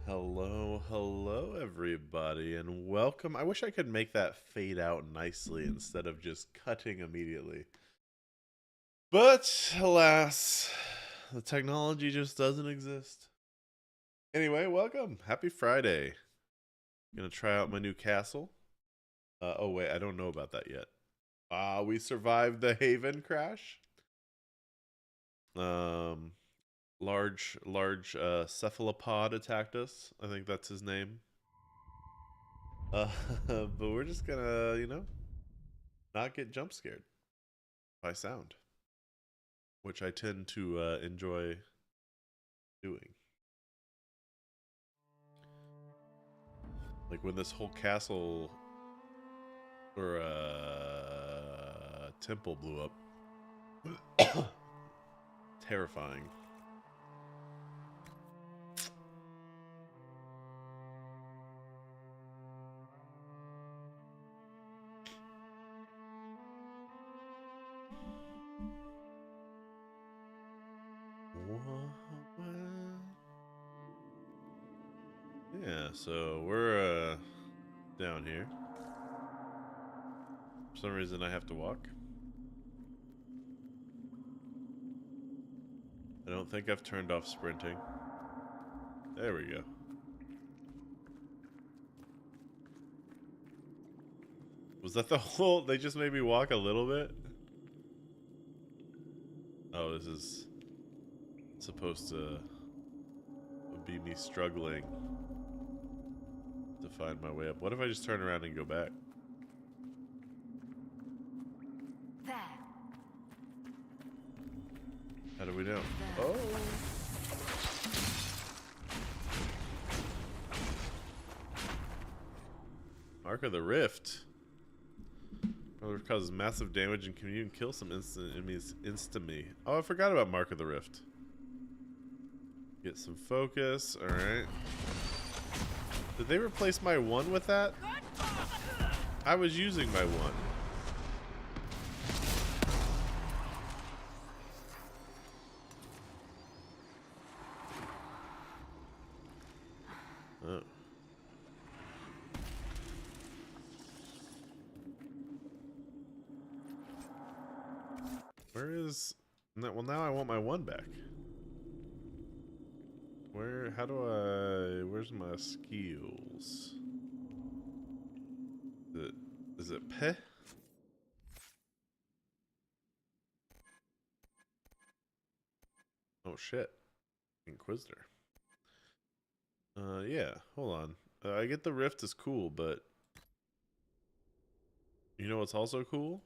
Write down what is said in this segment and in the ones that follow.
Hello, everybody, and welcome. I wish I could make that fade out nicely instead of just cutting immediately. But, alas, the technology just doesn't exist. Anyway, welcome. Happy Friday. Gonna try out my new castle. Oh, wait, I don't know about that yet. We survived the Haven crash. Um, large cephalopod attacked us. I think that's his name. Uh, but we're just gonna, not get jump scared by sound, which I tend to enjoy doing. Like when this whole castle or temple blew up. Terrifying. Yeah, so we're down here. For some reason I have to walk. I don't think I've turned off sprinting. There we go. Was that the whole... They just made me walk a little bit? Oh, this is supposed to be me struggling to find my way up. What if I just turn around and go back? There. How do we know? Oh! Mark of the Rift. The Rift causes massive damage and can even kill some enemies instantly. Oh, I forgot about Mark of the Rift. Get some focus. Alright. Did they replace my one with that? I was using my one. Oh. Where is... Well, now I want my one back. How do I... Where's my skills? Is it P? Oh shit. Inquisitor. Yeah, hold on. I get the Rift is cool, but... You know what's also cool?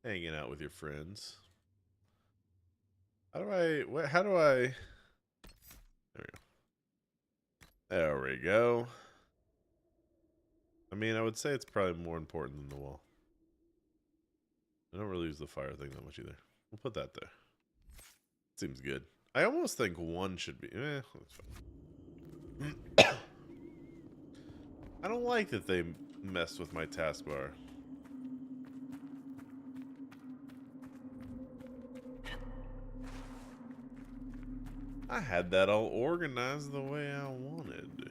Hanging out with your friends. How do I... There we go. I mean, I would say it's probably more important than the wall. I don't really use the fire thing that much either. We'll put that there. Seems good. I almost think one should be... that's fine. I don't like that they messed with my taskbar. I had that all organized the way I wanted.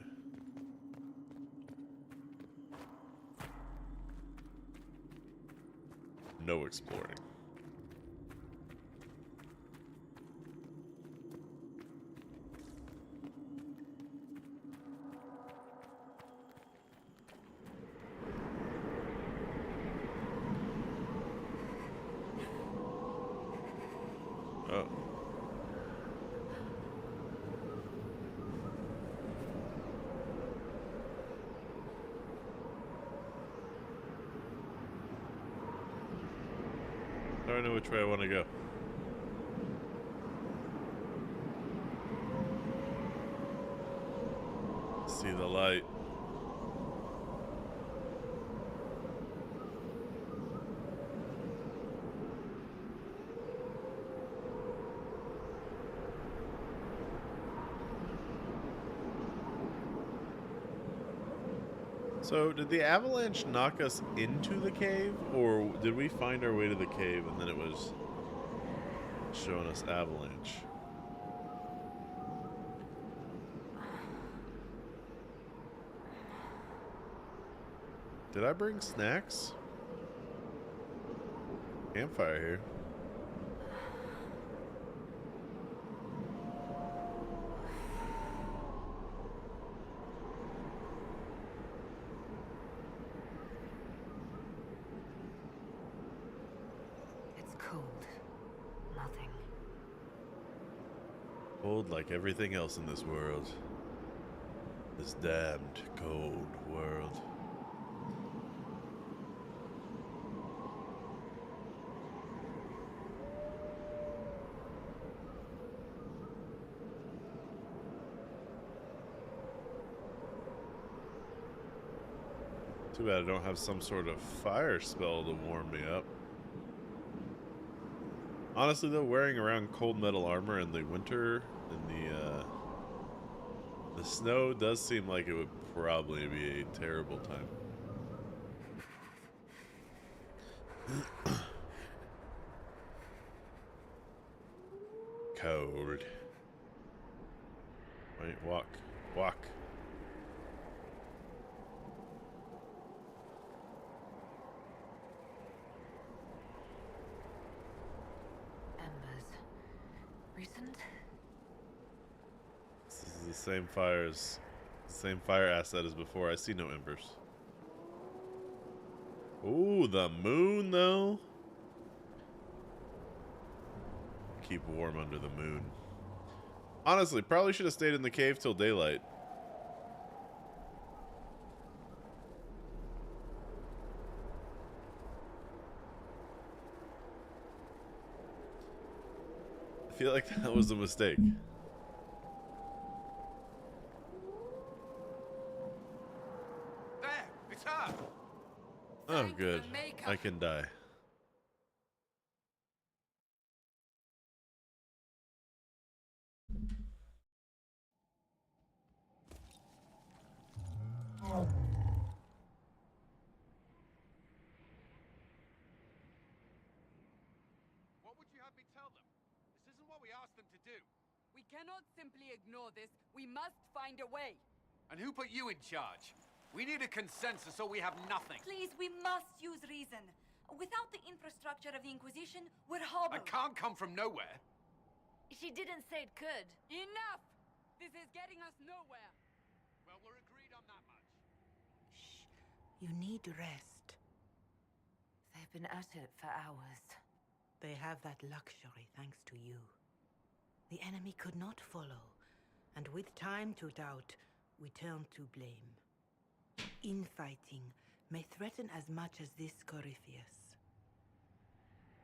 No exploring. Oh. I don't know which way I want to go. See the light. So, did the avalanche knock us into the cave, or did we find our way to the cave and then it was showing us avalanche? Did I bring snacks? Campfire here. It's cold. Nothing. Cold like everything else in this world. This damned cold world. Too bad I don't have some sort of fire spell to warm me up. Honestly though, wearing around cold metal armor in the winter in the snow does seem like it would probably be a terrible time. Cold. Wait, walk. Walk. Embers. Recent? This is the same fire asset as before. I see no embers. Ooh, the moon though. Keep warm under the moon. Honestly, probably should have stayed in the cave till daylight. I feel like that was a mistake. There, it's her. Oh, Thank good. the maker. I can die. What would you have me tell them? This isn't what we asked them to do. We cannot simply ignore this. We must find a way. And who put you in charge? We need a consensus or we have nothing. Please, we must use reason. Without the infrastructure of the Inquisition, we're I hobbled. can't come from nowhere. She didn't say it could. Enough! This is getting us nowhere. Well, we're agreed on that much. Shh. You need rest. They've been at it for hours. They have that luxury thanks to you. The enemy could not follow, and with time to doubt, we turn to blame. Infighting may threaten as much as this Corypheus.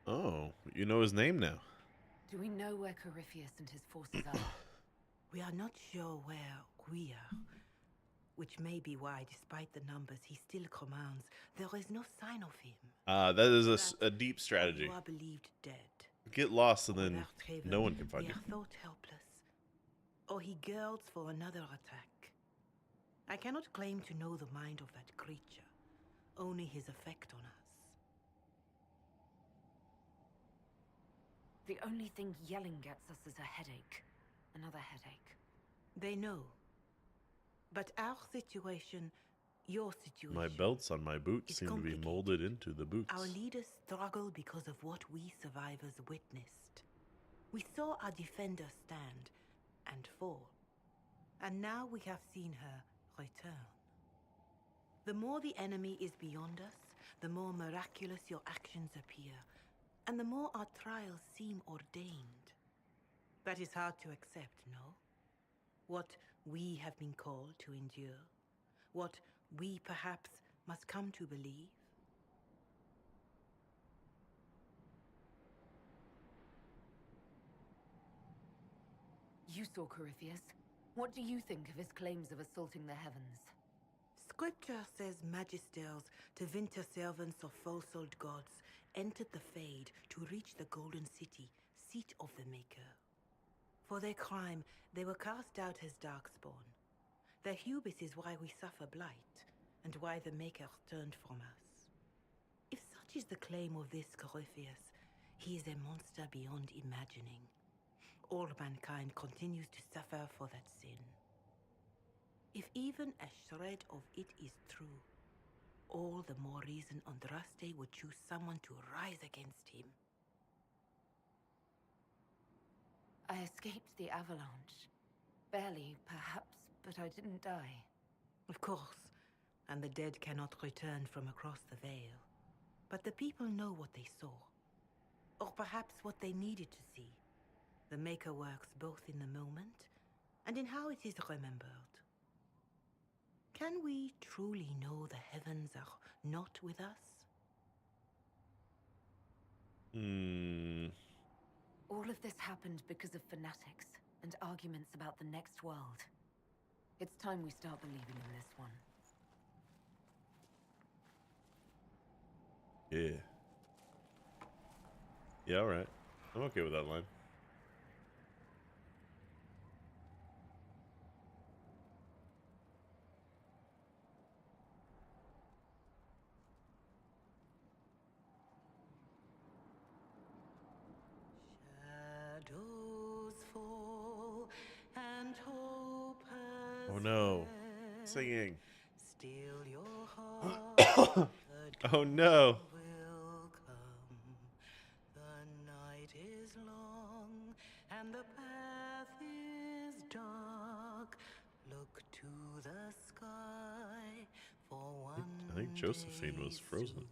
Oh, you know his name now. Do we know where Corypheus and his forces are? We are not sure where we are, which may be why, despite the numbers he still commands, there is no sign of him. That is a deep strategy. You are believed dead. Get lost and then Without Haven, no one can find we you. are thought helpless. Or he girds for another attack. I cannot claim to know the mind of that creature, only his effect on us. The only thing yelling gets us is a headache. Another headache. They know. But our situation, your situation... My belts on my boots It's seem to be complicated. molded into the boots. Our leaders struggle because of what we survivors witnessed. We saw our defender stand and fall. And now we have seen her return. The more the enemy is beyond us, the more miraculous your actions appear, and the more our trials seem ordained. That is hard to accept, no? What we have been called to endure, what we perhaps must come to believe. You saw Corypheus. What do you think of his claims of assaulting the heavens? Scripture says magisters, to winter servants of false-old gods, entered the Fade to reach the Golden City, seat of the Maker. For their crime, they were cast out as Darkspawn. Their hubris is why we suffer blight, and why the Maker turned from us. If such is the claim of this Corypheus, he is a monster beyond imagining. All mankind continues to suffer for that sin. If even a shred of it is true, all the more reason Andraste would choose someone to rise against him. I escaped the avalanche. Barely, perhaps, but I didn't die. Of course, and the dead cannot return from across the veil. But the people know what they saw. Or perhaps what they needed to see. The Maker works both in the moment and in how it is remembered. Can we truly know the heavens are not with us? All of this happened because of fanatics and arguments about the next world. It's time we start believing in this one. Yeah. Yeah, alright. I'm okay with that line. Shadows fall and hope has Oh no. fled. Singing. Still your heart. Oh no. Will come. The night is long and the path is dark. Look to the sky for one. I think Josephine was day frozen. soon.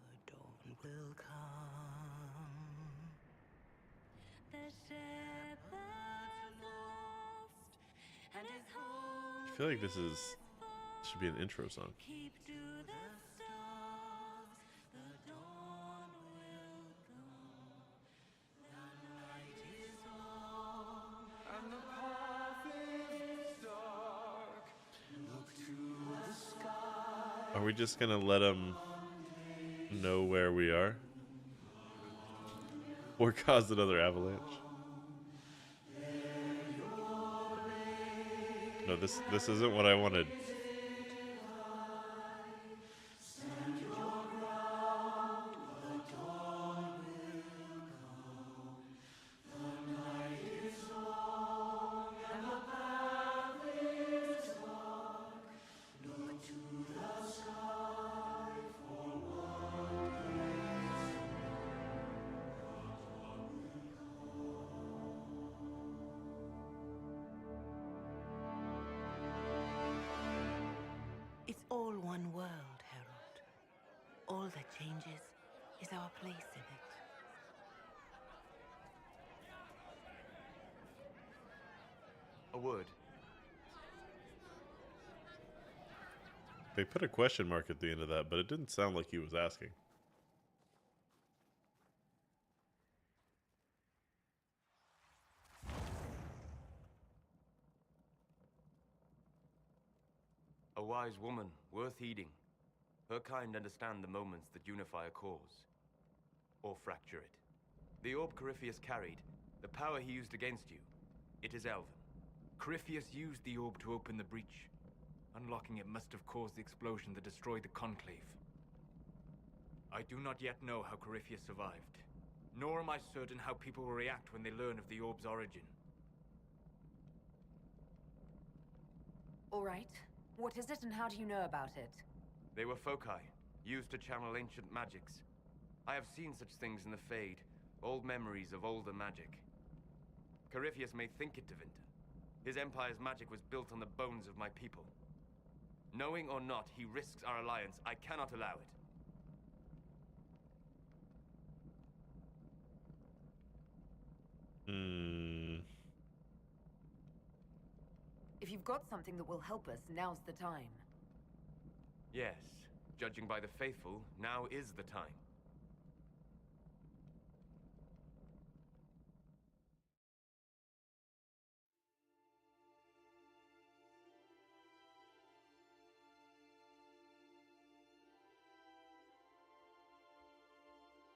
The dawn will come. The shepherd lost and his home I feel like this should be an intro song. keep to the stars. The dawn will come. The night is long and the path is dark. Look to the sky. Are we just gonna let them know where we are? Or cause another avalanche? No, this isn't what I wanted. It's all one world, Harold. All that changes is our place in it. A word. They put a question mark at the end of that, but it didn't sound like he was asking. A wise woman, worth heeding. Her kind understand the moments that unify a cause. Or fracture it. The orb Corypheus carried, the power he used against you, it is Elven. Corypheus used the orb to open the breach. Unlocking it must have caused the explosion that destroyed the Conclave. I do not yet know how Corypheus survived, nor am I certain how people will react when they learn of the orb's origin. All right. What is it and how do you know about it? They were foci, used to channel ancient magics. I have seen such things in the Fade, old memories of older magic. Corypheus may think it Tevinter. His empire's magic was built on the bones of my people. Knowing or not, he risks our alliance. I cannot allow it. If you've got something that will help us, now's the time. Yes, judging by the faithful, now is the time.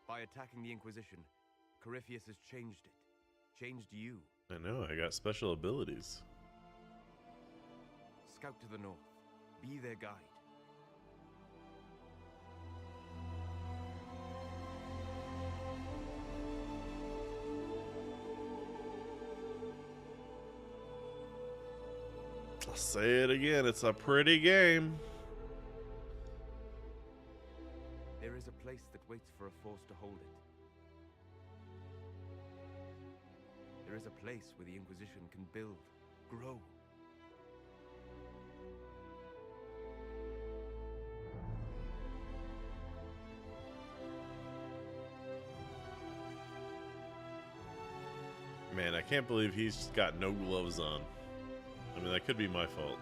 By attacking the Inquisition, Corypheus has changed it. Changed you. I know, I got special abilities. Scout to the north. Be their guide. I'll say it again, it's a pretty game. waits for a force to hold it. There is a place where the Inquisition can build, grow. Man, I can't believe he's got no gloves on. I mean, that could be my fault.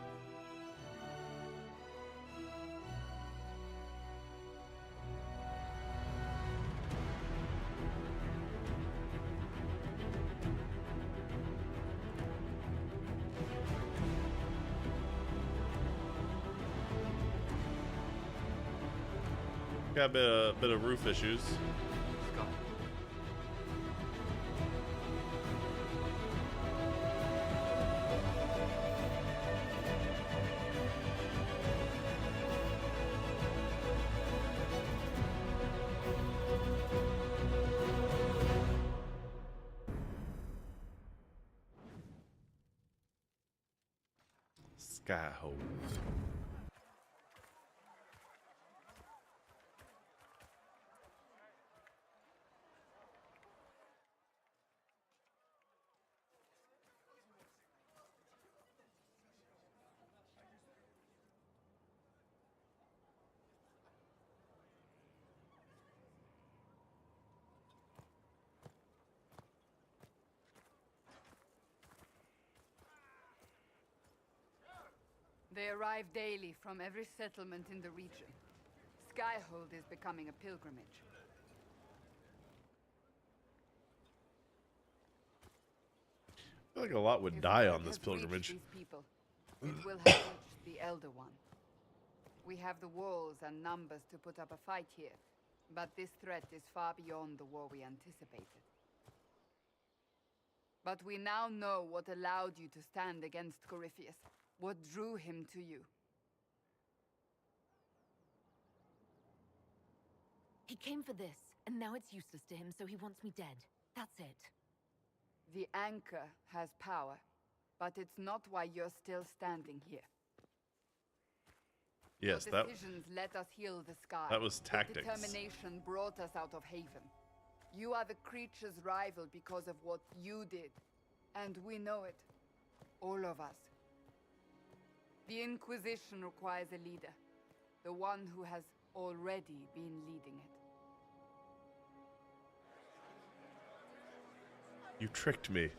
Got a bit of roof issues. Scott. Skyhold. They arrive daily from every settlement in the region. Skyhold is becoming a pilgrimage. I feel like a lot would If die word on this has reached pilgrimage. These people, it will have reached the Elder One. We have the walls and numbers to put up a fight here, but this threat is far beyond the war we anticipated. But we now know what allowed you to stand against Corypheus, what drew him to you. He came for this, and now it's useless to him, so he wants me dead. That's it. The Anchor has power, but it's not why you're still standing here. Yes, Your that decisions let us heal the sky. that was Your tactics. determination brought us out of Haven. You are the creature's rival because of what you did. And we know it. All of us. The Inquisition requires a leader. The one who has already been leading it. You tricked me.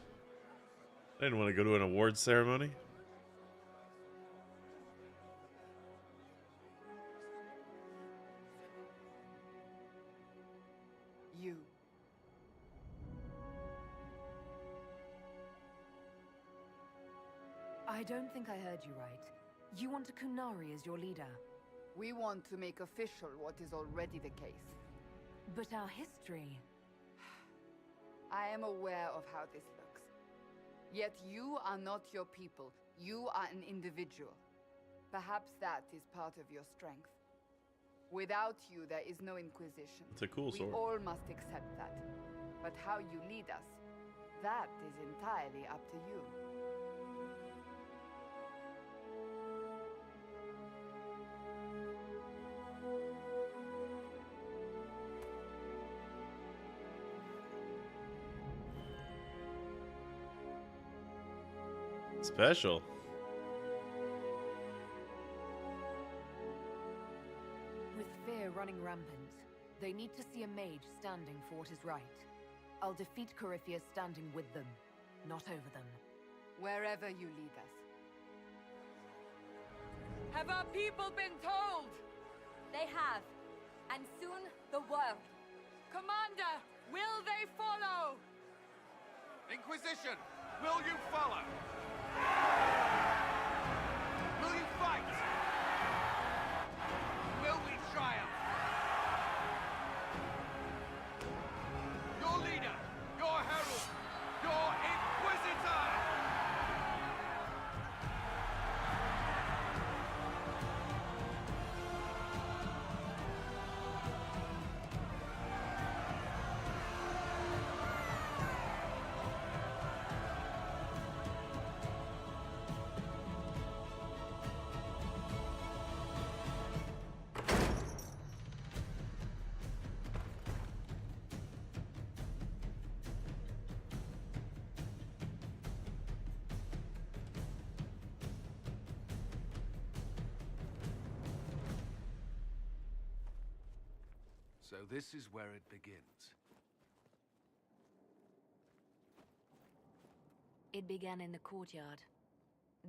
I didn't want to go to an awards ceremony. You. I don't think I heard you right. You want a Kunari as your leader. We want to make official what is already the case. But our history... I am aware of how this looks. Yet you are not your people. You are an individual. Perhaps that is part of your strength. Without you, there is no Inquisition. It's a cool We sword. all must accept that. But how you lead us, that is entirely up to you. Special. With fear running rampant, they need to see a mage standing for what is right. I'll defeat Corypheus standing with them, not over them. Wherever you lead us. Have our people been told? They have. And soon, the world. Commander, will they follow? Inquisition, will you follow? Will you fight? Will we triumph? Your leader, your herald, your Inquisitor! So this is where it begins. It began in the courtyard.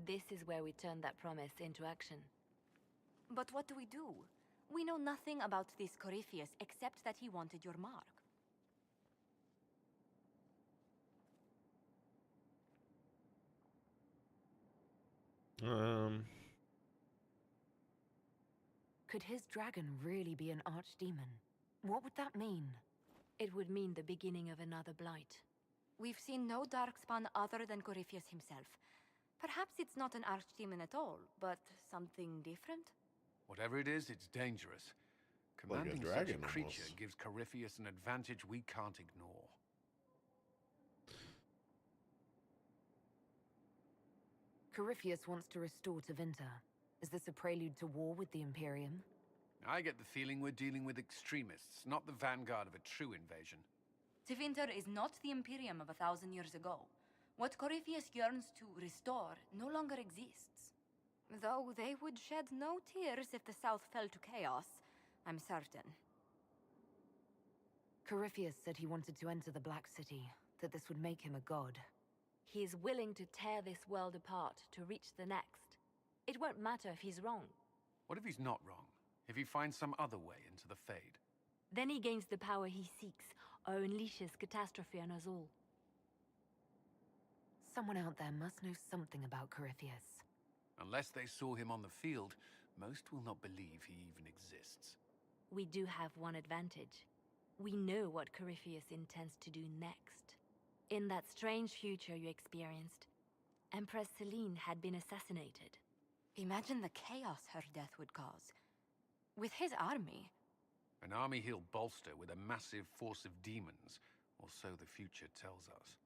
This is where we turned that promise into action. But what do? We know nothing about this Corypheus except that he wanted your mark. Could his dragon really be an archdemon? What would that mean? It would mean the beginning of another blight. We've seen no darkspawn other than Corypheus himself. Perhaps it's not an archdemon at all, but something different? Whatever it is, it's dangerous. Like a Commanding dragon, such a creature almost. gives Corypheus an advantage we can't ignore. Corypheus wants to restore Tevinter. Is this a prelude to war with the Imperium? I get the feeling we're dealing with extremists, not the vanguard of a true invasion. Tevinter is not the Imperium of 1,000 years ago. What Corypheus yearns to restore no longer exists. Though they would shed no tears if the South fell to chaos, I'm certain. Corypheus said he wanted to enter the Black City, that this would make him a god. He is willing to tear this world apart to reach the next. It won't matter if he's wrong. What if he's not wrong? If he finds some other way into the Fade? Then he gains the power he seeks, or unleashes catastrophe on us all. Someone out there must know something about Corypheus. Unless they saw him on the field, most will not believe he even exists. We do have one advantage. We know what Corypheus intends to do next. In that strange future you experienced, Empress Celine had been assassinated. Imagine the chaos her death would cause. With his army. An army he'll bolster with a massive force of demons, or so the future tells us.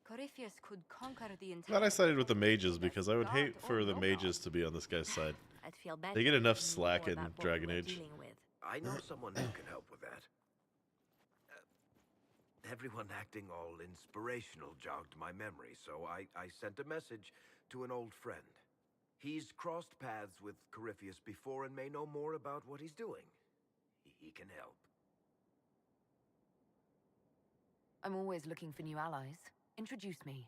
Corypheus could conquer the entire... Glad I sided with the mages because I would God hate or for the no mages God. to be on this guy's side. I'd feel better. They get enough if you knew slack more in about what Dragon we were Age. dealing with. I know someone who can help with that. Everyone acting all inspirational jogged my memory, so I sent a message to an old friend. He's crossed paths with Corypheus before and may know more about what he's doing. He can help. I'm always looking for new allies. Introduce me.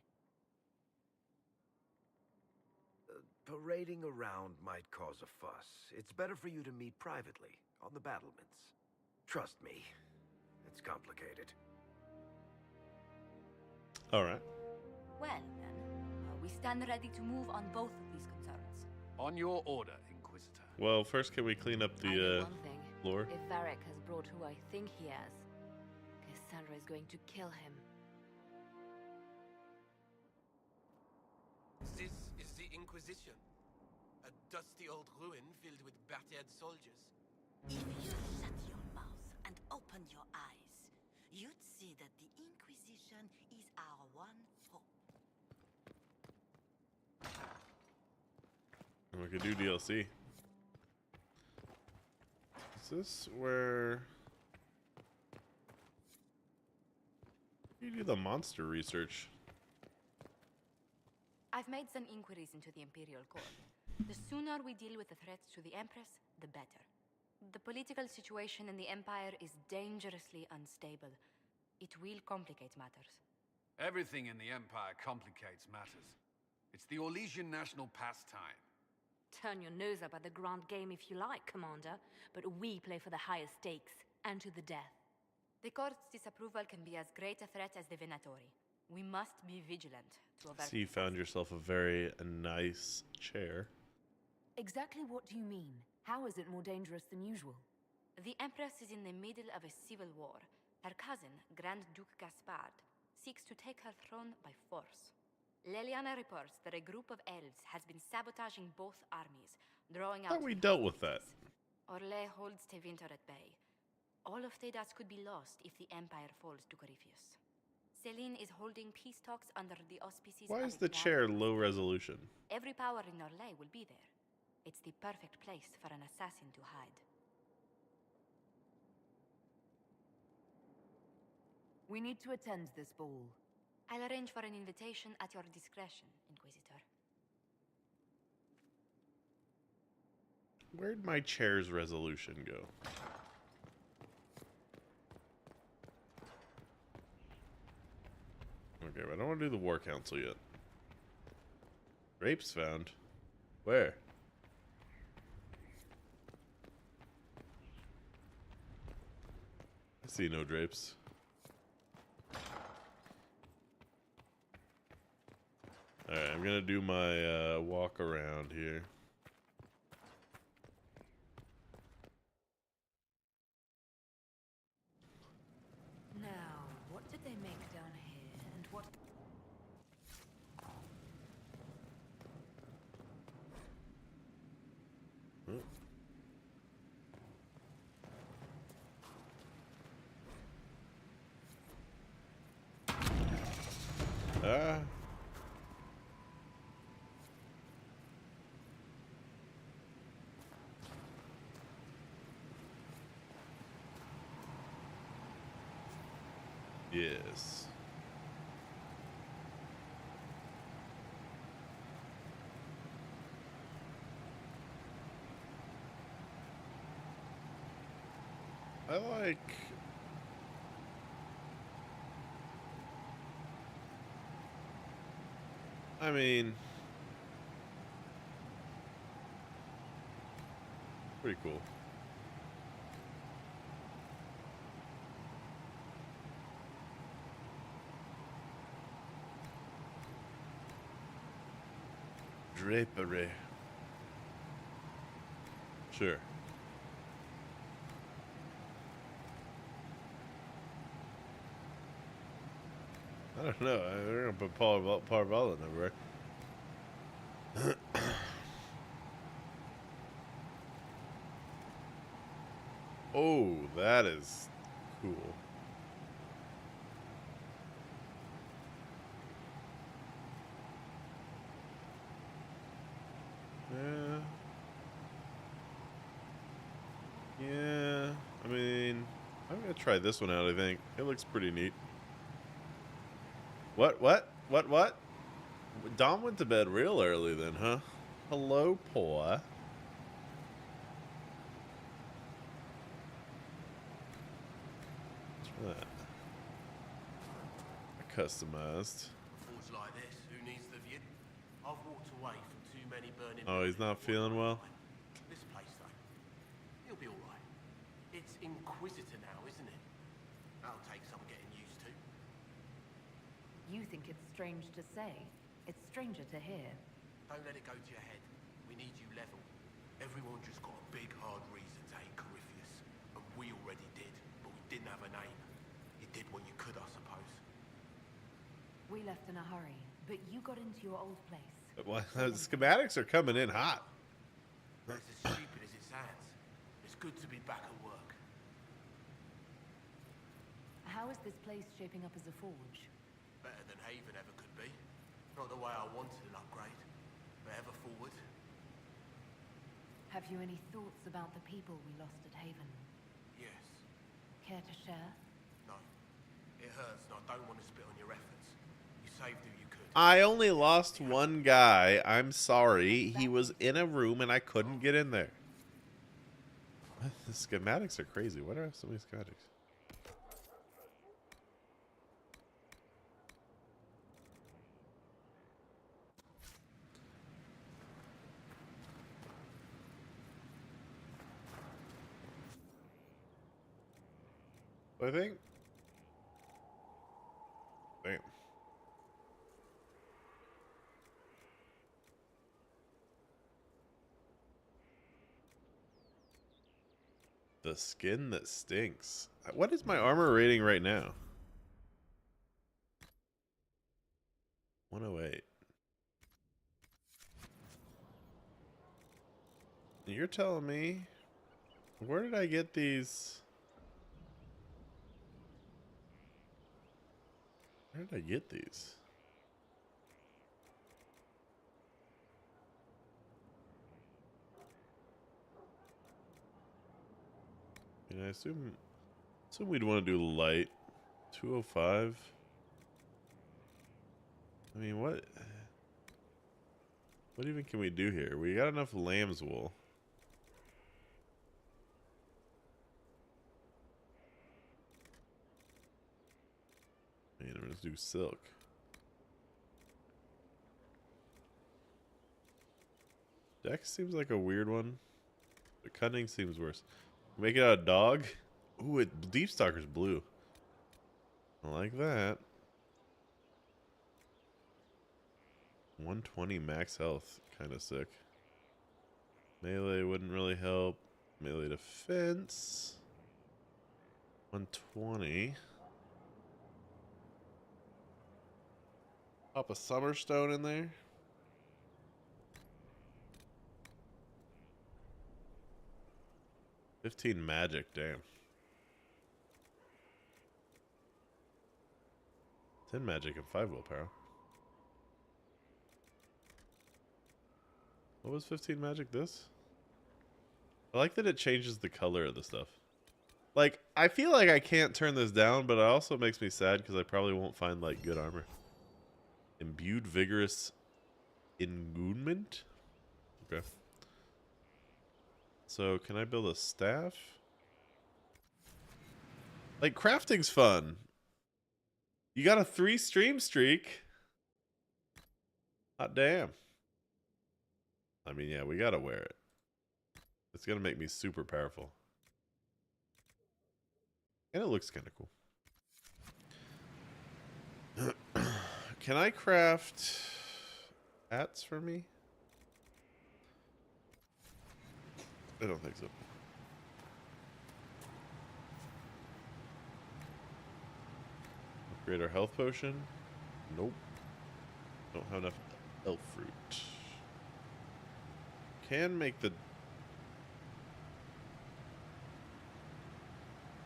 Parading around might cause a fuss. It's better for you to meet privately, on the battlements. Trust me, it's complicated. Alright. Well, then, we stand ready to move on both of these concerns. On your order, Inquisitor. Well, first can we clean up I know the one thing. floor? If Varric has brought who I think he has, Cassandra is going to kill him. This is the Inquisition. A dusty old ruin filled with battered soldiers. If you shut your mouth and open your eyes, you'd see that the Inquisition is our one hope. And we could do DLC. Is this where you do the monster research? I've made some inquiries into the Imperial Court. The sooner we deal with the threats to the Empress, the better. The political situation in the Empire is dangerously unstable. It will complicate matters. Everything in the Empire complicates matters. It's the Orlesian national pastime. Turn your nose up at the grand game if you like, Commander, but we play for the highest stakes, and to the death. The Court's disapproval can be as great a threat as the Venatori. We must be vigilant to avert... So you found yourself a very nice chair. Exactly what do you mean? How is it more dangerous than usual? The Empress is in the middle of a civil war. Her cousin, Grand Duke Gaspard, seeks to take her throne by force. Leliana reports that a group of elves has been sabotaging both armies, drawing out... Thought we dealt with that. Orlais holds Tevinter at bay. All of Thedas could be lost if the Empire falls to Corypheus. Celine is holding peace talks under the auspices Why of is a the grand chair duke. low resolution? Every power in Orlais will be there. It's the perfect place for an assassin to hide. We need to attend this ball. I'll arrange for an invitation at your discretion, Inquisitor. Where'd my chair's resolution go? Here, but I don't want to do the War Council yet. Grapes found. Where? I see no drapes. Alright, I'm gonna do my walk around here. Now, what did they make down here, and what... Oh. Ah. Yes. I like... I mean... pretty cool. Drapery. Sure. I don't know. We're gonna put Parvalin everywhere. Oh, that is cool. Yeah. Yeah. I mean, I'm gonna try this one out, I think. It looks pretty neat. What? Dom went to bed real early then, huh? Hello, Paw. What's that? Customized. Forge like this, who needs the view? I've walked away from too many burning... Oh, he's not feeling well? This place, though, he'll be alright. It's Inquisitor now, isn't it? That'll take some getting used to. You think it's strange to say. It's stranger to hear. Don't let it go to your head. We need you level. Everyone just got a big, hard reason to hate Corypheus. And we already did, but we didn't have a name. You did what you could, I suppose. We left in a hurry, but you got into your old place. Well, the schematics are coming in hot. It's as stupid as it sounds. It's good to be back at work. How is this place shaping up as a forge? Better than Haven ever could be. Not the way I wanted an upgrade, but ever forward. Have you any thoughts about the people we lost at Haven? Yes. Care to share? No. It hurts, and I don't want to spit on your efforts. You saved who you could. I only lost one guy. I'm sorry. He was in a room and I couldn't get in there. The schematics are crazy. Why do I have so many schematics? I think. Damn. The skin that stinks. What is my armor rating right now? 108. You're telling me, where did I get these? Where did I get these? And I assume we'd want to do light. 205. I mean, what even can we do here? We got enough lamb's wool. I mean, I'm gonna do silk. Dex seems like a weird one. The cunning seems worse. Make it out of dog. Ooh, Deep Stalker's blue. I like that. 120 max health. Kind of sick. Melee wouldn't really help. Melee defense. 120. Pop a Summerstone in there. $15 magic, damn. 10 magic and 5 willpower. What was 15 magic this? I like that it changes the color of the stuff. Like, I feel like I can't turn this down, but it also makes me sad because I probably won't find, like, good armor. Imbued Vigorous Ingunement? Okay. So, can I build a staff? Like, crafting's fun. You got a 3 stream streak. Hot damn. I mean, yeah, we gotta wear it. It's gonna make me super powerful. And it looks kind of cool. Can I craft hats for me? I don't think so. Upgrade our health potion? Nope. Don't have enough elf fruit. Can make the...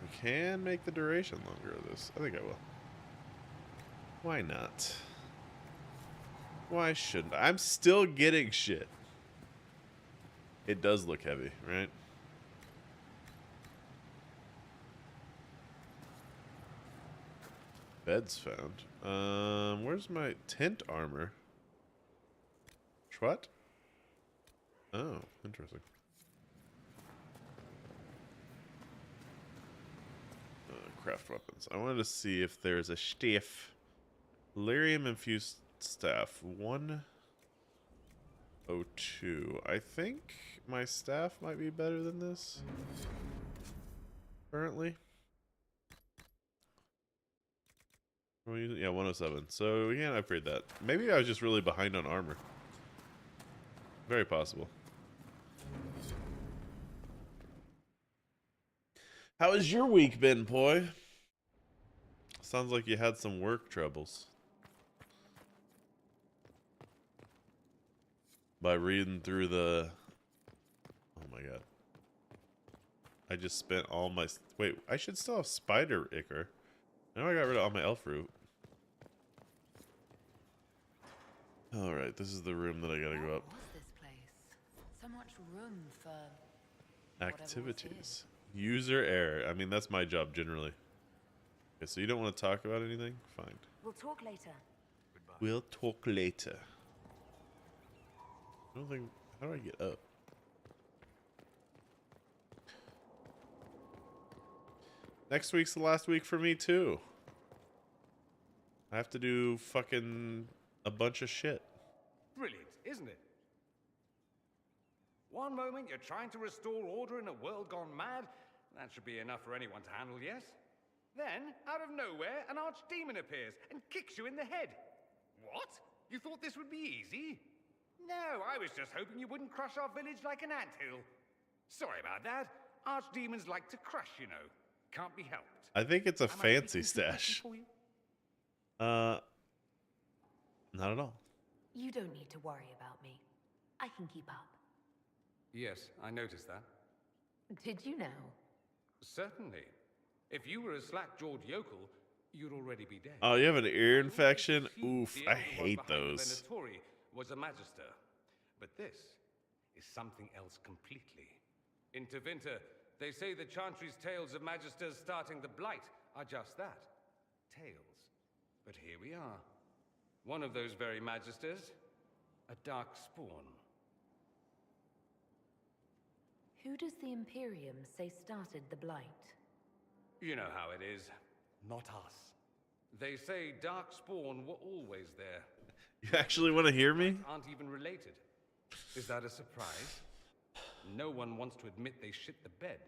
We can make the duration longer of this. I think I will. Why not? Why shouldn't I? I'm still getting shit. It does look heavy, right? Beds found. Where's my tent armor? What? Oh, interesting. Craft weapons. I wanted to see if there's a staff. Lyrium infused staff. 102. I think my staff might be better than this. Currently. Yeah, 107. So we can't upgrade that. Maybe I was just really behind on armor. Very possible. How has your week been, Poi? Sounds like you had some work troubles. By reading through the... Oh my god. I just spent all my... Wait, I should still have Spider Ichor. I know I got rid of all my elf fruit. Alright, this is the room that I gotta go up. What's this place? So much room for... Activities. User error. I mean, that's my job generally. Okay, so you don't want to talk about anything? Fine. We'll talk later. Goodbye. We'll talk later. I don't think... How do I get up? Next week's the last week for me, too. I have to do fucking a bunch of shit. Brilliant, isn't it? One moment you're trying to restore order in a world gone mad. That should be enough for anyone to handle, yes? Then, out of nowhere, an archdemon appears and kicks you in the head. What? You thought this would be easy? No, I was just hoping you wouldn't crush our village like an anthill. Sorry about that. Archdemons like to crush, you know. Can't be helped. I think it's a Am I fancy speaking too stash. for you? Not at all. You don't need to worry about me. I can keep up. Yes, I noticed that. Did you know? Certainly. If you were a slack-jawed yokel, you'd already be dead. Oh, you have an ear infection? The Oof, only I one hate behind those. Venatori was a magister. But this is something else completely. In Tevinter, they say the Chantry's tales of magisters starting the Blight are just that. Tales. But here we are. One of those very magisters, a dark spawn. Who does the Imperium say started the Blight? You know how it is. Not us. They say dark spawn were always there. You actually want to hear me? Aren't even related. Is that a surprise? No one wants to admit they shit the bed.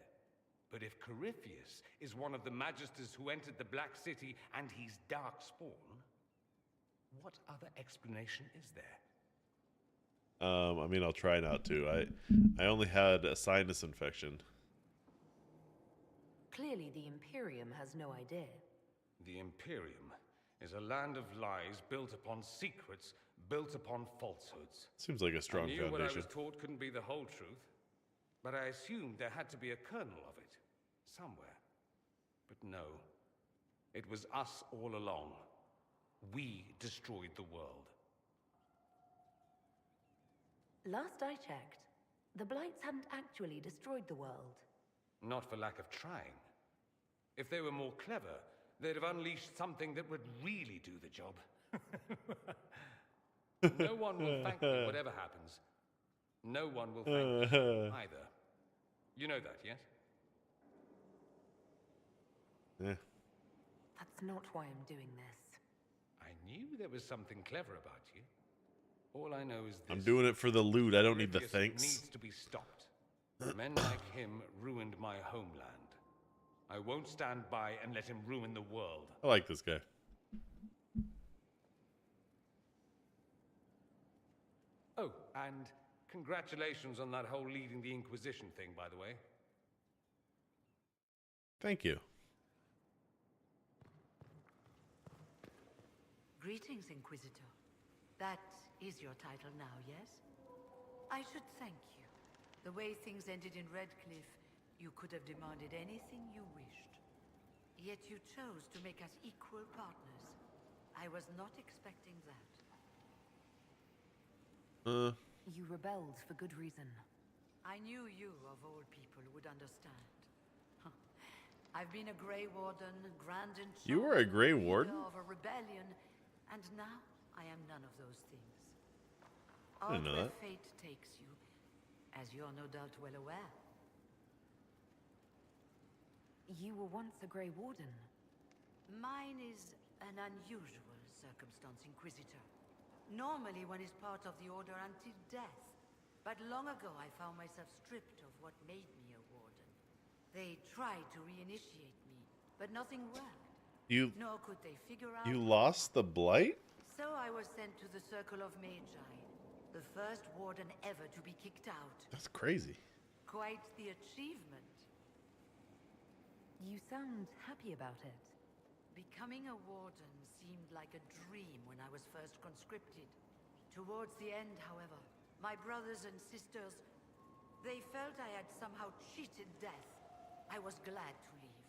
But if Corypheus is one of the Magisters who entered the Black City and he's Darkspawn, what other explanation is there? I mean, I'll try not to. I only had a sinus infection. Clearly, the Imperium has no idea. The Imperium is a land of lies built upon secrets, built upon falsehoods. Seems like a strong I knew what I foundation. was taught couldn't be the whole truth, but I assumed there had to be a kernel of it, somewhere. But no, it was us all along. We destroyed the world. Last I checked, the Blights hadn't actually destroyed the world. Not for lack of trying. If they were more clever, they'd have unleashed something that would really do the job. No one will thank me, whatever happens. No one will thank me either. You know that, yes? Yeah. That's not why I'm doing this. I knew there was something clever about you. All I know is this. I'm doing it for the loot. I don't need the Corypheus thanks. needs to be stopped. Men like him ruined my homeland. I won't stand by and let him ruin the world. I like this guy. Oh, and congratulations on that whole leading the Inquisition thing, by the way. Thank you. Greetings, Inquisitor. That is your title now, yes? I should thank you. The way things ended in Redcliffe, you could have demanded anything you wished. Yet you chose to make us equal partners. I was not expecting that. You rebelled for good reason. I knew you, of all people, would understand. I've been a Grey Warden, Grand Enchantment, You were a Grey Warden? leader of a rebellion, and now I am none of those things. I didn't know Where that. fate takes you, as you're no doubt well aware. You were once a Grey Warden. Mine is an unusual circumstance, Inquisitor. Normally one is part of the Order until death. But long ago I found myself stripped of what made me a Warden. They tried to reinitiate me, but nothing worked. Nor could they figure out... You lost the blight? So I was sent to the Circle of Magi, the first Warden ever to be kicked out. That's crazy. Quite the achievement. You sound happy about it. Becoming a Warden seemed like a dream when I was first conscripted. Towards the end, however, my brothers and sisters, they felt I had somehow cheated death. I was glad to leave.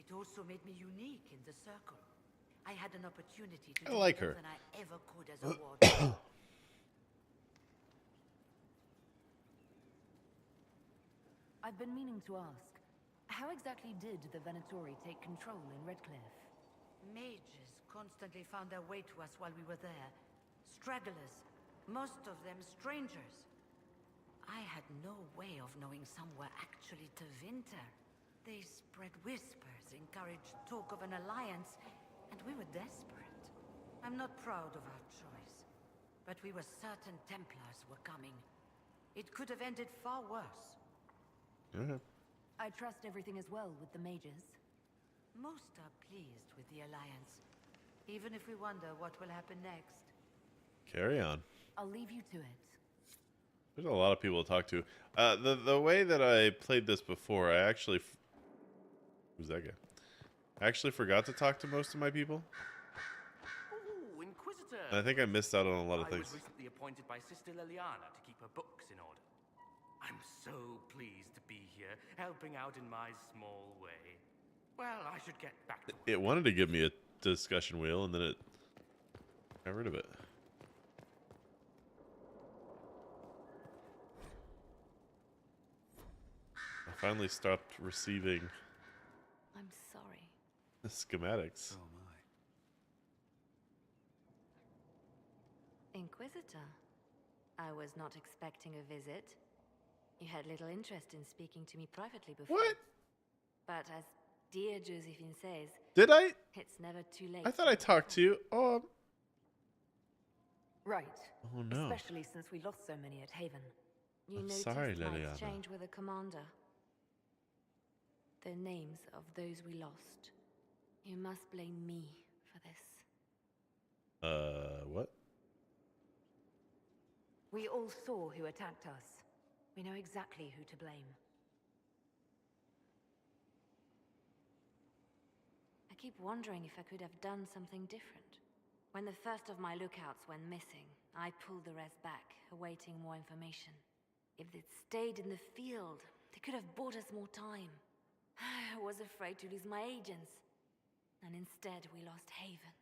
It also made me unique in the Circle. I had an opportunity to do like more her. than I ever could as a Warden. I've been meaning to ask, how exactly did the Venatori take control in Redcliffe? Mages constantly found their way to us while we were there. Stragglers, most of them strangers. I had no way of knowing some were actually Tevinter. They spread whispers, encouraged talk of an alliance, and we were desperate. I'm not proud of our choice, but we were certain Templars were coming. It could have ended far worse. I trust everything is well with the mages. Most are pleased with the alliance, even if we wonder what will happen next. Carry on. I'll leave you to it. There's a lot of people to talk to. The way that I played this before, I actually... Who's that guy? I actually forgot to talk to most of my people. Oh, Inquisitor! And I think I missed out on a lot of I things. was recently appointed by Sister Liliana to keep her books in order. I'm so pleased to be here, helping out in my small way. Well, I should get back to work. It wanted to give me a discussion wheel, and then it got rid of it. I finally stopped receiving I'm sorry. the schematics. Oh my. Inquisitor, I was not expecting a visit. You had little interest in speaking to me privately before. What? But as dear Josephine says, Did I? it's never too late. I thought I talked to you. Oh, Right. Oh no. Especially since we lost so many at Haven. You I'm noticed sorry, my Leliana. exchange with the commander. The names of those we lost. You must blame me for this. What? We all saw who attacked us. We know exactly who to blame. I keep wondering if I could have done something different. When the first of my lookouts went missing, I pulled the rest back, awaiting more information. If they'd stayed in the field, they could have bought us more time. I was afraid to lose my agents. And instead, we lost Haven.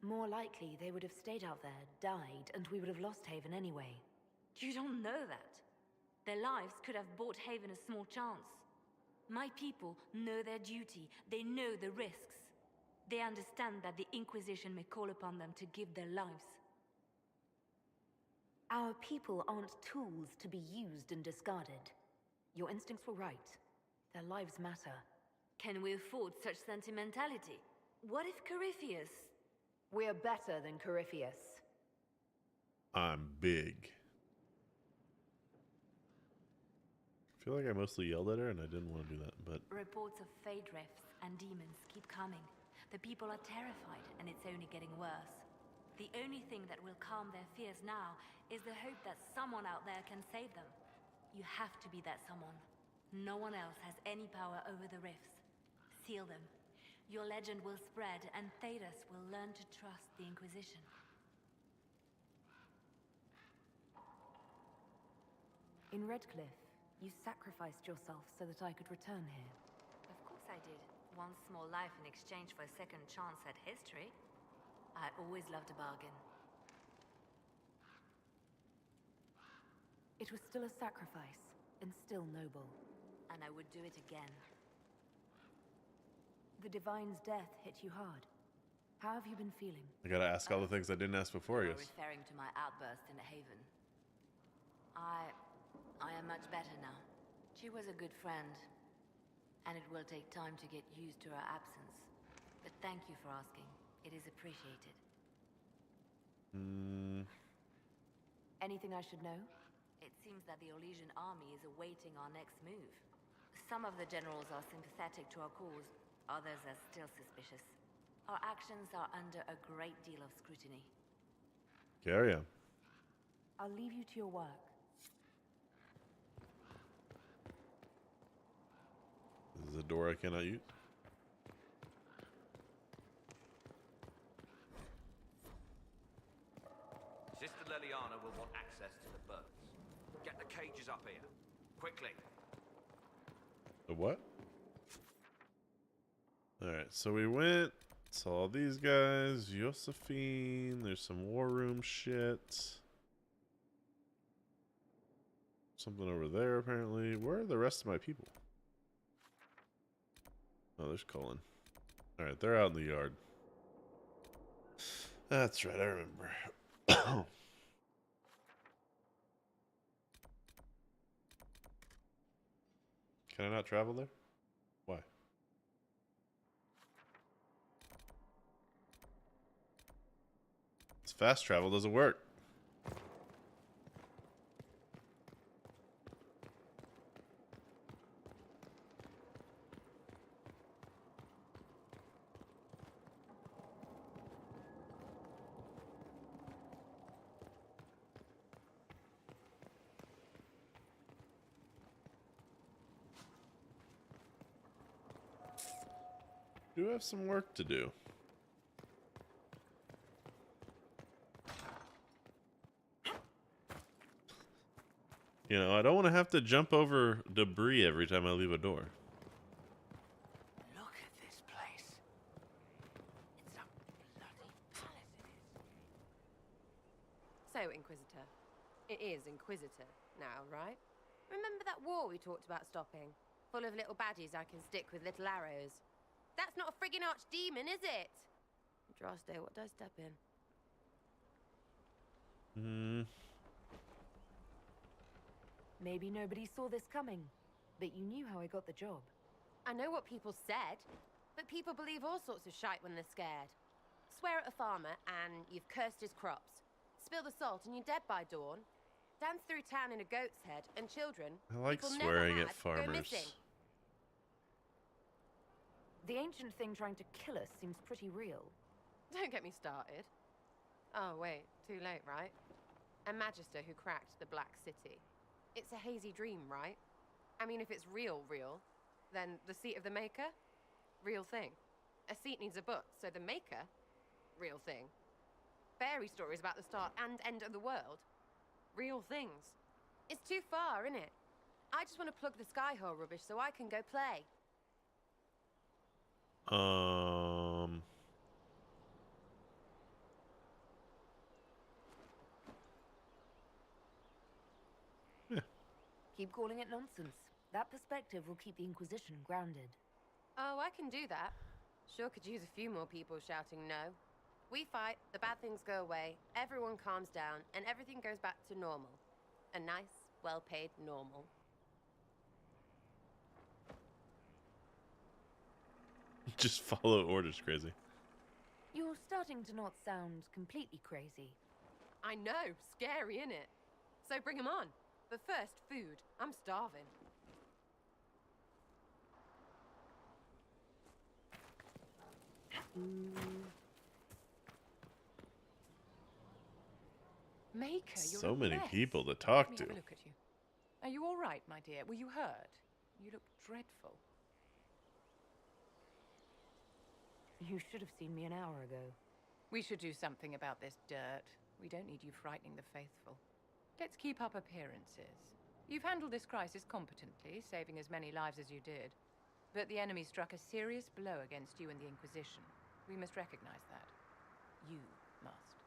More likely, they would have stayed out there, died, and we would have lost Haven anyway. You don't know that. Their lives could have bought Haven a small chance. My people know their duty. They know the risks. They understand that the Inquisition may call upon them to give their lives. Our people aren't tools to be used and discarded. Your instincts were right. Their lives matter. Can we afford such sentimentality? What if Corypheus... We're better than Corypheus. I'm big. I feel like I mostly yelled at her and I didn't want to do that, but... Reports of Fade Rifts and demons keep coming. The people are terrified, and it's only getting worse. The only thing that will calm their fears now is the hope that someone out there can save them. You have to be that someone. No one else has any power over the rifts. Seal them. Your legend will spread, and Thedas will learn to trust the Inquisition. In Redcliffe, you sacrificed yourself so that I could return here. Of course I did. One small life in exchange for a second chance at history. I always loved a bargain. It was still a sacrifice, and still noble. And I would do it again. The Divine's death hit you hard. How have you been feeling? I gotta ask all the things I didn't ask before, I You're guess. referring to my outburst in Haven. I am much better now. She was a good friend, and it will take time to get used to her absence. But thank you for asking. It is appreciated. Anything I should know? It seems that the Orlesian army is awaiting our next move. Some of the generals are sympathetic to our cause, others are still suspicious. Our actions are under a great deal of scrutiny. Carry on. I'll leave you to your work. This is a door I cannot use. Sister Leliana will want access to the birds. Get the cages up here. Quickly. The what? Alright, so we went, saw these guys, Josephine, there's some war room shit. Something over there, apparently. Where are the rest of my people? Oh, there's Cullen. Alright, they're out in the yard. That's right, I remember. Can I not travel there? Why? This fast travel doesn't work. Do have some work to do. You know, I don't want to have to jump over debris every time I leave a door. Look at this place. It's a bloody palace, it is. So, Inquisitor. It is Inquisitor now, right? Remember that war we talked about stopping? Full of little baddies I can stick with little arrows. That's not a friggin' archdemon, is it? Droste, what does step in? Maybe nobody saw this coming, but you knew how I got the job. I know what people said, but people believe all sorts of shite when they're scared. swear at a farmer and you've cursed his crops. Spill the salt and you're dead by dawn. Dance through town in a goat's head and children, I like people swearing never at had, go farmers. missing. The ancient thing trying to kill us seems pretty real. Don't get me started. Oh, wait, too late, right? A magister who cracked the Black City. It's a hazy dream, right? I mean, if it's real, then the seat of the Maker? Real thing. A seat needs a book, so the Maker? Real thing. Fairy stories about the start and end of the world? Real things. It's too far, innit? I just want to plug the Skyhole rubbish so I can go play. Yeah. Keep calling it nonsense. That perspective will keep the Inquisition grounded. Oh, I can do that. Sure could use a few more people shouting no. We fight, the bad things go away, everyone calms down, and everything goes back to normal. A nice, well-paid normal. Just follow orders, crazy. You're starting to not sound completely crazy. I know, scary, innit? So bring 'em on. But first, food. I'm starving. Maker, you're So a many mess. people to talk Let me to. have a look at you. Are you all right, my dear? Were you hurt? You look dreadful. You should have seen me an hour ago. We should do something about this dirt. We don't need you frightening the faithful. Let's keep up appearances. You've handled this crisis competently, saving as many lives as you did. But the enemy struck a serious blow against you and the Inquisition. We must recognize that. You must.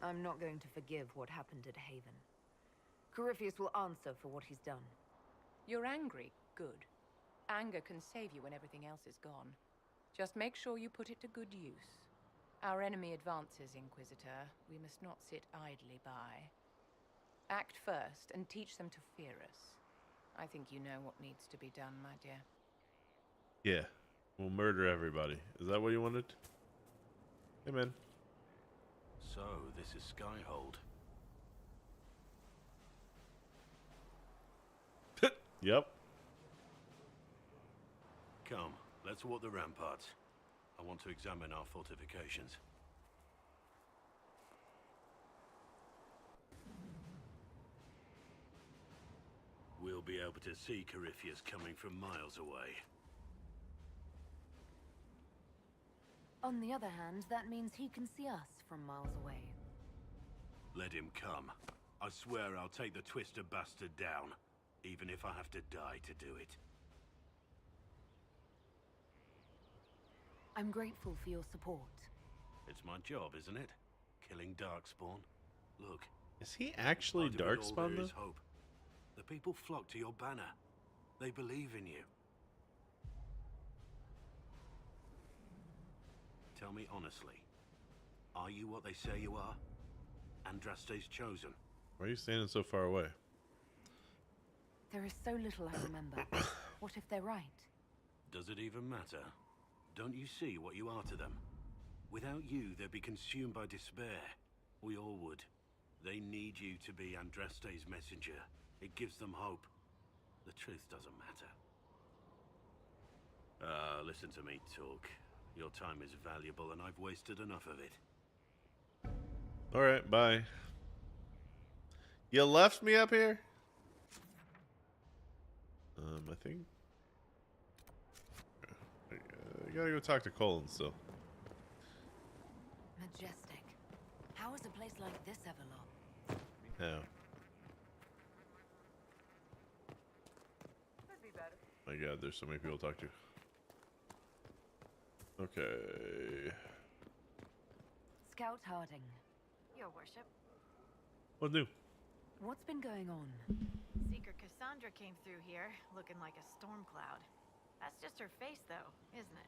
I'm not going to forgive what happened at Haven. Corypheus will answer for what he's done. You're angry. Good. Anger can save you when everything else is gone. Just make sure you put it to good use. Our enemy advances, Inquisitor. We must not sit idly by. Act first and teach them to fear us. I think you know what needs to be done, my dear. Yeah. We'll murder everybody. Is that what you wanted? Hey, man. So, this is Skyhold. Yep. Come, let's walk the ramparts. I want to examine our fortifications. We'll be able to see Corypheus coming from miles away. On the other hand, that means he can see us from miles away. Let him come. I swear I'll take the Twister bastard down, even if I have to die to do it. I'm grateful for your support. It's my job, isn't it? Killing Darkspawn. Look. Is he actually part of it all Darkspawn, there is though? hope. The people flock to your banner. They believe in you. Tell me honestly, are you what they say you are? Andraste's chosen? Why are you standing so far away? There is so little I remember. What if they're right? Does it even matter? Don't you see what you are to them? Without you, they'd be consumed by despair. We all would. They need you to be Andraste's messenger. It gives them hope. The truth doesn't matter. Listen to me talk. Your time is valuable and I've wasted enough of it. Alright, bye. You left me up here? I think... I gotta go talk to Colin still. Majestic. How is a place like this ever locked? How? Could be better. My god, there's so many people to talk to. Okay. Scout Harding. Your worship. What new? What's been going on? Seeker Cassandra came through here, looking like a storm cloud. That's just her face, though, isn't it?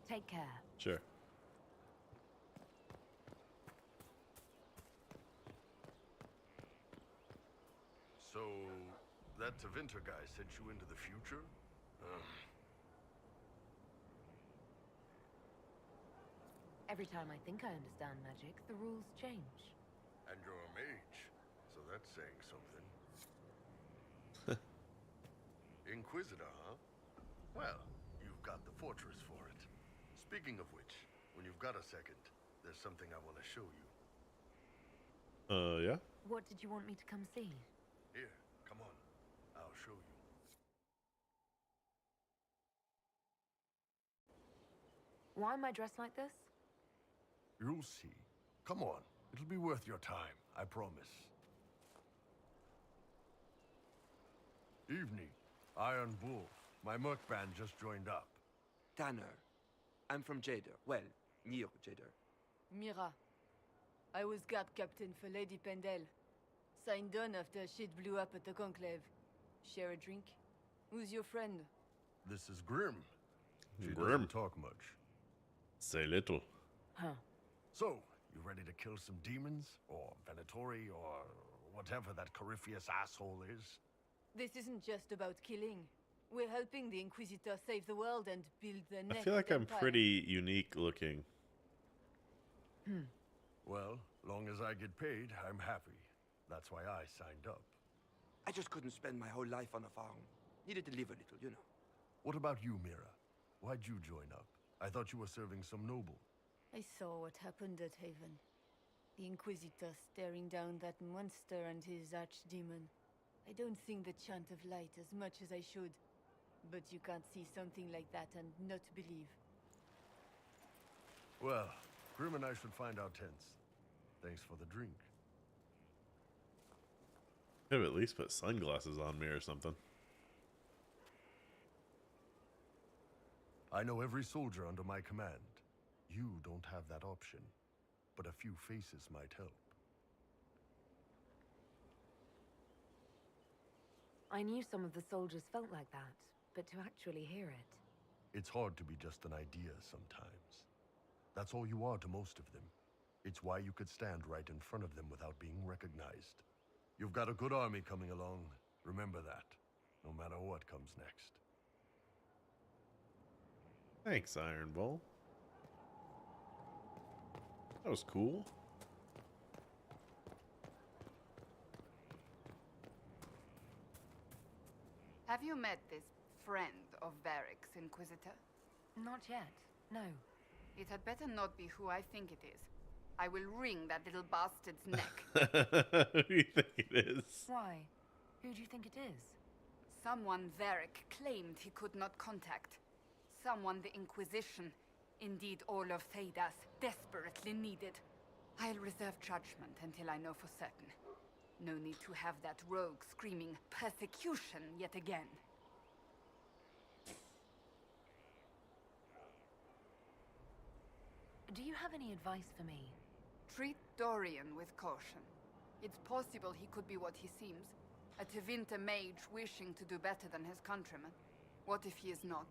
Take care. Sure. So, that Tevinter guy sent you into the future? Every time I think I understand magic, the rules change. And you're a mage, so that's saying something. Inquisitor, huh? Well, you've got the fortress for it. Speaking of which, when you've got a second, there's something I want to show you. Yeah? What did you want me to come see? Here, come on. I'll show you. Why am I dressed like this? You'll see. Come on. It'll be worth your time, I promise. Evening. Iron Bull. My merc band just joined up. Tanner. I'm from Jader. Well, near Jader. Mira. I was guard captain for Lady Pendel. Signed on after shit blew up at the Conclave. Share a drink? Who's your friend? This is Grim. She Grim. doesn't talk much. Say little. Huh. So, you ready to kill some demons? Or Venatori, or whatever that Corypheus asshole is? This isn't just about killing. We're helping the Inquisitor save the world and build the next I feel like I'm empire. pretty unique looking. Well, long as I get paid, I'm happy. That's why I signed up. I just couldn't spend my whole life on a farm. Needed to live a little, you know. What about you, Mira? Why'd you join up? I thought you were serving some noble. I saw what happened at Haven. The Inquisitor staring down that monster and his archdemon. I don't sing the chant of light as much as I should. But you can't see something like that and not believe. Well, Grim and I should find our tents. Thanks for the drink. Could have at least put sunglasses on me or something. I know every soldier under my command. You don't have that option, but a few faces might help. I knew some of the soldiers felt like that, but to actually hear it... It's hard to be just an idea sometimes. That's all you are to most of them. It's why you could stand right in front of them without being recognized. You've got a good army coming along. Remember that, no matter what comes next. Thanks, Iron Bull. That was cool. Have you met this friend of Varric's, Inquisitor? Not yet, no. It had better not be who I think it is. I will wring that little bastard's neck. Who do you think it is? Why? Who do you think it is? Someone Varric claimed he could not contact. Someone the Inquisition, indeed all of Thedas, desperately needed. I'll reserve judgment until I know for certain. No need to have that rogue screaming persecution yet again. Do you have any advice for me? Treat Dorian with caution. It's possible he could be what he seems. A Tevinter mage wishing to do better than his countrymen. What if he is not?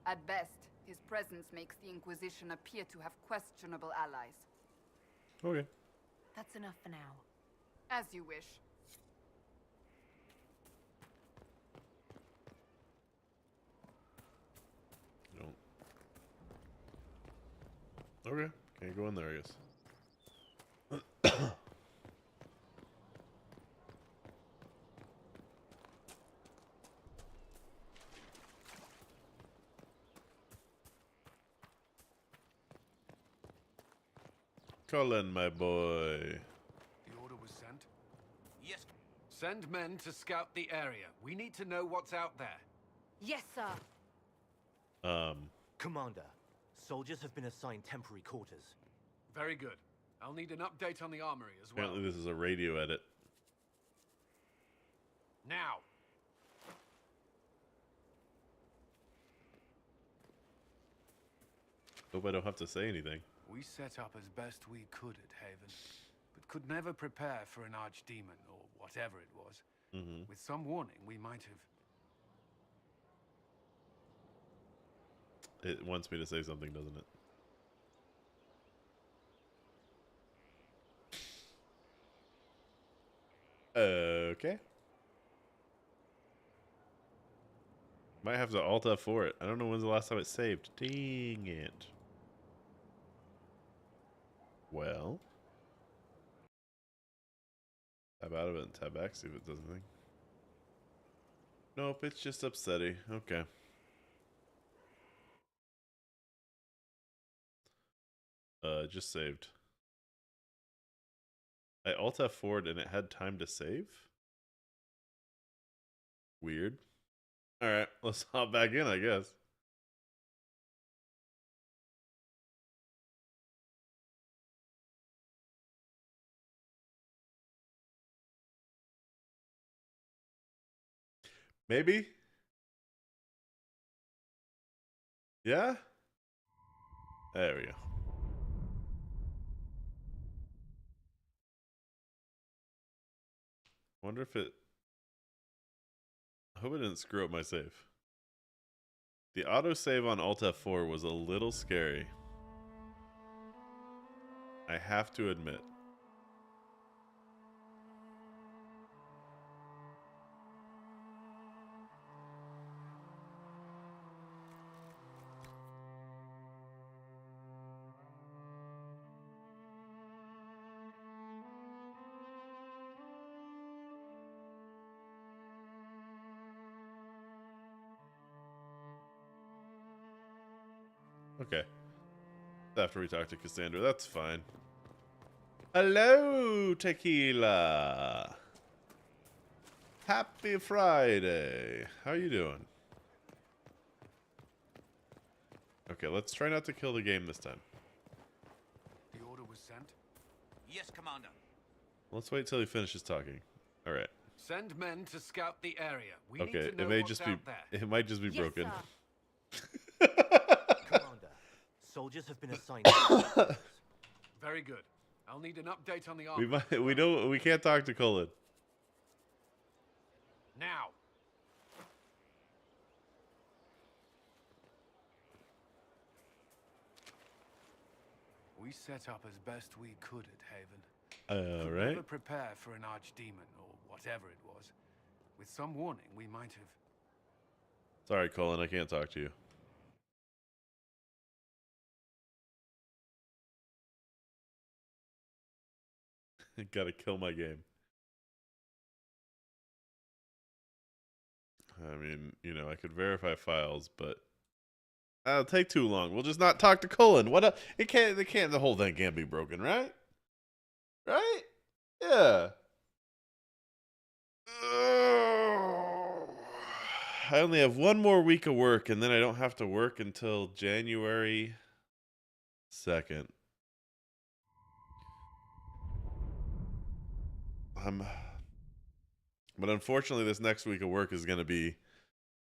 At best, his presence makes the Inquisition appear to have questionable allies. Okay. That's enough for now. As you wish. Don't. Okay. Can't go in there, I guess. Colin, my boy. The order was sent? Yes. Send men to scout the area. We need to know what's out there. Yes, sir. Commander, soldiers have been assigned temporary quarters. Very good. I'll need an update on the armory as well. Apparently this is a radio edit. Now. Hope I don't have to say anything. We set up as best we could at Haven, but could never prepare for an archdemon, or whatever it was. Mm-hmm. With some warning, we might have... It wants me to say something, doesn't it? Okay. Might have to Alt F4 it. I don't know when's the last time it saved. Dang it. Well. Tab out of it and tab back, see if it does anything. Nope, it's just upsetty. Okay. Just saved. I Alt F4'd and it had time to save? Weird. Alright, let's hop back in, I guess. Maybe? Yeah? There we go. Wonder if it... I hope it didn't screw up my save. The autosave on Alt F4 was a little scary. I have to admit. Okay. After we talk to Cassandra, that's fine. Hello, Tequila. Happy Friday. How you doing? Okay, let's try not to kill the game this time. The order was sent? Yes, Commander. Let's wait till he finishes talking. All right. Send men to scout the area. We Okay, need to know it may what's just be out there. it might just be broken. Commander, soldiers have been assigned. Very good. I'll need an update on the army. We can't talk to Cullen. Now. We set up as best we could at Haven. All Could right. never prepare for an archdemon or whatever it was. With some warning, we might have. Sorry, Cullen, I can't talk to you. Gotta kill my game. I mean, you know, I could verify files, but that'll take too long. We'll just not talk to Cullen. What? The whole thing can't be broken, right? Right? Yeah. I only have one more week of work, and then I don't have to work until January 2nd. But unfortunately, this next week of work is going to be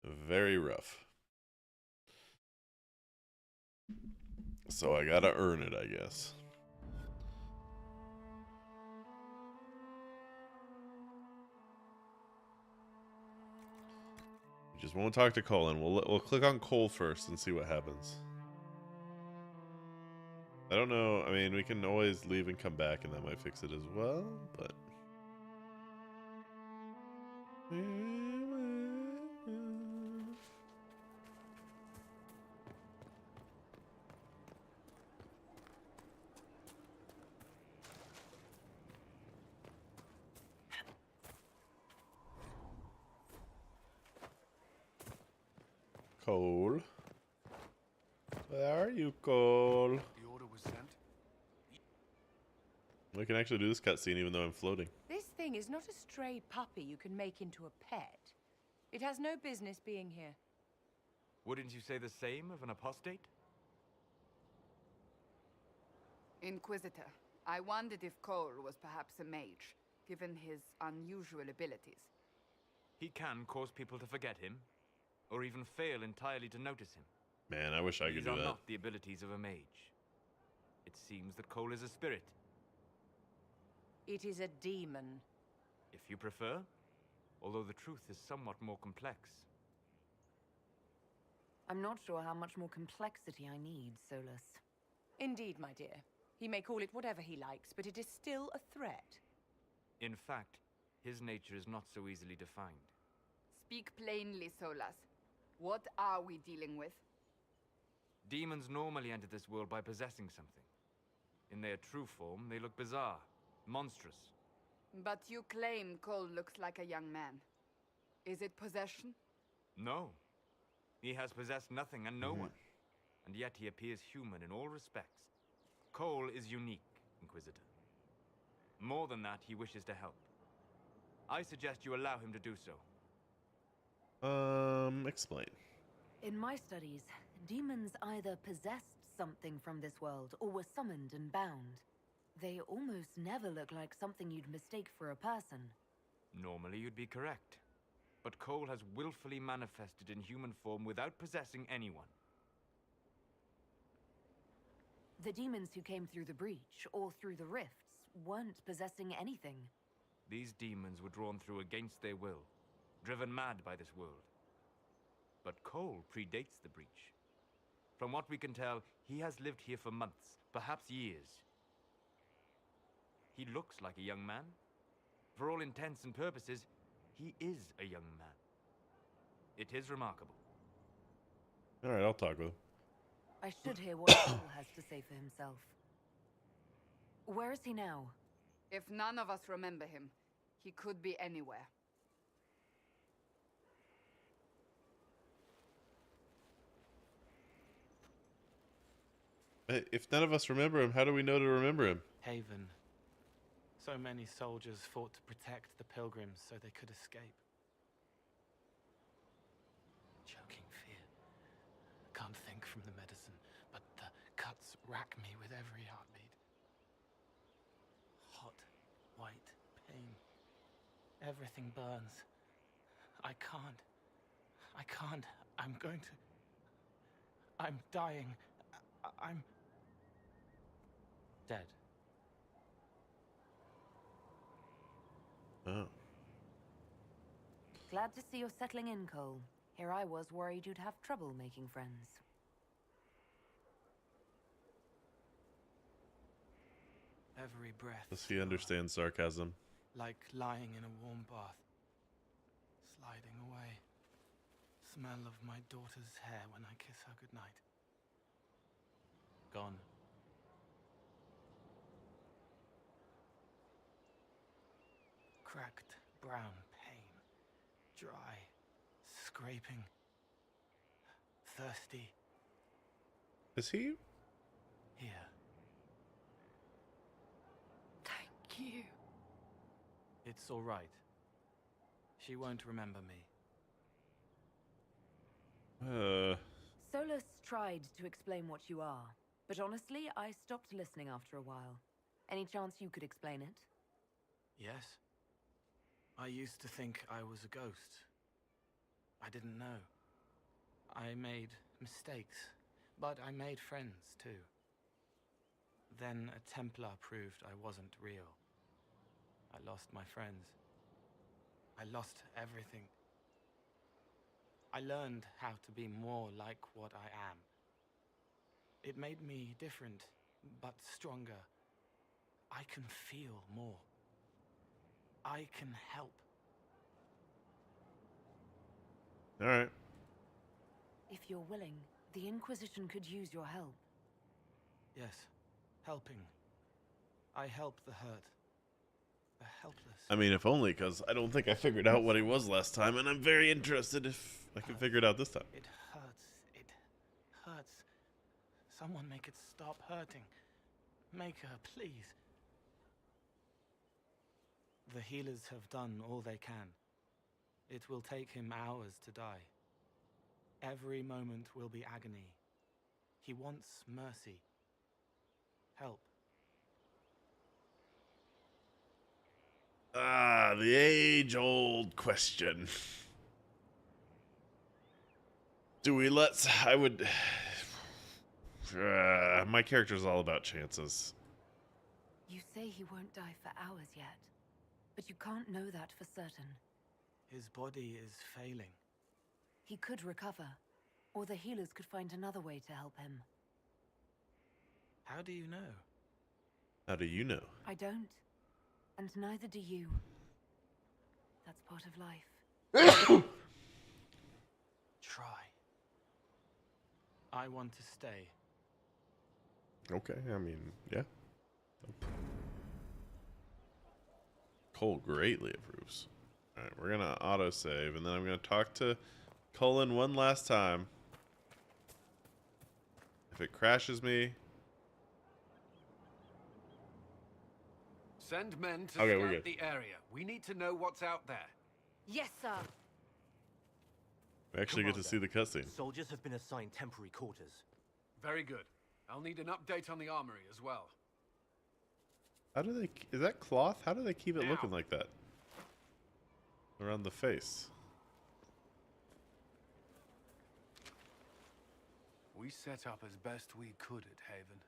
very rough. So I got to earn it, I guess. We just won't talk to Colin. We'll click on Cole first and see what happens. I don't know. I mean, we can always leave and come back, and that might fix it as well, but... Cole. Where are you, Cole? The order was sent? We can actually do this cutscene even though I'm floating. This thing is not a stray puppy you can make into a pet. It has no business being here. Wouldn't you say the same of an apostate? Inquisitor, I wondered if Cole was perhaps a mage, given his unusual abilities. He can cause people to forget him, or even fail entirely to notice him. Man, I wish I could do These are that. not the abilities of a mage. It seems that Cole is a spirit. It is a demon. If you prefer, although the truth is somewhat more complex. I'm not sure how much more complexity I need, Solus. Indeed, my dear. He may call it whatever he likes, but it is still a threat. In fact, his nature is not so easily defined. Speak plainly, Solas. What are we dealing with? Demons normally enter this world by possessing something. In their true form, they look bizarre, monstrous. But you claim Cole looks like a young man. Is it possession? No. He has possessed nothing and no one. And yet he appears human in all respects. Cole is unique, Inquisitor. More than that, he wishes to help. I suggest you allow him to do so. Explain. In my studies, demons either possessed something from this world or were summoned and bound. They almost never look like something you'd mistake for a person. Normally you'd be correct. But Cole has willfully manifested in human form without possessing anyone. The demons who came through the breach or through the rifts weren't possessing anything. These demons were drawn through against their will, driven mad by this world. But Cole predates the breach. From what we can tell, he has lived here for months, perhaps years. He looks like a young man. For all intents and purposes, he is a young man. It is remarkable. Alright, I'll talk with him. I should hear what Cole has to say for himself. Where is he now? If none of us remember him, he could be anywhere. If none of us remember him, how do we know to remember him? Haven. So many soldiers fought to protect the pilgrims so they could escape. Choking fear. Can't think from the medicine, but the cuts rack me with every heartbeat. Hot, white pain. Everything burns. I can't. I'm going to... I'm dying. I'm... dead. Oh. Glad to see you're settling in, Cole. Here I was worried you'd have trouble making friends. Every breath. Does he understand sarcasm? Like lying in a warm bath. Sliding away. Smell of my daughter's hair when I kiss her goodnight. Gone. Cracked brown pain. Dry. Scraping. Thirsty. Is he? Here. Thank you. It's all right. She won't remember me. Solus tried to explain what you are, but honestly, I stopped listening after a while. Any chance you could explain it? Yes. I used to think I was a ghost. I didn't know. I made mistakes, but I made friends too. Then a Templar proved I wasn't real. I lost my friends. I lost everything. I learned how to be more like what I am. It made me different, but stronger. I can feel more. I can help. Alright. If you're willing, the Inquisition could use your help. Yes, helping. I help the hurt. The helpless. I mean, if only, because I don't think I figured out what he was last time, and I'm very interested if I can figure it out this time. It hurts. It hurts. Someone make it stop hurting. Make her, please. The healers have done all they can. It will take him hours to die. Every moment will be agony. He wants mercy. Help. Ah, the age-old question. Do we I would... my character's all about chances. You say he won't die for hours yet, but you can't know that for certain. His body is failing. He could recover, or the healers could find another way to help him. How do you know? How do you know? I don't. And neither do you. That's part of life. Try. I want to stay. Okay, I mean, yeah. Cole greatly approves. Alright, we're gonna autosave, and then I'm gonna talk to Cullen one last time. If it crashes me... Send men to Okay, we're scout good. the area. We need to know what's out there. Yes, sir. We actually get to see the cutscene. Soldiers have been assigned temporary quarters. Very good. I'll need an update on the armory as well. How do they... Is that cloth? How do they keep it looking like that? Around the face. We set up as best we could at Haven,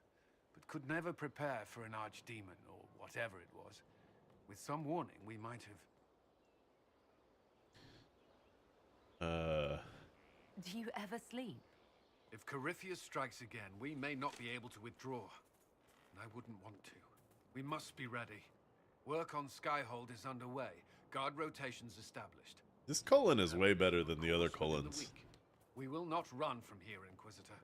but could never prepare for an archdemon, or whatever it was. With some warning, we might have... Do you ever sleep? If Corypheus strikes again, we may not be able to withdraw. And I wouldn't want to. We must be ready. Work on Skyhold is underway. Guard rotations established. This Cullen is way better than the other Cullens. We will not run from here, Inquisitor.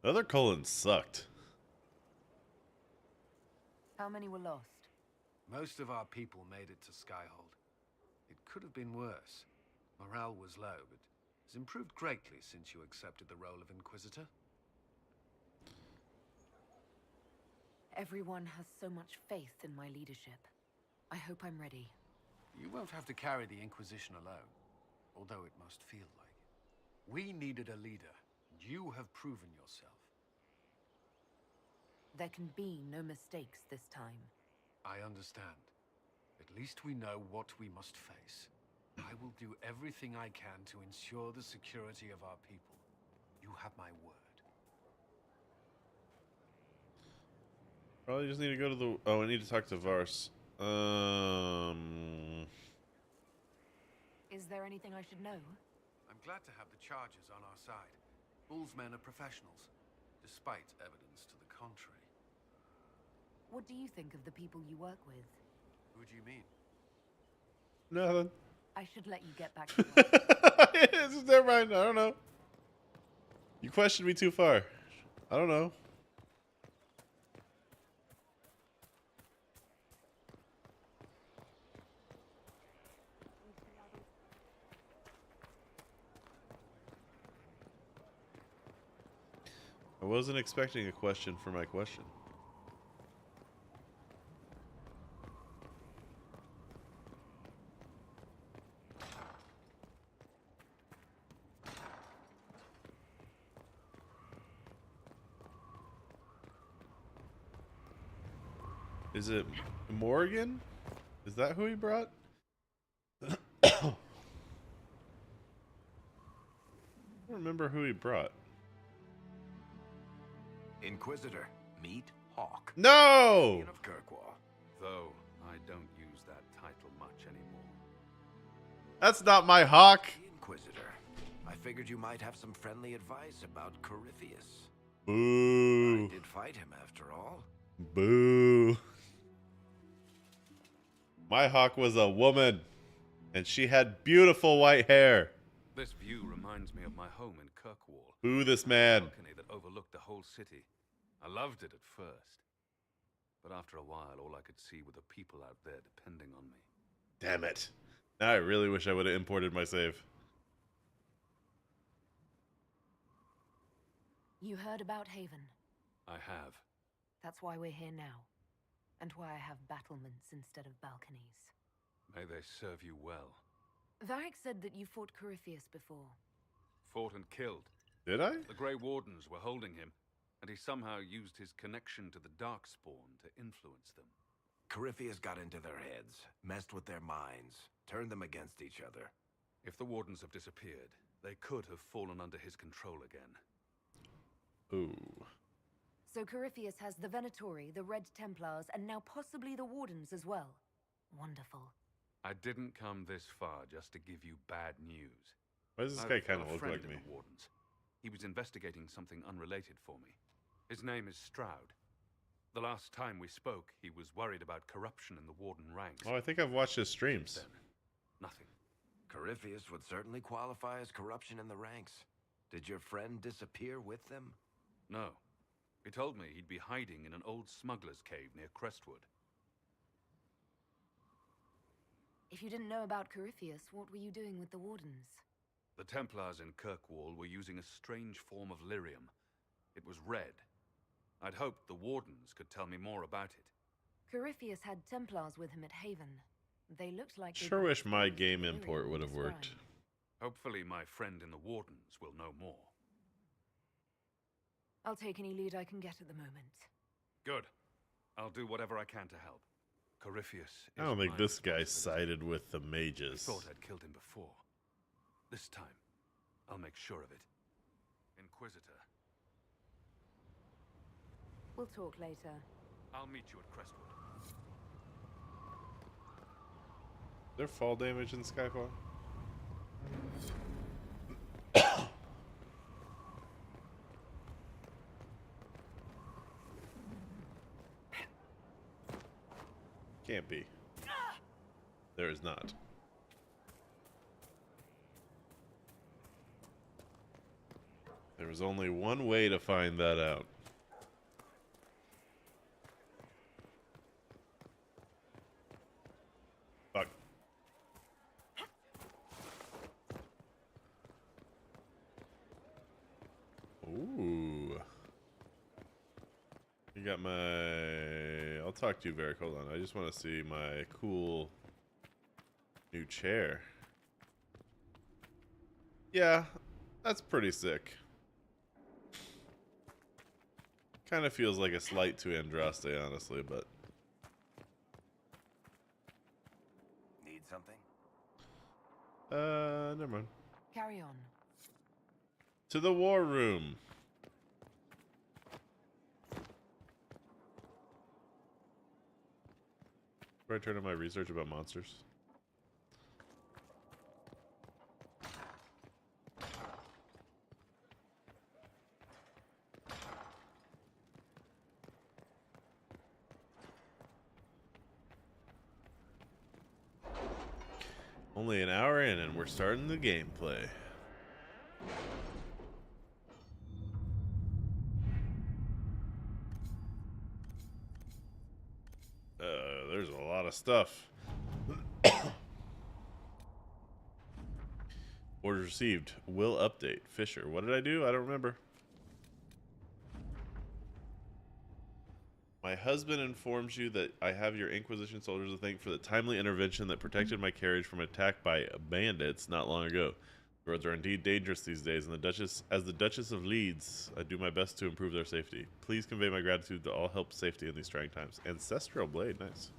The other Cullens sucked. How many were lost? Most of our people made it to Skyhold. It could have been worse. Morale was low, but has improved greatly since you accepted the role of Inquisitor. Everyone has so much faith in my leadership. I hope I'm ready. You won't have to carry the Inquisition alone, although it must feel like it. We needed a leader, and you have proven yourself. There can be no mistakes this time. I understand. At least we know what we must face. I will do everything I can to ensure the security of our people. You have my word. Probably just need to go to the... Oh, I need to talk to Vars. Is there anything I should know? I'm glad to have the Chargers on our side. Bull's men are professionals, despite evidence to the contrary. What do you think of the people you work with? Who do you mean? Nothing. I should let you get back to work. Never mind. I don't know. You questioned me too far. I don't know. I wasn't expecting a question for my question. Is it Morgan? Is that who he brought? I don't remember who he brought. Inquisitor, meet Hawk. No! Of Kirkwall. Though I don't use that title much anymore. That's not my Hawk. Inquisitor, I figured you might have some friendly advice about Corypheus. Boo. I did fight him after all. Boo. My Hawk was a woman, and she had beautiful white hair. This view reminds me of my home in Kirkwall. Boo this man. Balcony that overlooked the whole city. I loved it at first, but after a while, all I could see were the people out there depending on me. Damn it. Now I really wish I would have imported my save. You heard about Haven. I have. That's why we're here now. And why I have battlements instead of balconies. May they serve you well. Varric said that you fought Corypheus before. Fought and killed. Did I? The Grey Wardens were holding him, and he somehow used his connection to the Darkspawn to influence them. Corypheus got into their heads, messed with their minds, turned them against each other. If the Wardens have disappeared, they could have fallen under his control again. Ooh. So Corypheus has the Venatori, the Red Templars, and now possibly the Wardens as well. Wonderful. I didn't come this far just to give you bad news. Why does this I've guy kind of got a look friend like in me? the Wardens. He was investigating something unrelated for me. His name is Stroud. The last time we spoke, he was worried about corruption in the Warden ranks. Oh, I think I've watched his streams. Nothing. Corypheus would certainly qualify as corruption in the ranks. Did your friend disappear with them? No. He told me he'd be hiding in an old smuggler's cave near Crestwood. If you didn't know about Corypheus, what were you doing with the Wardens? The Templars in Kirkwall were using a strange form of lyrium. It was red. I'd hoped the Wardens could tell me more about it. Corypheus had Templars with him at Haven. They looked like... Sure wish my game import would have worked. Hopefully my friend in the Wardens will know more. I'll take any lead I can get at the moment. Good. I'll do whatever I can to help. Corypheus is I don't think my this guy responsibility. sided with the mages. I thought I'd killed him before. This time, I'll make sure of it. Inquisitor. We'll talk later. I'll meet you at Crestwood. Is there fall damage in Skyfall? Can't be. There is not. There was only one way to find that out. Fuck. Ooh. You got my... I'll talk to you, Varric. Hold on. I just want to see my cool new chair. Yeah, that's pretty sick. Kind of feels like a slight to Andraste, honestly, but... Need something? Never mind. Carry on. To the war room. Where I turn on my research about monsters. Only an hour in and we're starting the gameplay. There's a lot of stuff. Orders received. Will update. Fisher. What did I do? I don't remember. My husband informs you that I have your Inquisition soldiers to thank for the timely intervention that protected my carriage from attack by bandits not long ago. The roads are indeed dangerous these days, and as the Duchess of Leeds, I do my best to improve their safety. Please convey my gratitude to all help safety in these trying times. Ancestral Blade, nice.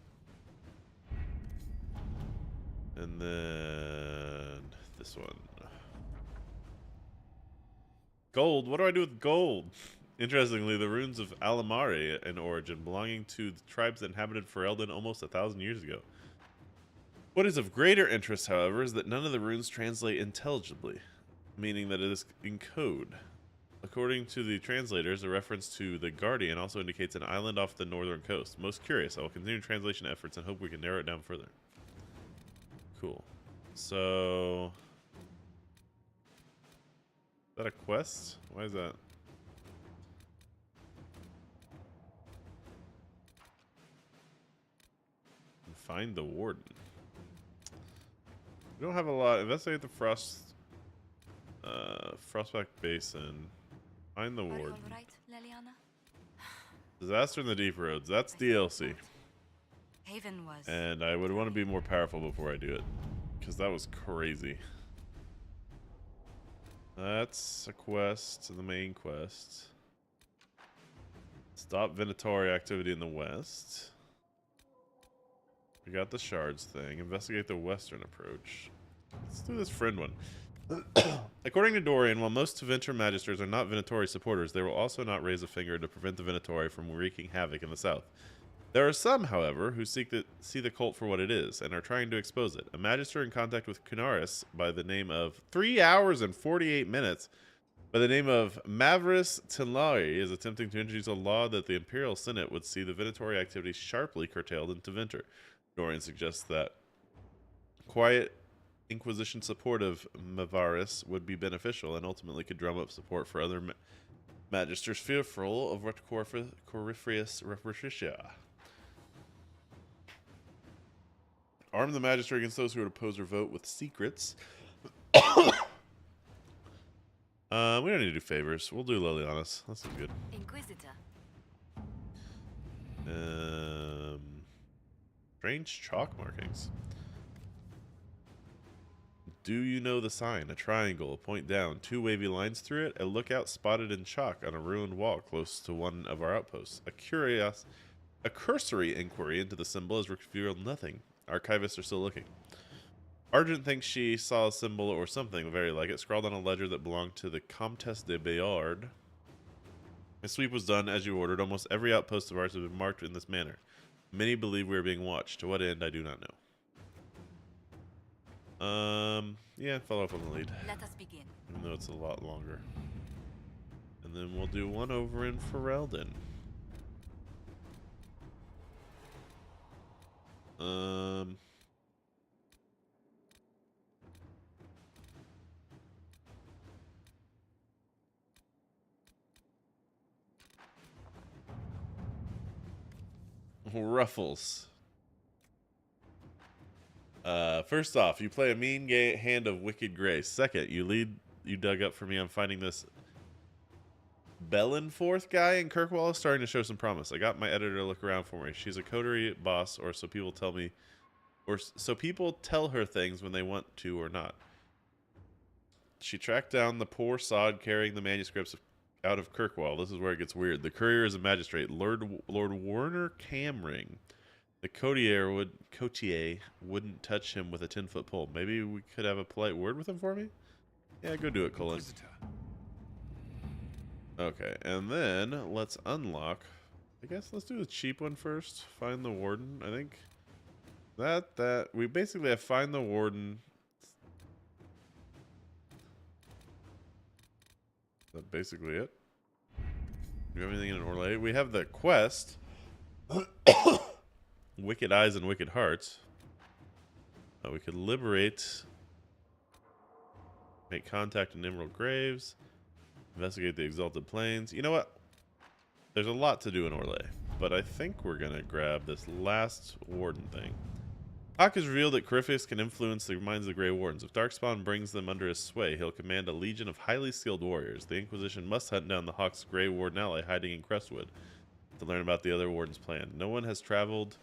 And then this one. Gold. What do I do with gold? Interestingly, the runes of Alamari in origin, belonging to the tribes that inhabited Ferelden almost 1,000 years ago. What is of greater interest, however, is that none of the runes translate intelligibly, meaning that it is in code. According to the translators, a reference to the Guardian also indicates an island off the northern coast. Most curious. I will continue translation efforts and hope we can narrow it down further. Cool. So... is that a quest? Why is that? Find the Warden. We don't have a lot. Investigate the Frostback Basin. Find the Warden. All right, Leliana? Disaster in the Deep Roads. That's DLC. Haven was... And I would want to be more powerful before I do it. Because that was crazy. That's a quest, the main quest. Stop Venatori activity in the west. We got the shards thing. Investigate the western approach. Let's do this friend one. According to Dorian, while most Tevinter Magisters are not Venatori supporters, they will also not raise a finger to prevent the Venatori from wreaking havoc in the south. There are some, however, who see the cult for what it is and are trying to expose it. A Magister in contact with Kunaris by the name of 3 hours and 48 minutes by the name of Mavris Tinlari is attempting to introduce a law that the Imperial Senate would see the Venatori activity sharply curtailed in Tevinter. Dorian suggests that quiet Inquisition support of Mavaris would be beneficial and ultimately could drum up support for other magisters fearful of what Corypheus Repatricia. Arm the magister against those who would oppose or vote with secrets. We don't need to do favors. We'll do Lelianas. That sounds good. Inquisitor. Strange chalk markings. Do you know the sign? A triangle, a point down, 2 wavy lines through it, a lookout spotted in chalk on a ruined wall close to one of our outposts. A cursory inquiry into the symbol has revealed nothing. Archivists are still looking. Argent thinks she saw a symbol or something very like it, scrawled on a ledger that belonged to the Comtesse de Bayard. My sweep was done as you ordered. Almost every outpost of ours has been marked in this manner. Many believe we are being watched. To what end, I do not know. Yeah, follow up on the lead. Let us begin. Even though it's a lot longer. And then we'll do one over in Ferelden. Ruffles. First off, you play a mean hand of Wicked Grace. Second, you dug up for me on finding this Bellenforth guy in Kirkwall is starting to show some promise. I got my editor to look around for me. She's a coterie boss, or so people tell me, or so people tell her things when they want to or not. She tracked down the poor sod carrying the manuscripts out of Kirkwall. This is where it gets weird. The courier is a magistrate, Lord Warner Camring. The cotier wouldn't touch him with a 10-foot pole. Maybe we could have a polite word with him for me? Yeah, go do it, Cullen. Okay, and then let's unlock. I guess let's do the cheap one first. Find the warden. I think that we basically have find the warden. Is that basically it? Do you have anything in Orlais? We have the quest. Wicked Eyes and Wicked Hearts. We could liberate. Make contact in Emerald Graves. Investigate the Exalted Plains. You know what? There's a lot to do in Orlais, but I think we're going to grab this last warden thing. Hawk has revealed that Corypheus can influence the minds of the Grey Wardens. If Darkspawn brings them under his sway, he'll command a legion of highly skilled warriors. The Inquisition must hunt down the Hawk's Grey Warden ally hiding in Crestwood to learn about the other Warden's plan. No one has traveled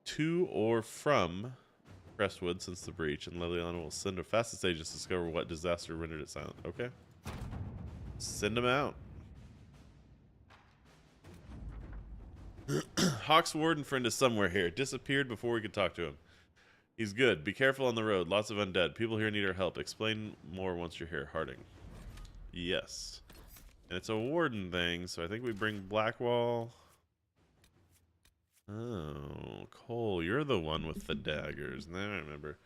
to or from Crestwood since the breach, and Leliana will send her fastest agents to discover what disaster rendered it silent. Okay? Send them out. Hawk's warden friend is somewhere here. Disappeared before we could talk to him. He's good. Be careful on the road. Lots of undead. People here need our help. Explain more once you're here. Harding. Yes. And it's a warden thing, so I think we bring Blackwall. Oh, Cole, you're the one with the daggers. Now I remember.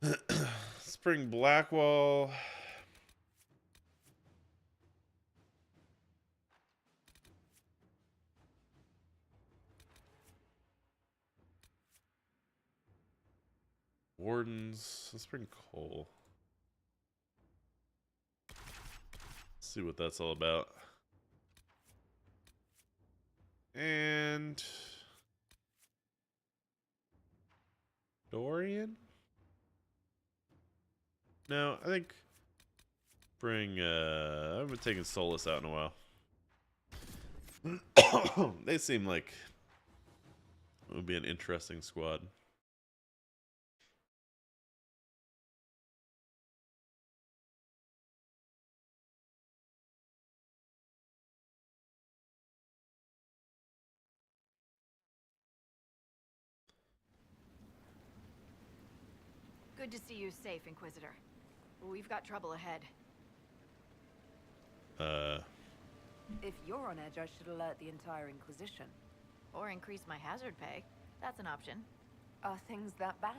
Let's bring Blackwall. Wardens. Let's bring Cole. Let's see what that's all about. And Dorian? No, I think bring I haven't been taking Solus out in a while. They seem like it would be an interesting squad. Good to see you safe, Inquisitor. We've got trouble ahead. If you're on edge, I should alert the entire Inquisition. Or increase my hazard pay. That's an option. Are things that bad?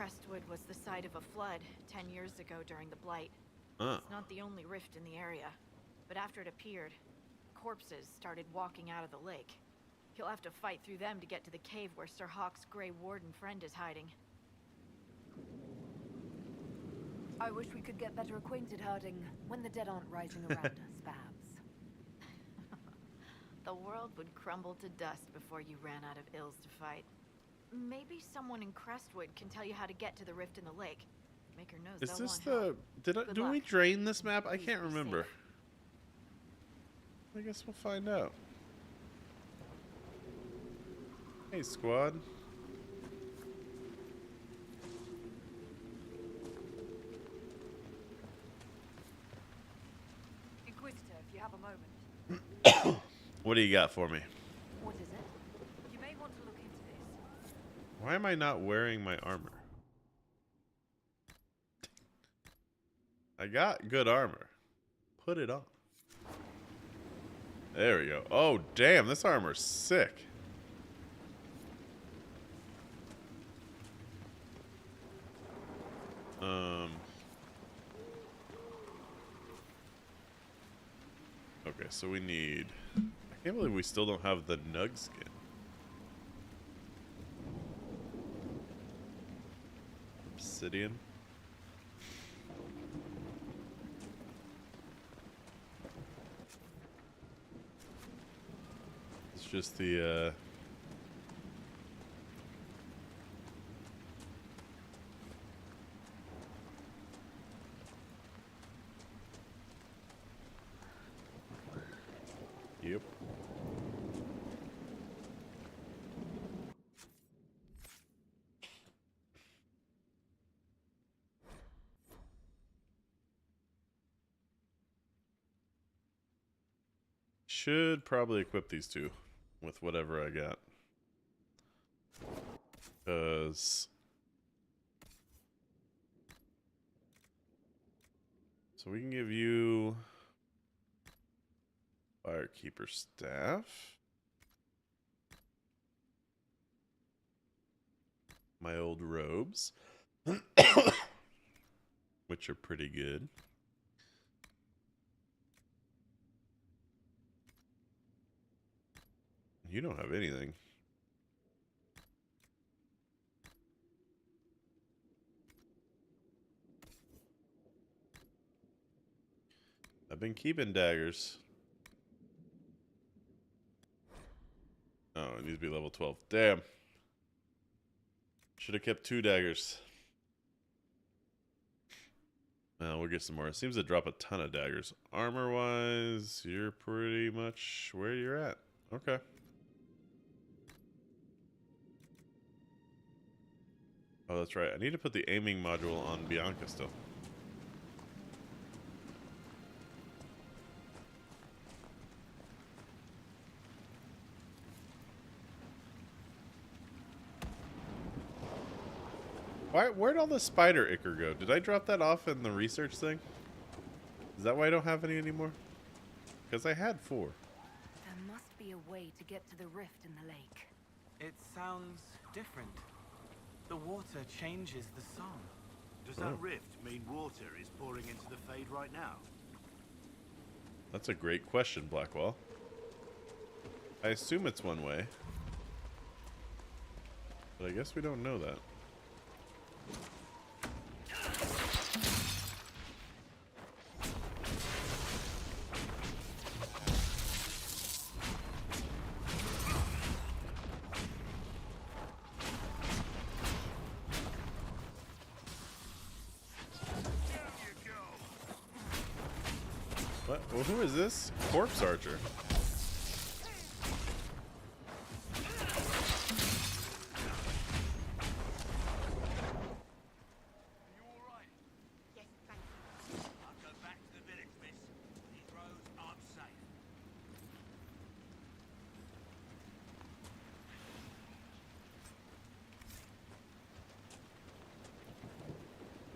Crestwood was the site of a flood 10 years ago during the Blight. Oh. It's not the only rift in the area, but after it appeared, corpses started walking out of the lake. You'll have to fight through them to get to the cave where Sir Hawk's Grey Warden friend is hiding. I wish we could get better acquainted, Harding, when the dead aren't rising around us, perhaps. The world would crumble to dust before you ran out of ills to fight. Maybe someone in Crestwood can tell you how to get to the rift in the lake. Maker knows Is that this won't help. the... Good do we luck. drain this map? I can't remember. I guess we'll find out. Hey, squad. Inquisitor, if you have a moment. What do you got for me? What is it? You may want to look into this. Why am I not wearing my armor? I got good armor. Put it on. There we go. Oh, damn, this armor's sick. Okay, so we need... I can't believe we still don't have the Nug skin. Obsidian. It's just the, Yep. Should probably equip these two with whatever I got. Because... So we can give you... Firekeeper staff. My old robes. Which are pretty good. You don't have anything. I've been keeping daggers. Oh, it needs to be level 12. Damn. Should have kept 2 daggers. We'll get some more. It seems to drop a ton of daggers. Armor-wise, you're pretty much where you're at. Okay. Oh, that's right. I need to put the aiming module on Bianca still. Where'd all the spider ichor go? Did I drop that off in the research thing? Is that why I don't have any anymore? Because I had 4. There must be a way to get to the rift in the lake. It sounds different. The water changes the song. Does that rift mean water is pouring into the Fade right now? That's a great question, Blackwall. I assume it's one way. But I guess we don't know that. What? Well, who is this? Corpse Archer.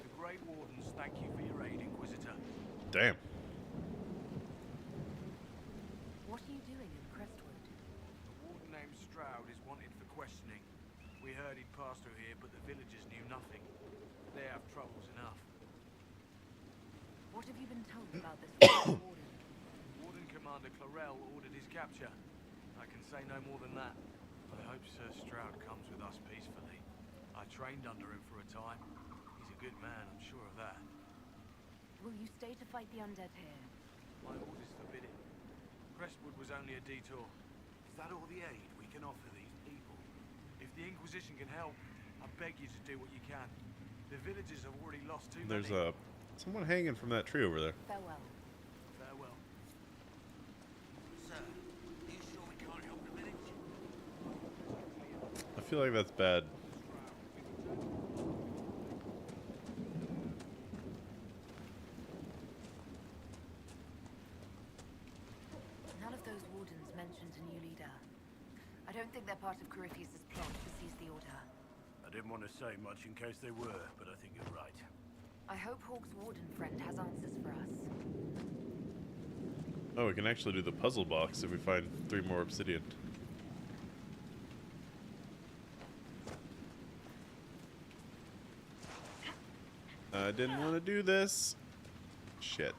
The Grey Wardens thank you for your aid, Inquisitor. Damn. What are you doing in Crestwood? A warden named Stroud is wanted for questioning. We heard he'd passed through here, but the villagers knew nothing. What have you been told about this warden? Warden Commander Clarel ordered his capture. I can say no more than that. I hope Sir Stroud comes with us peacefully. I trained under him for a time. He's a good man, I'm sure of that. Will you stay to fight the undead here? My orders forbid it. Crestwood was only a detour. Is that all the aid we can offer these people? If the Inquisition can help, I beg you to do what you can. The villagers have already lost too There's many. someone hanging from that tree over there. Farewell. Farewell. Sir, are you sure we can't help the village? I feel like that's bad. None of those wardens mentioned a new leader. I don't think they're part of Corypheus' plot to seize the Order. I didn't want to say much in case they were, but I think you're right. I hope Hawke's warden friend has answers for us. Oh, we can actually do the puzzle box if we find 3 more obsidian. I didn't want to do this. Shit.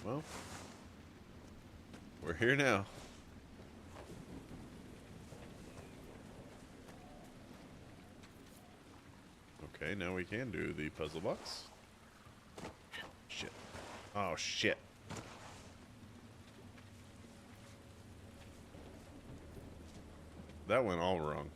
Well, we're here now. Okay, now we can do the puzzle box. Shit. Oh, shit. That went all wrong.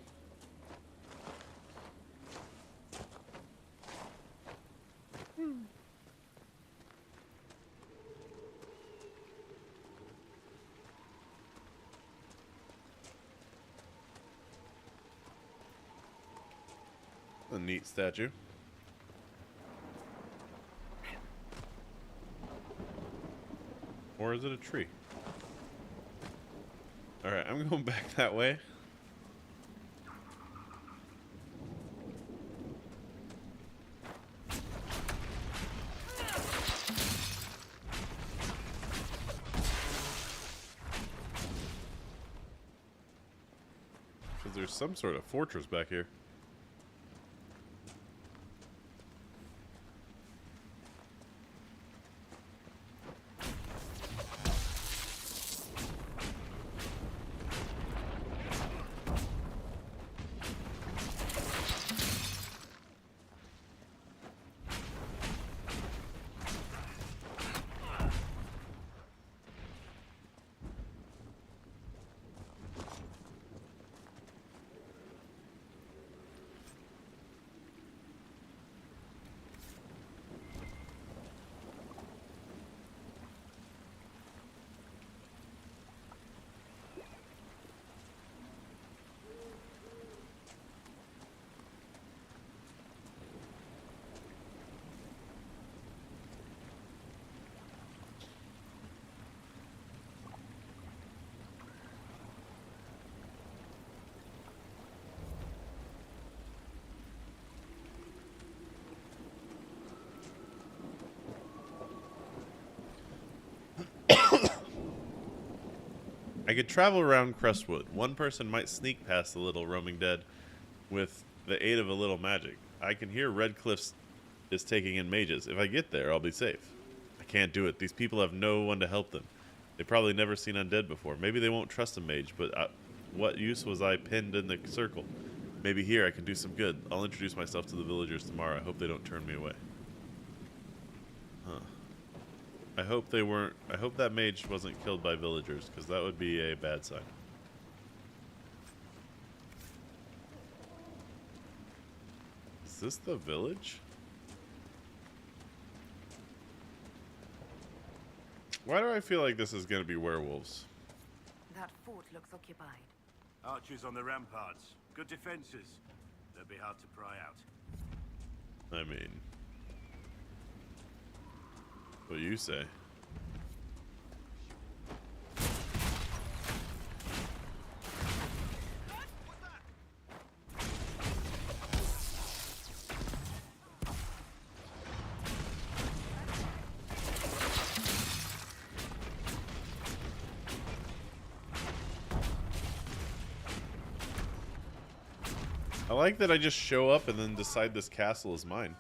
A neat statue. Or is it a tree? Alright, I'm going back that way. Because there's some sort of fortress back here. I could travel around Crestwood. One person might sneak past the little roaming dead with the aid of a little magic. I can hear Redcliff's is taking in mages. If I get there, I'll be safe. I can't do it. These people have no one to help them. They've probably never seen undead before. Maybe they won't trust a mage, but what use was I pinned in the circle? Maybe here I can do some good. I'll introduce myself to the villagers tomorrow. I hope they don't turn me away. Huh. I hope they weren't. I hope that mage wasn't killed by villagers, because that would be a bad sign. Is this the village? Why do I feel like this is going to be werewolves? That fort looks occupied. Archers on the ramparts. Good defenses. They'll be hard to pry out. I mean, what you say? I like that I just show up and then decide this castle is mine.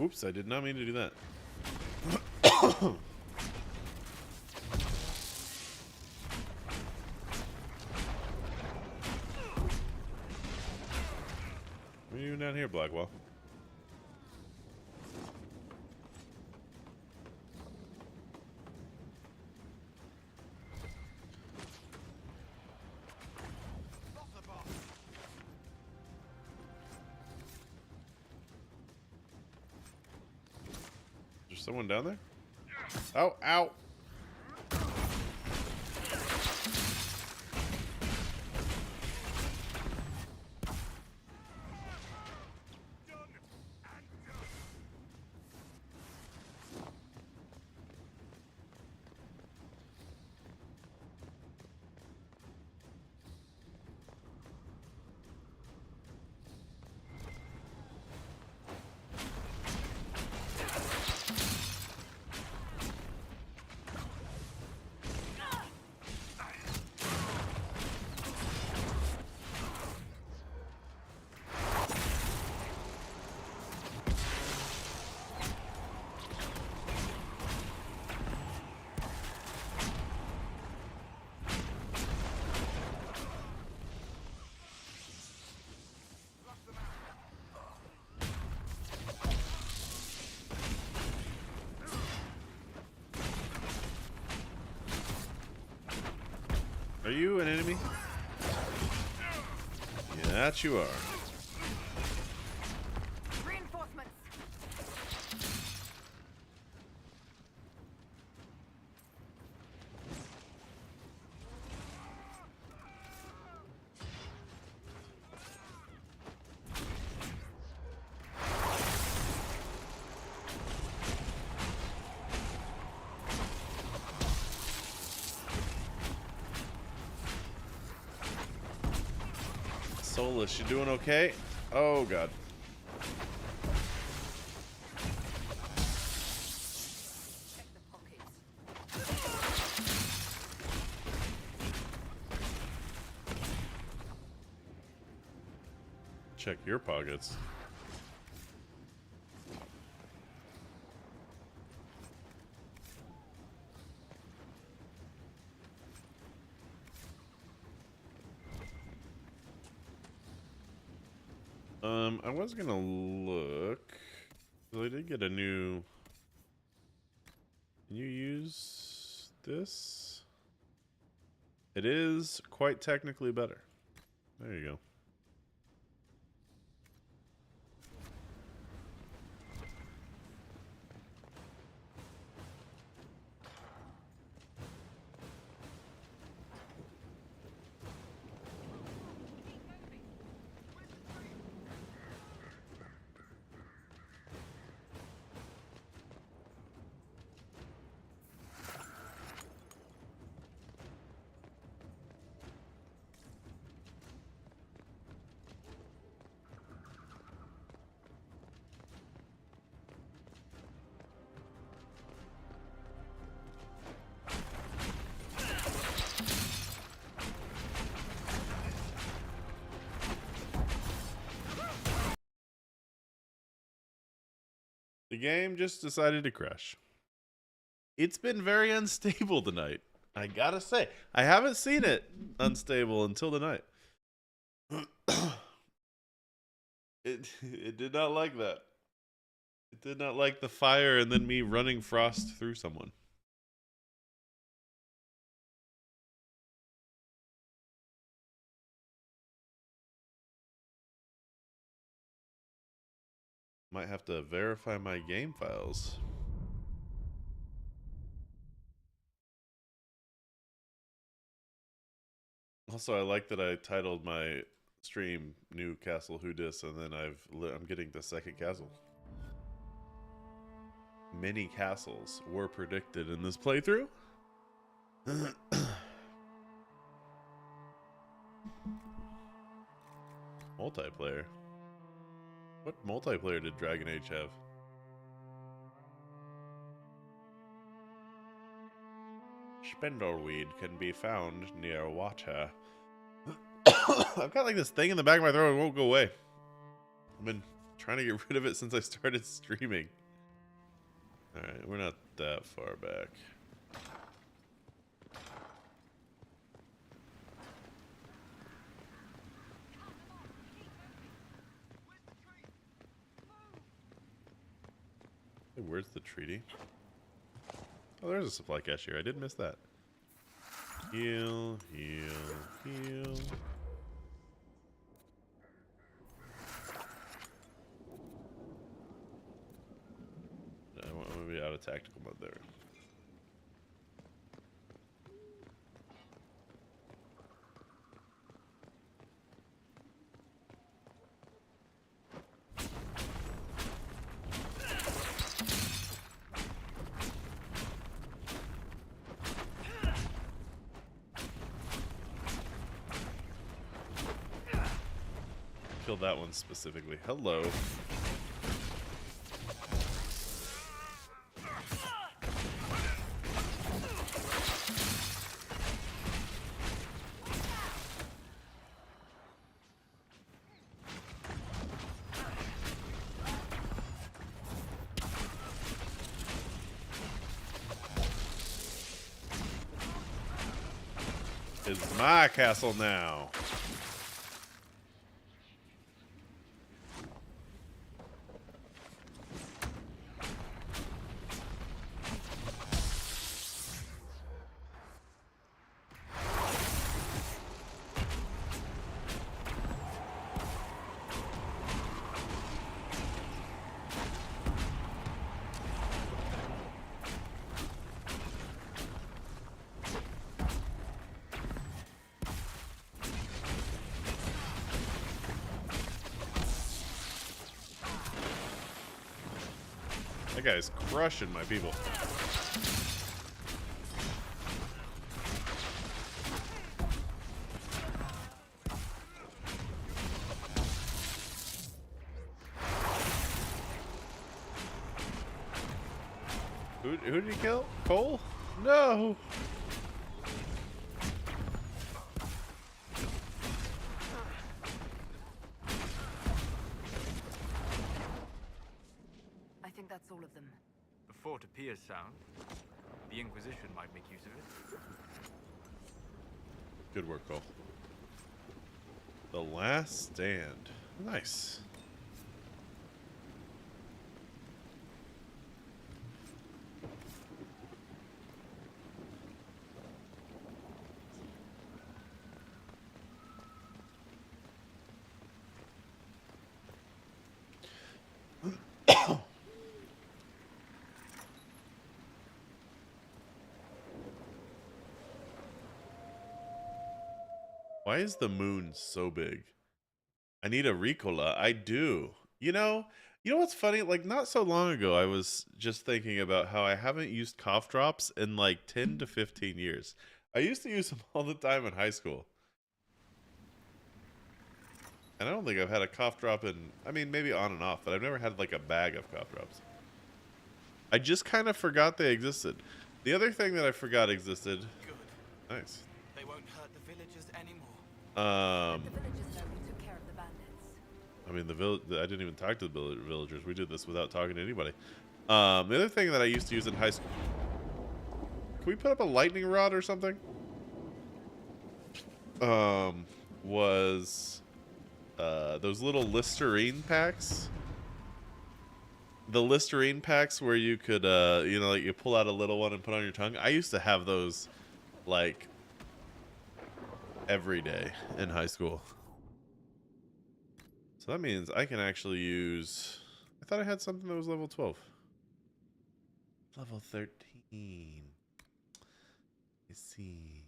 Oops, I did not mean to do that. What are you doing down here, Blackwall? Is there someone down there? Oh, ow! Are you an enemy? Yeah, that you are. Reinforcements. Solus, you doing okay? Oh god. Check your pockets. I was gonna look. I did get a new. Can you use this? It is quite technically better. There you go. The game just decided to crash. It's been very unstable tonight. I gotta say, I haven't seen it unstable until tonight. It did not like that. It did not like the fire and then me running Frost through someone. Might have to verify my game files. Also, I like that I titled my stream New Castle Who Dis, and then I'm getting the second castle. Many castles were predicted in this playthrough. Multiplayer. What multiplayer did Dragon Age have? Spindleweed can be found near water. I've got like this thing in the back of my throat. It won't go away. I've been trying to get rid of it since I started streaming. Alright, we're not that far back. Hey, where's the treaty? Oh, there's a supply cache here. I did miss that. Heal, heal, heal. I'm gonna be out of tactical mode there. Kill that one specifically. Hello. It's my castle now. That guy's crushing my people. Who did he kill? Cole? No! I think that's all of them. The fort appears sound. The Inquisition might make use of it. Good work, Cole. The Last Stand. Nice. Why is the moon so big? I need a Ricola. I do. You know what's funny? Like, not so long ago, I was just thinking about how I haven't used cough drops in like 10 to 15 years. I used to use them all the time in high school. And I don't think I've had a cough drop in, I mean, maybe on and off, but I've never had like a bag of cough drops. I just kind of forgot they existed. The other thing that I forgot existed. Good. Nice. They won't hurt the villagers anymore. The villagers know we took care of the bandits. I mean, I didn't even talk to the villagers. We did this without talking to anybody. The other thing that I used to use in high school. Can we put up a lightning rod or something? Was those little Listerine packs. The Listerine packs where you could, like you pull out a little one and put on your tongue. I used to have those, like, every day in high school. So that means I can actually use... I thought I had something that was level 12. Level 13. Let's see.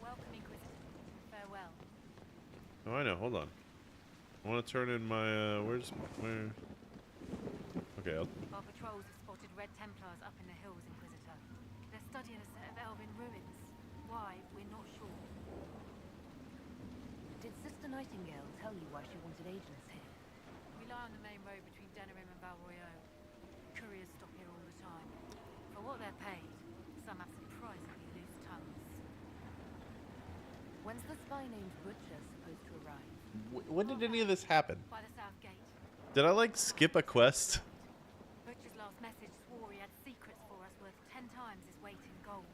Welcome, Inquisitor. Farewell. Oh, I know. Hold on. I want to turn in my, where? Okay, Our patrols have spotted Red Templars up in the hills, Inquisitor. They're studying a set of elven ruins. Why, we're not sure. Did Sister Nightingale tell you why she wanted agents here? We lie on the main road between Denerim and Val Royeaux. Couriers stop here all what they're paid. Some have surprisingly loose tongues. When's the spy named Butcher supposed to arrive? When did any of this happen? By the south gate. Did I like skip a quest? Butcher's last message swore he had secrets for us worth 10 times his weight in gold.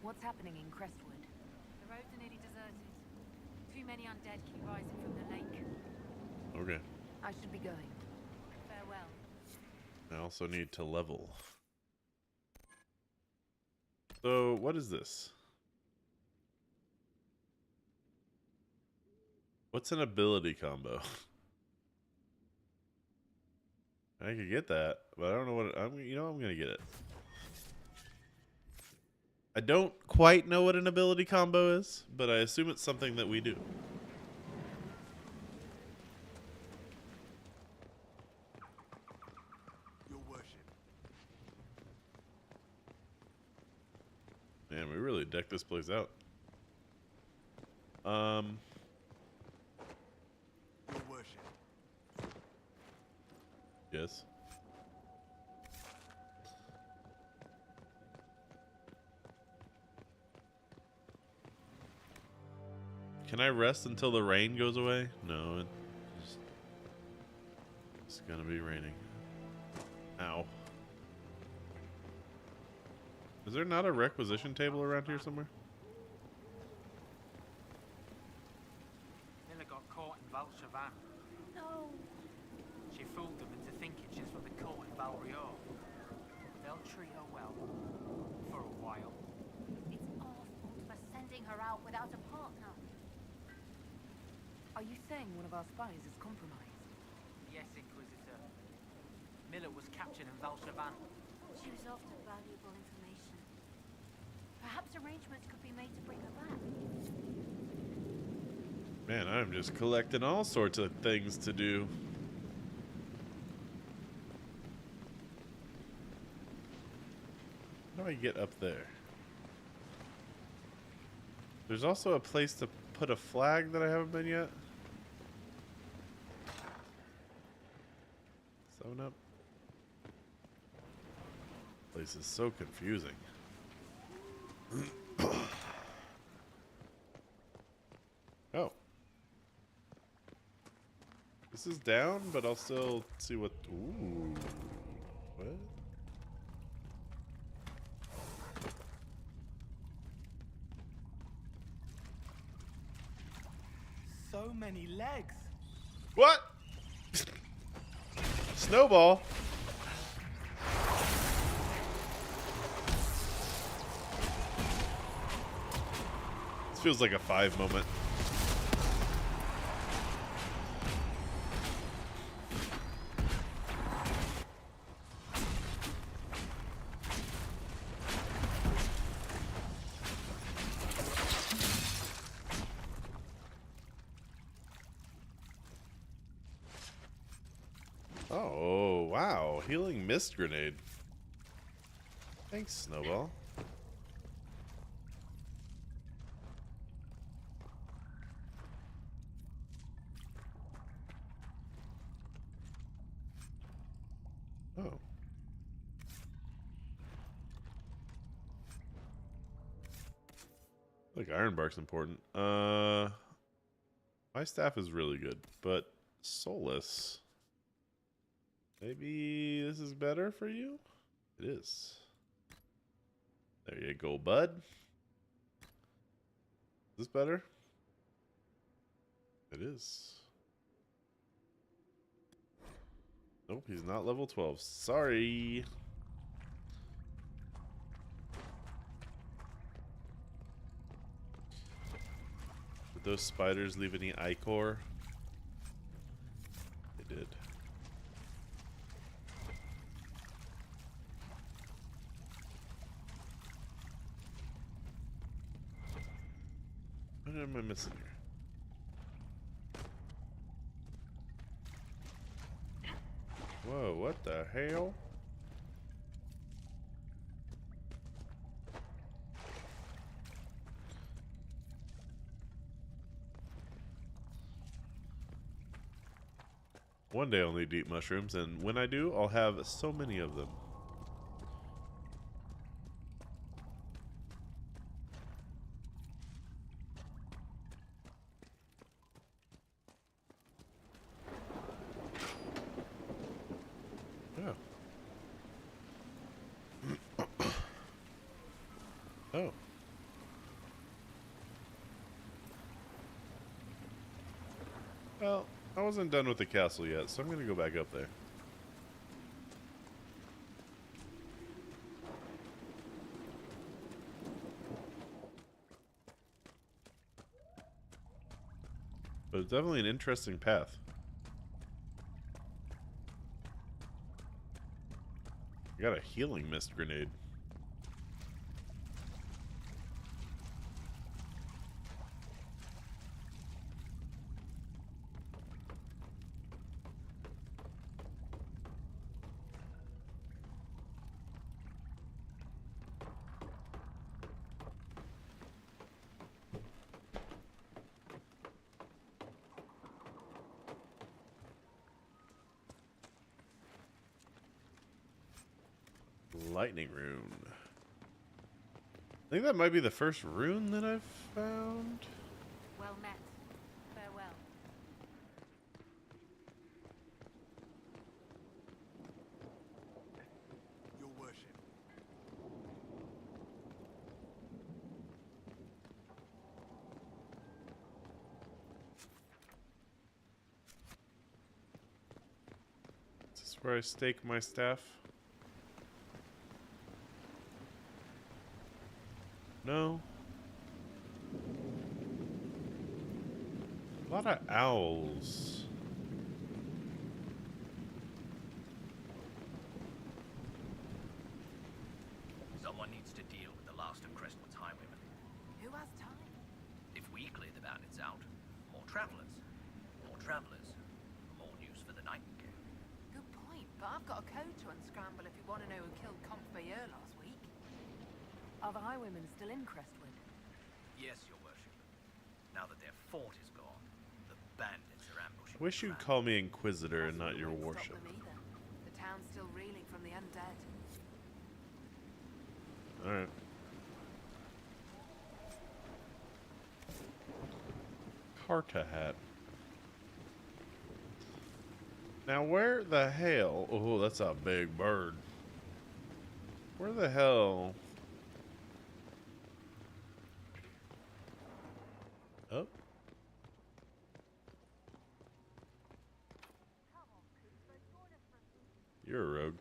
What's happening in Crestwood? The roads are nearly deserted. Too many undead keep rising from the lake. Okay. I should be going. Farewell. I also need to level. So, what is this? What's an ability combo? I could get that, but I don't know what I'm gonna get it. I don't quite know what an ability combo is, but I assume it's something that we do. Your worship. Man, we really decked this place out. Your worship. Yes. Can I rest until the rain goes away? No, it's gonna be raining. Ow. Is there not a requisition table around here somewhere? Miller got caught in Valshavan. No. She fooled them into thinking she's from the court in Valrior. They'll treat her well. For a while. It's our fault for sending her out without a partner. Are you saying one of our spies is compromised? Yes, Inquisitor. Miller was captured in Valshavan. She was after valuable information. Perhaps arrangements could be made to bring her back. Man, I'm just collecting all sorts of things to do. How do I get up there? There's also a place to put a flag that I haven't been yet. 7-Up. Place is so confusing. Oh. This is down, but I'll still see what... Ooh. What? So many legs. What? Snowball. This feels like a 5 moment. Oh, wow. Healing mist grenade. Thanks, Snowball. Oh. Like Ironbark's important. My staff is really good, but Solus. Maybe this is better for you? It is. There you go, bud. Is this better? It is. Nope, he's not level 12. Sorry. Did those spiders leave any ichor? They did. What am I missing here? Whoa, what the hell? One day I'll need to eat mushrooms, and when I do, I'll have so many of them. Oh. Well, I wasn't done with the castle yet, so I'm going to go back up there. But it's definitely an interesting path. I got a healing mist grenade. Lightning rune. I think that might be the first rune that I've found. Well met. Farewell. Your worship. Is this where I stake my staff? No. A lot of owls. Someone needs to deal with the last of Crestwood's highwaymen. Who has time? If we clear the bandits out, more travelers. More travelers. More news for the Nightingale. Good point, but I've got a code to unscramble if you want to know who killed Confayeur last week. Are the highwaymen still in Crestwood? Yes, your worship. Now that their fort is gone, the bandits are ambushing. I wish you'd call me Inquisitor and not your Won't worship. stop them either. The town's still reeling from the undead. Alright. Carta hat. Now where the hell... Oh, that's a big bird. Where the hell... Oh. You're a rogue.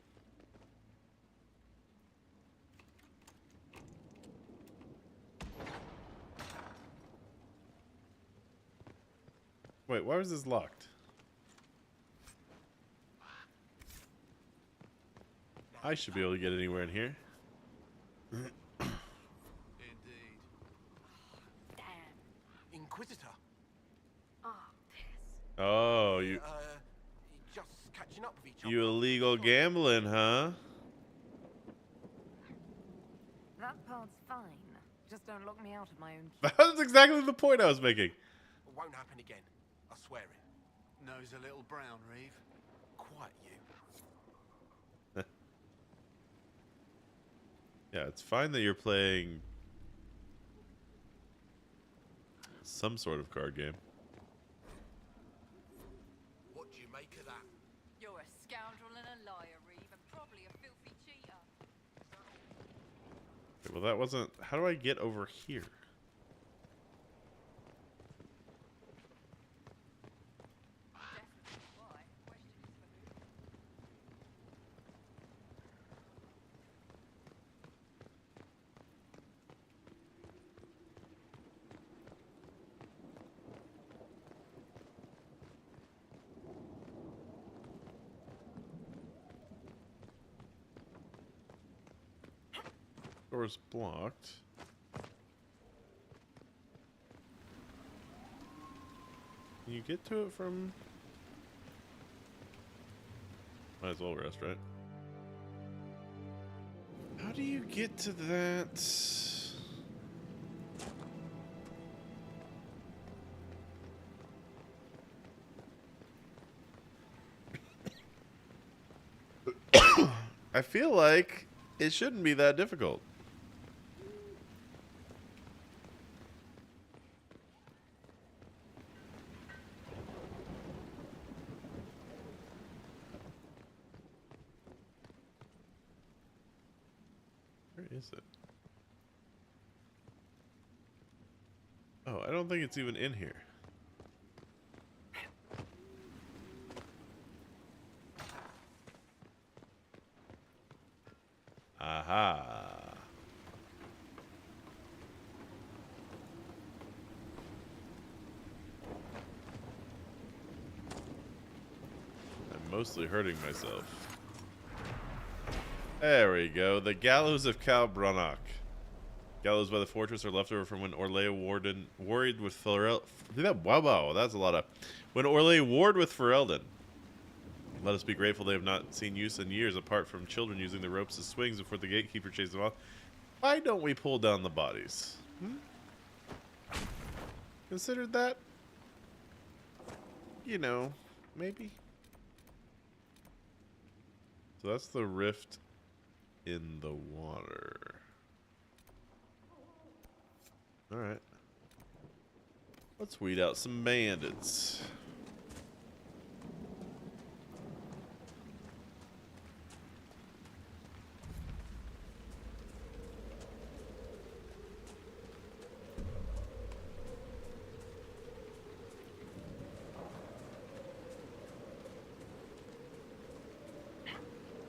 Wait, why was this locked? I should be able to get anywhere in here. Inquisitor. Oh, you Just catching up with each other. you illegal gambling, huh? That part's fine. Just don't lock me out of my own That's exactly the point I was making. Won't happen again. I swear it. Nose a little brown, Reeve. Quite you. Yeah, it's fine that you're playing some sort of card game. What do you make of that? You're a scoundrel and a liar, Reeve, and probably a filthy cheater. Okay, well, that wasn't... How do I get over here? Door's blocked. Can you get to it from... Might as well rest, right? How do you get to that? I feel like it shouldn't be that difficult. Where is it? Oh, I don't think it's even in here. Aha. I'm mostly hurting myself. There we go. The Gallows of Khal Brannock. Gallows by the fortress are left over from when Orlais warred with Ferelden. Wow, that's a lot of... When Orlais warred with Ferelden. Let us be grateful they have not seen use in years, apart from children using the ropes as swings before the gatekeeper chases them off. Why don't we pull down the bodies? Considered that? You know, maybe. So that's the rift in the water. Alright. Let's weed out some bandits.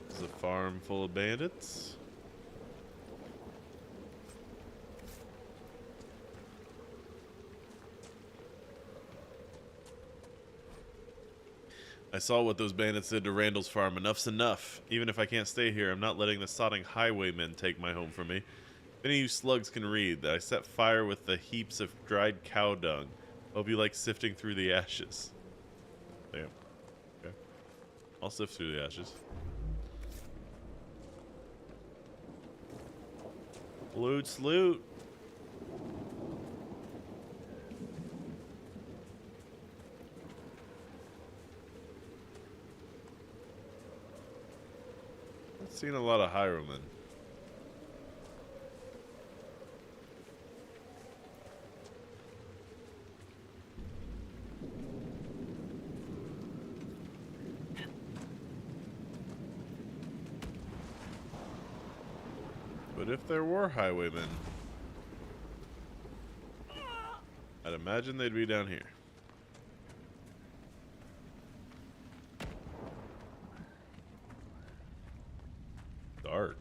This is a farm full of bandits. I saw what those bandits did to Randall's farm. Enough's enough. Even if I can't stay here, I'm not letting the sodding highwaymen take my home from me. If any of you slugs can read, that I set fire with the heaps of dried cow dung. Hope you like sifting through the ashes. Damn. Okay. I'll sift through the ashes. Loot, loot. Seen a lot of highwaymen. But if there were highwaymen, I'd imagine they'd be down here. Dark.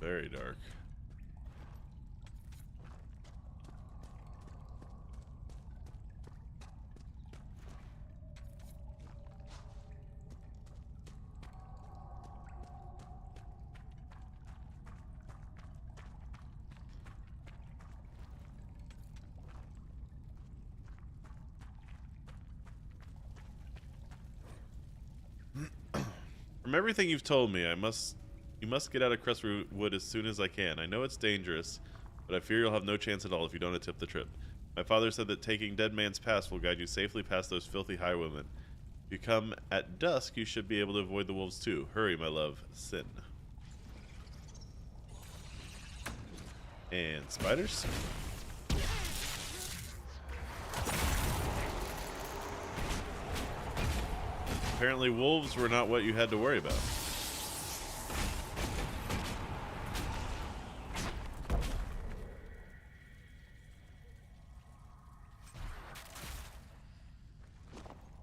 Very dark. From everything you've told me, you must get out of Crestwood as soon as I can. I know it's dangerous, but I fear you'll have no chance at all if you don't attempt the trip. My father said that taking Dead Man's Pass will guide you safely past those filthy highwaymen. If you come at dusk, you should be able to avoid the wolves too. Hurry, my love. Sin. And spiders? Apparently wolves were not what you had to worry about.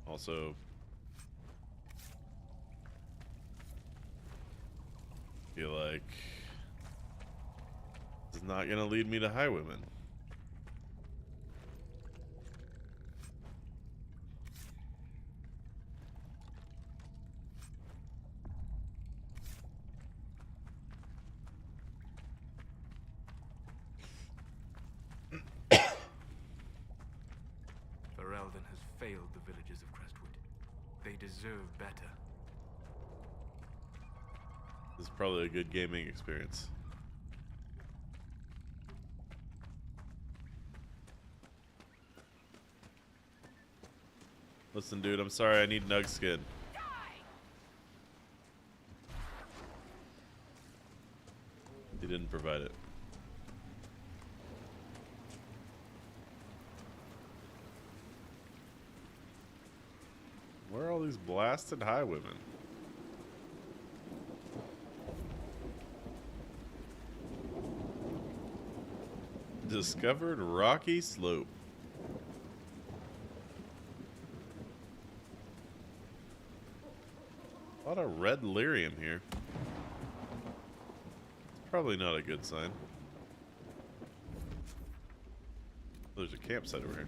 Also, feel like this is not going to lead me to highwaymen. Ferelden has failed the villagers of Crestwood. They deserve better. This is probably a good gaming experience. Listen, dude, I'm sorry, I need Nug skin. He didn't provide it. Where are all these blasted highwaymen? Discovered rocky slope. A lot of red lyrium here. Probably not a good sign. There's a campsite over here.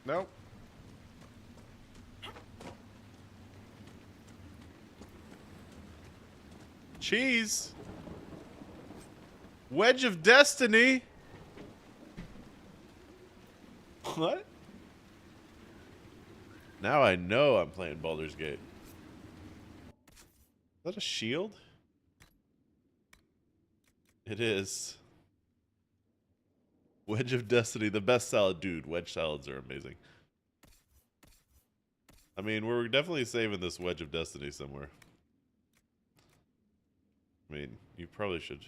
Nope. Cheese. Wedge of Destiny. What? Now I know I'm playing Baldur's Gate. Is that a shield? It is. Wedge of Destiny, the best salad. Dude, wedge salads are amazing. I mean, we're definitely saving this Wedge of Destiny somewhere. I mean, you probably should.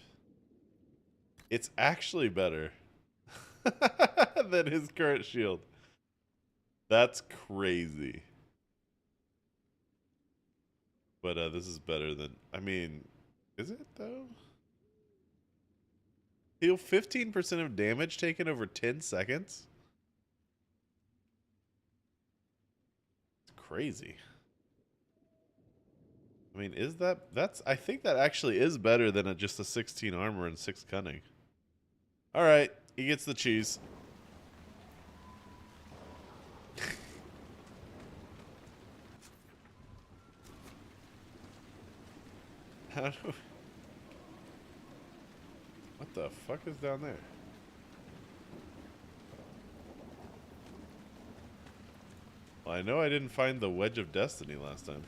It's actually better than his current shield. That's crazy. But this is better than... I mean, is it though? Heal 15% of damage taken over 10 seconds? It's crazy. I mean, is that's I think that actually is better than just a 16 armor and 6 cunning. Alright, he gets the cheese. How do... What the fuck is down there? Well, I know I didn't find the Wedge of Destiny last time.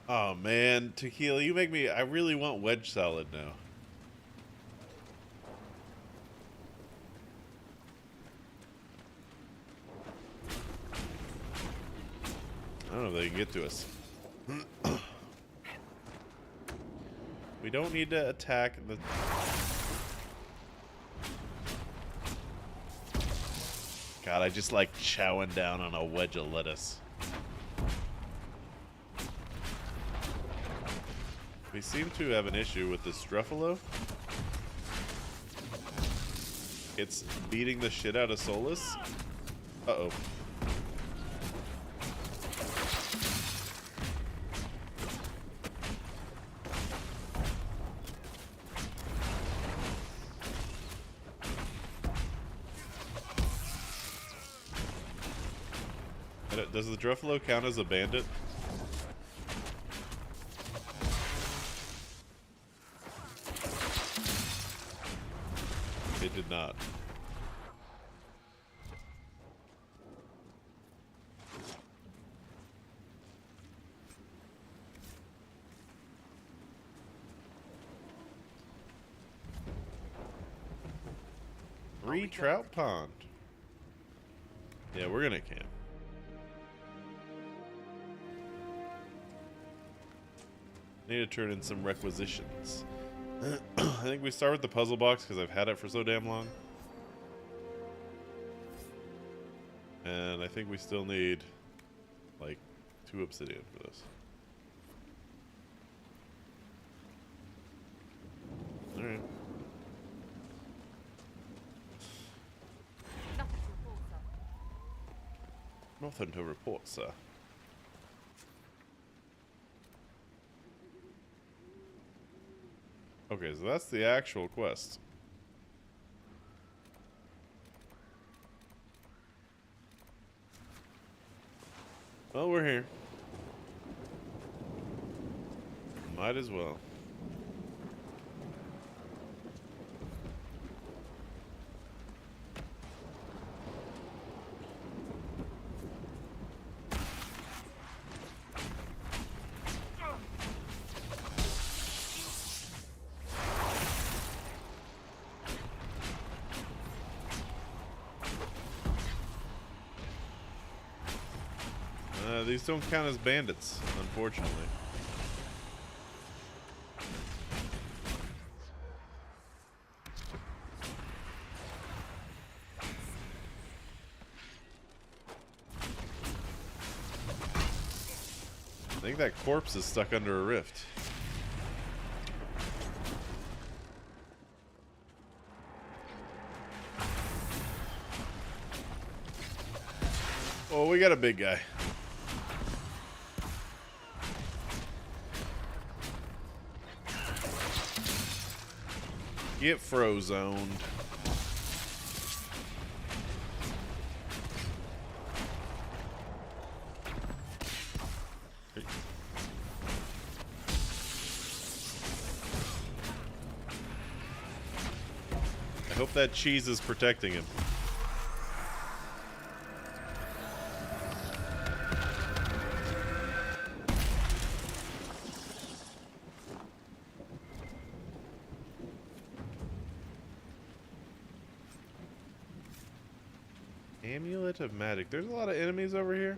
Oh man, Tequila, you make me... I really want wedge salad now. I don't know if they can get to us. We don't need to attack the... God, I just like chowing down on a wedge of lettuce. We seem to have an issue with this Struffalo. It's beating the shit out of Solus. Uh-oh. Does the Druffalo count as a bandit? It did not. Trout Pond. Yeah, we're gonna camp. Need to turn in some requisitions. I think we start with the puzzle box because I've had it for so damn long. And I think we still need like 2 obsidian for this. Alright. Nothing to report, sir. Okay, so that's the actual quest. Well, we're here. Might as well. these don't count as bandits, unfortunately. I think that corpse is stuck under a rift. Oh, we got a big guy. Get frozoned. I hope that cheese is protecting him. Amulet of Magic. There's a lot of enemies over here.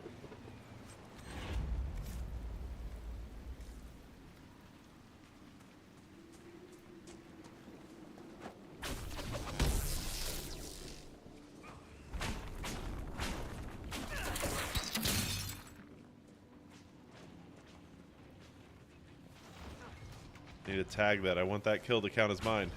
Need to tag that. I want that kill to count as mine.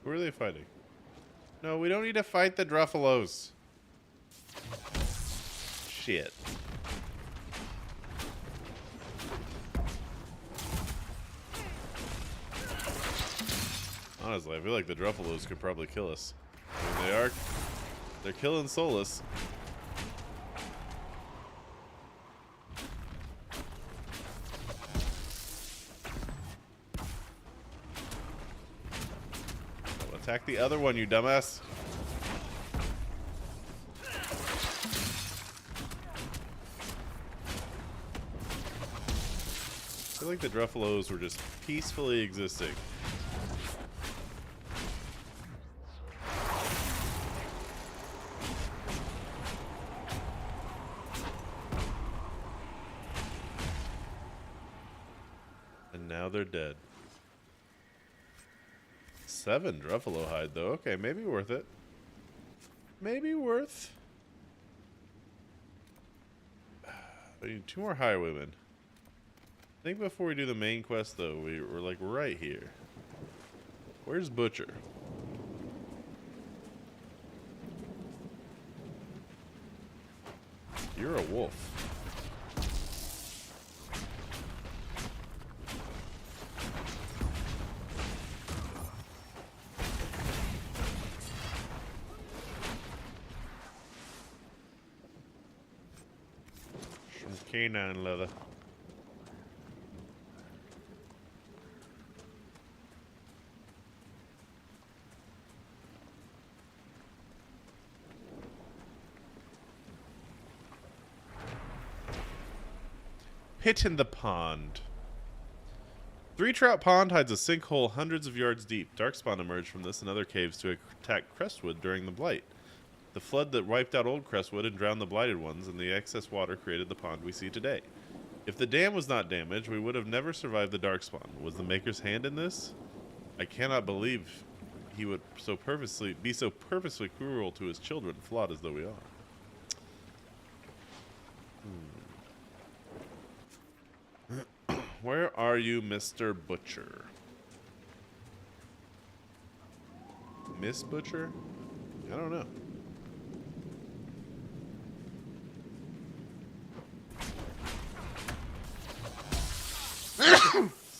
Who are they fighting? No, we don't need to fight the Druffalos. Shit. Honestly, I feel like the Druffalos could probably kill us. I mean, they're killing Solus. Attack the other one, you dumbass. I feel like the Druffalos were just peacefully existing. And now they're dead. 7 Druffalo hide, though. Okay, maybe worth it. Maybe worth. I need 2 more highwaymen. I think before we do the main quest, though, we're like right here. Where's Butcher? You're a wolf. Canine leather. Pit in the pond. Three Trout Pond hides a sinkhole hundreds of yards deep. Darkspawn emerged from this and other caves to attack Crestwood during the Blight. The flood that wiped out old Crestwood and drowned the blighted ones, and the excess water created the pond we see today. If the dam was not damaged, we would have never survived the Darkspawn. Was the Maker's hand in this? I cannot believe he would be so purposely cruel to his children, flawed as though we are. Where are you, Mr. Butcher? Miss Butcher? I don't know.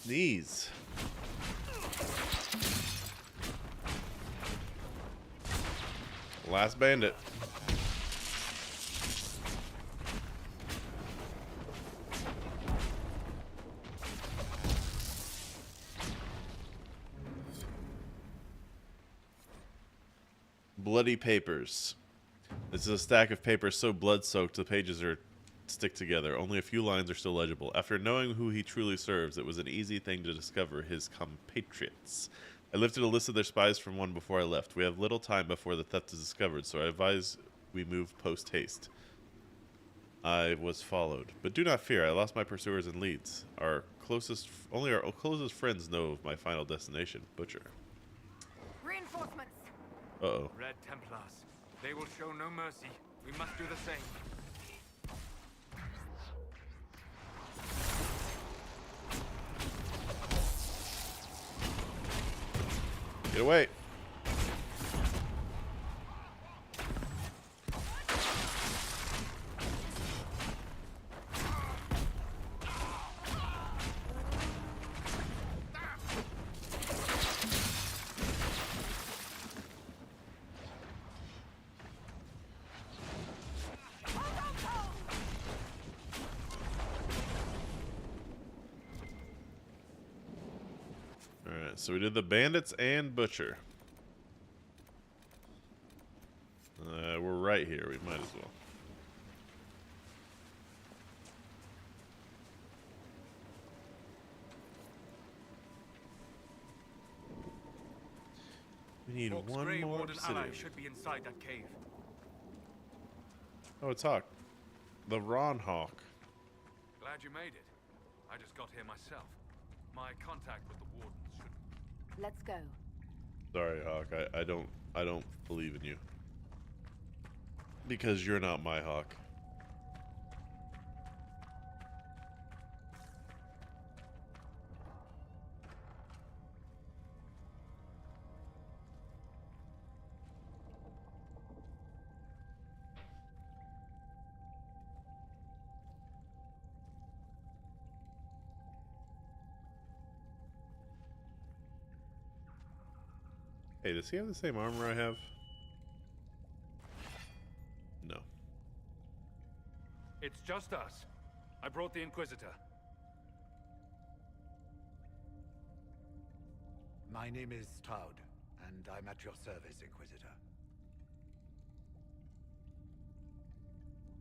Sneeze. Last bandit. Bloody papers. This is a stack of papers so blood-soaked the pages are stick together. Only a few lines are still legible. After knowing who he truly serves, it was an easy thing to discover his compatriots. I lifted a list of their spies from one before I left. We have little time before the theft is discovered, so I advise we move post-haste. I was followed. But do not fear, I lost my pursuers and leads. Only our closest friends know of my final destination, Butcher. Reinforcements! Uh-oh. Red Templars. They will show no mercy. We must do the same. Get away. Alright, so we did the bandits and Butcher. We're right here. We might as well. We need Hawk's one Grey more Warden ally obsidian. should be inside that cave. Oh, it's Hawk. The Ron Hawk. Glad you made it. I just got here myself. My contact with the wardens should... Let's go. Sorry, Hawk. I don't believe in you. Because you're not my Hawk. Hey, does he have the same armor I have? No. It's just us. I brought the Inquisitor. My name is Stroud, and I'm at your service, Inquisitor.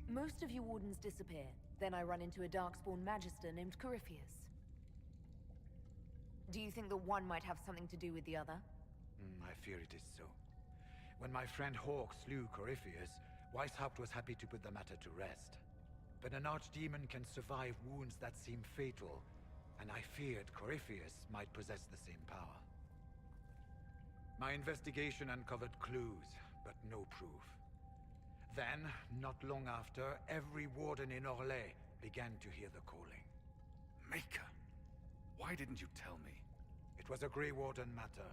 Most of you wardens disappear. Then I run into a Darkspawn Magister named Corypheus. Do you think that one might have something to do with the other? I fear it is so. When my friend Hawk slew Corypheus, Weishaupt was happy to put the matter to rest. But an archdemon can survive wounds that seem fatal, and I feared Corypheus might possess the same power. My investigation uncovered clues, but no proof. Then, not long after, every warden in Orlais began to hear the calling. Maker, why didn't you tell me? It was a Grey Warden matter.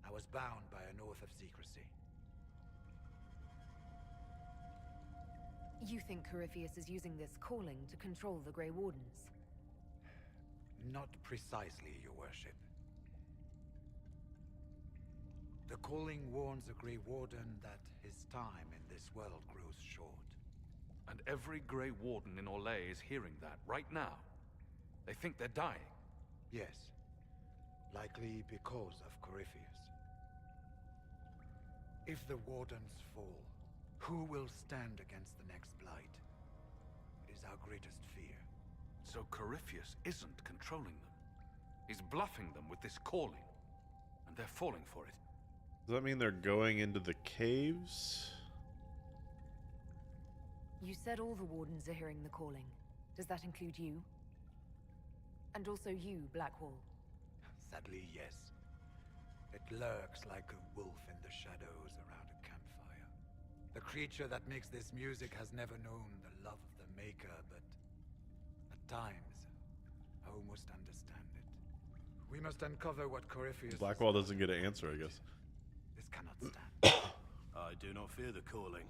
I was bound by an oath of secrecy. You think Corypheus is using this calling to control the Grey Wardens? Not precisely, Your Worship. The calling warns a Grey Warden that his time in this world grows short. And every Grey Warden in Orlais is hearing that right now. They think they're dying. Yes. Likely because of Corypheus. If the Wardens fall, who will stand against the next Blight? It is our greatest fear. So Corypheus isn't controlling them. He's bluffing them with this calling. And they're falling for it. Does that mean they're going into the caves? You said all the wardens are hearing the calling. Does that include you? And also you, Blackwall? Sadly, yes. It lurks like a wolf in the shadows around a campfire. The creature that makes this music has never known the love of the Maker, but at times, I almost understand it. We must uncover what Corypheus... Blackwall doesn't get an answer, I guess. This cannot stand. I do not fear the calling.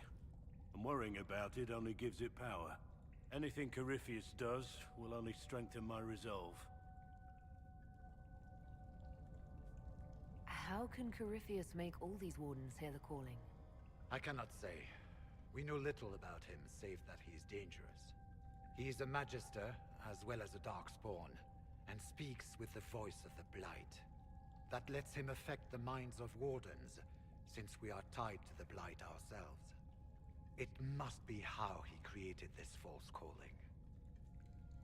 And worrying about it only gives it power. Anything Corypheus does will only strengthen my resolve. How can Corypheus make all these wardens hear the calling? I cannot say. We know little about him, save that he is dangerous. He is a Magister, as well as a Darkspawn, and speaks with the voice of the Blight. That lets him affect the minds of wardens, since we are tied to the Blight ourselves. It must be how he created this false calling.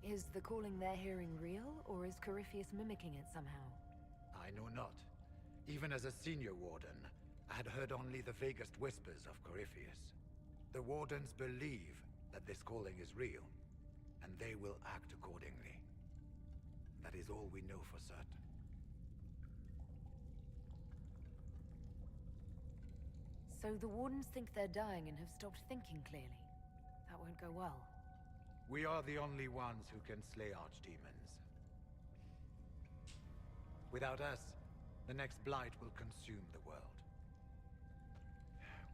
Is the calling they're hearing real, or is Corypheus mimicking it somehow? I know not. Even as a senior warden, I had heard only the vaguest whispers of Corypheus. The wardens believe that this calling is real, and they will act accordingly. That is all we know for certain. So the Wardens think they're dying and have stopped thinking clearly. That won't go well. We are the only ones who can slay archdemons. Without us, the next Blight will consume the world.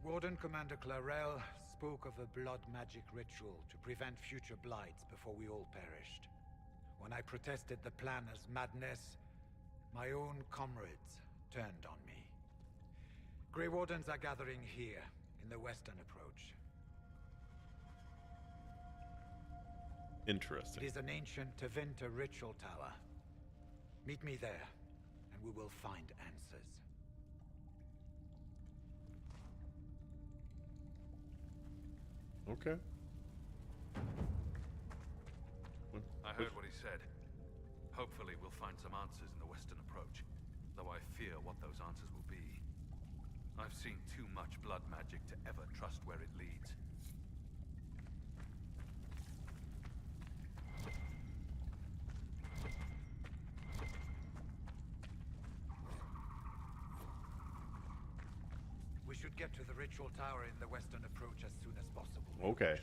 Warden Commander Clarel spoke of a blood magic ritual to prevent future Blights before we all perished. When I protested the plan as madness, my own comrades turned on me. Grey Wardens are gathering here, in the western approach. Interesting. It is an ancient Tevinter ritual tower. Meet me there, and we will find answers. Okay. I heard what he said. Hopefully we'll find some answers in the western approach, though I fear what those answers will be. I've seen too much blood magic to ever trust where it leads. We should get to the ritual tower in the western approach as soon as possible. Okay.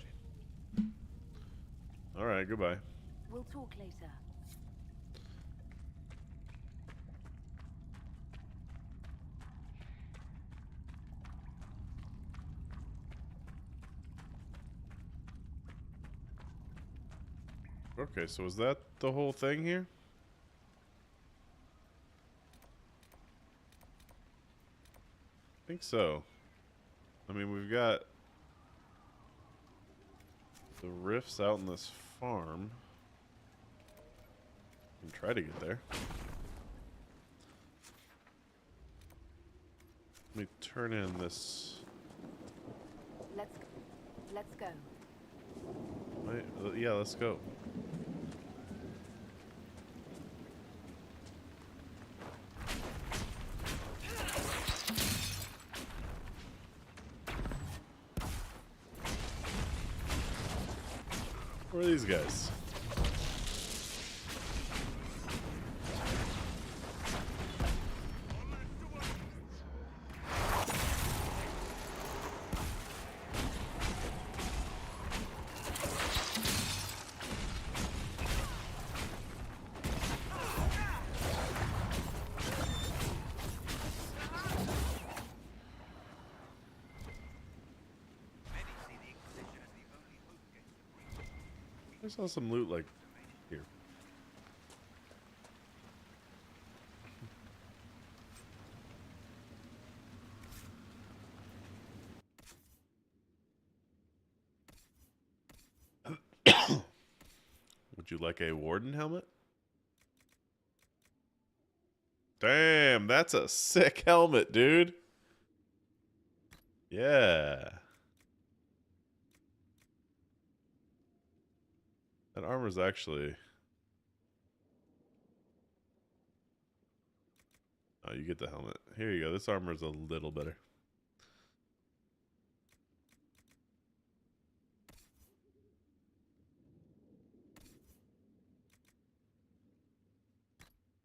All right, goodbye. We'll talk later. Okay, so is that the whole thing here? I think so. I mean, we've got the rifts out in this farm. We can try to get there. Let me turn in this. Let's go. Wait, yeah, let's go. Where are these guys? I saw some loot like here. Would you like a warden helmet? Damn, that's a sick helmet, dude. Yeah. That armor's actually... Oh, you get the helmet. Here you go. This armor's a little better.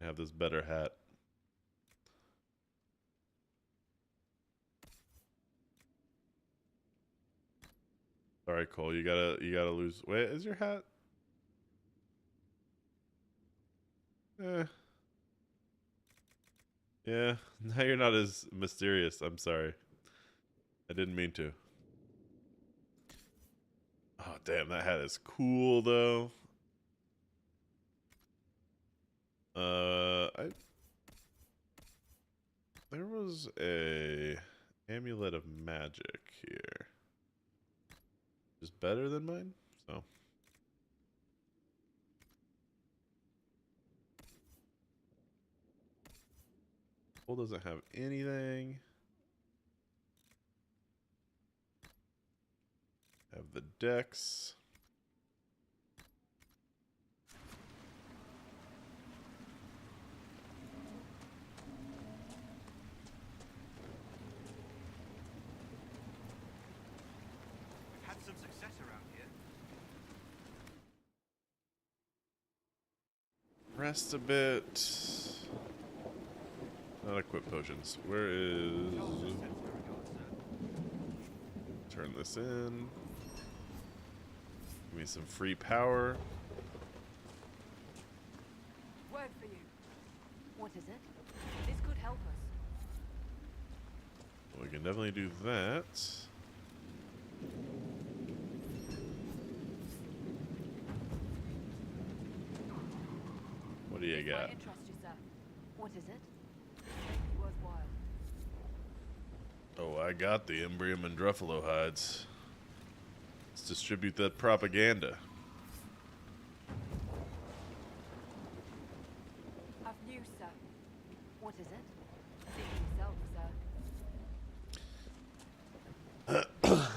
I have this better hat. Sorry, Cole. You gotta lose. Wait, is your hat? Yeah, now you're not as mysterious. I'm sorry. I didn't mean to. Oh, damn, that hat is cool, though. There was a amulet of magic here. Just better than mine, so. Cole doesn't have anything. Have the decks. We've had some success around here. Rest a bit. Not equip potions. Where is... Turn this in. Give me some free power. Word for you. What is it? This could help us. We can definitely do that. What do you This got? might interest you, sir. What is it? Make it worthwhile. Oh, I got the Imbrium and Druffalo hides. Let's distribute that propaganda. Of news, sir. What is it? Speak for yourself,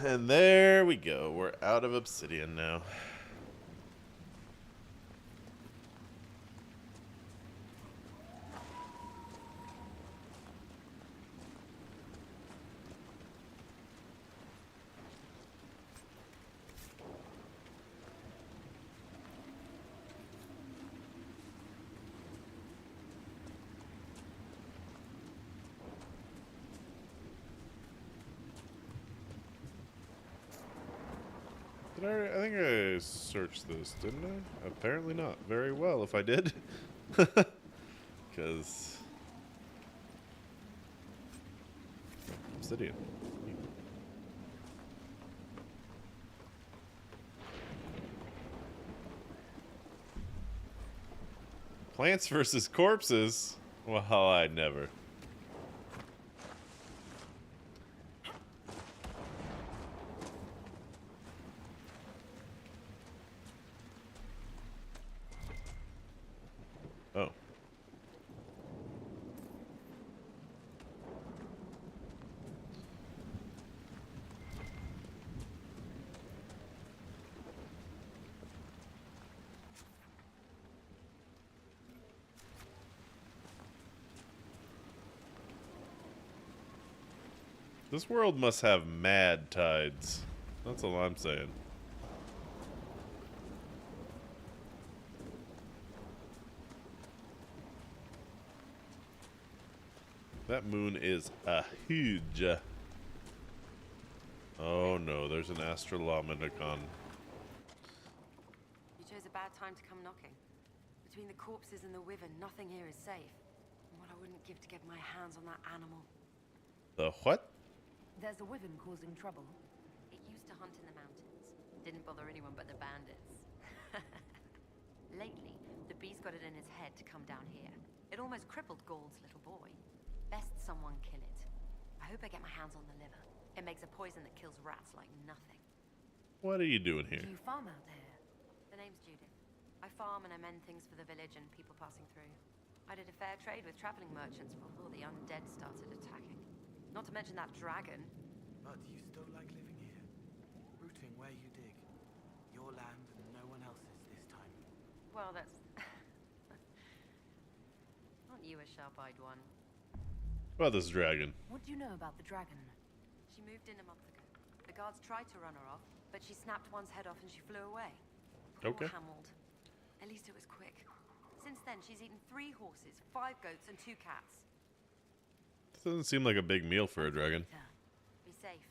sir. And there we go. We're out of obsidian now. I think I searched this, didn't I? Apparently not. Very well if I did. Because... obsidian. Plants versus corpses? Well, I never. Oh. This world must have mad tides. That's all I'm saying. That moon is a huge. Oh no, there's an Astrolomedicon. You chose a bad time to come knocking. Between the corpses and the Wyvern, nothing here is safe. And what I wouldn't give to get my hands on that animal. The what? There's a Wyvern causing trouble. It used to hunt in the mountains. Didn't bother anyone but the bandits. Lately, the beast got it in his head to come down here. It almost crippled Gauld's little boy. Best someone kill it. I hope I get my hands on the liver. It makes a poison that kills rats like nothing. What are you doing here? Do you farm out there? The name's Judith. I farm and I mend things for the village and people passing through. I did a fair trade with traveling merchants before the undead started attacking. Not to mention that dragon. But you still like living here? Rooting where you dig. Your land and no one else's this time. Well, that's... Aren't you a sharp-eyed one? About this dragon. What do you know about the dragon? She moved in a month ago. The guards tried to run her off, but she snapped one's head off and she flew away. Okay. Poor Hamold. At least it was quick. Since then, she's eaten 3 horses, 5 goats, and 2 cats. This doesn't seem like a big meal for a dragon. Be safe.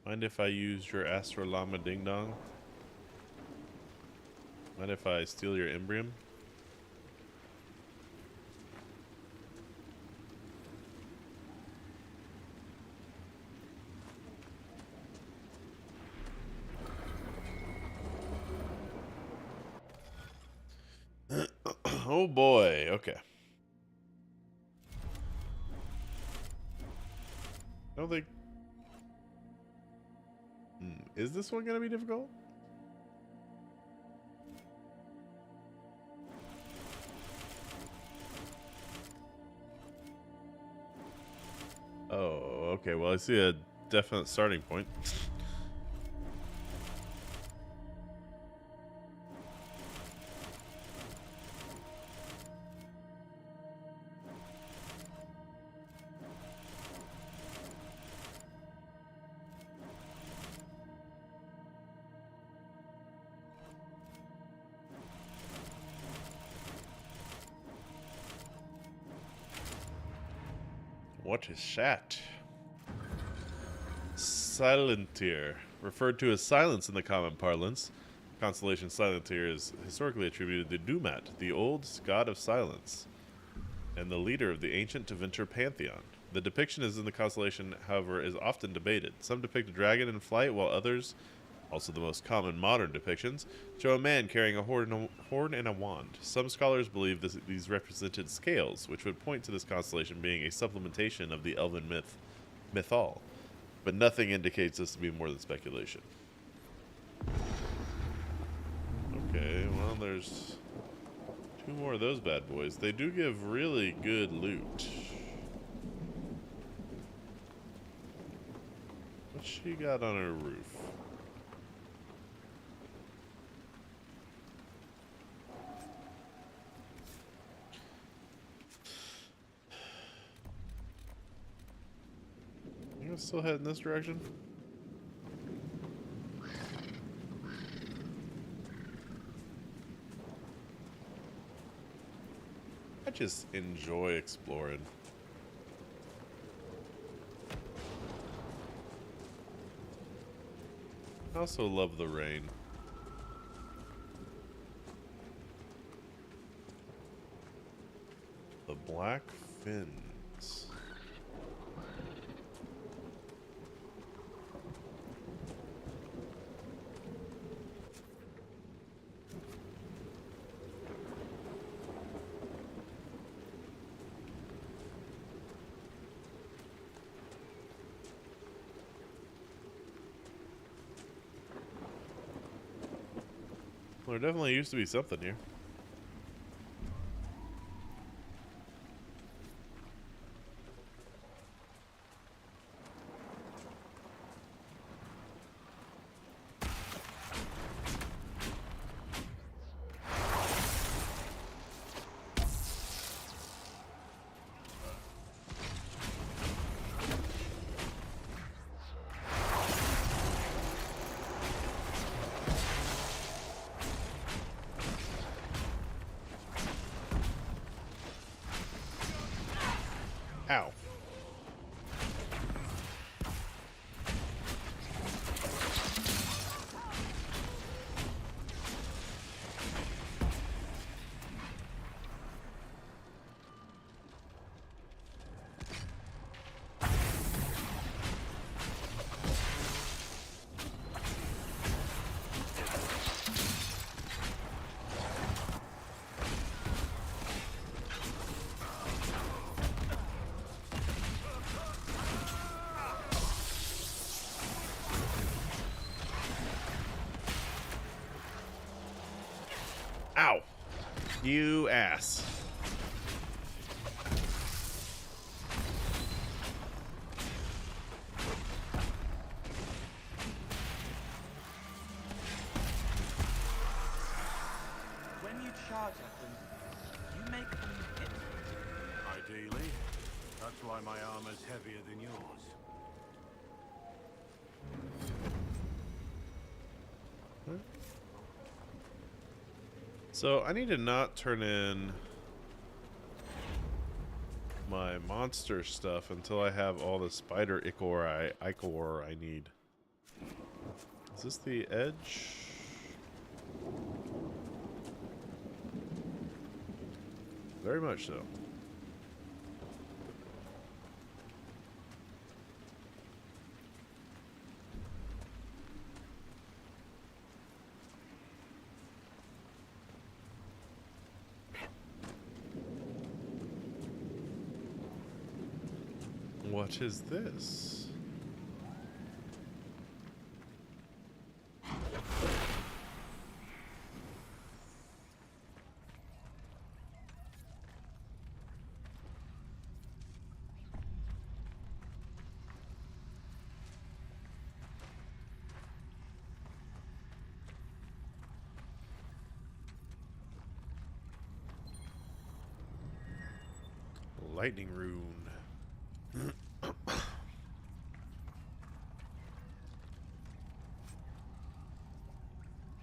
Mind if I use your Astrolama Ding Dong? Mind if I steal your Imbrium? Oh boy, okay. I don't think... Is this one gonna be difficult? Oh, okay. Well, I see a definite starting point. What is that? Silentir. Referred to as silence in the common parlance, constellation Silentir is historically attributed to Dumat, the old god of silence, and the leader of the ancient Tevinter pantheon. The depiction is in the constellation, however, is often debated. Some depict a dragon in flight, while others, also the most common modern depictions, show a man carrying a horn and a wand. Some scholars believe these represented scales, which would point to this constellation being a supplementation of the elven mythal, but nothing indicates this to be more than speculation. Okay, well, there's 2 more of those bad boys. They do give really good loot. What's she got on her roof? You still head in this direction? I just enjoy exploring. I also love the rain. The Black Fins. Well, there definitely used to be something here. Ow. Ow. You ass. When you charge at them, you make them hit. Ideally. That's why my armor's heavier than yours. So I need to not turn in my monster stuff until I have all the spider ichor I need. Is this the edge? Very much so. What is this? lightning rune.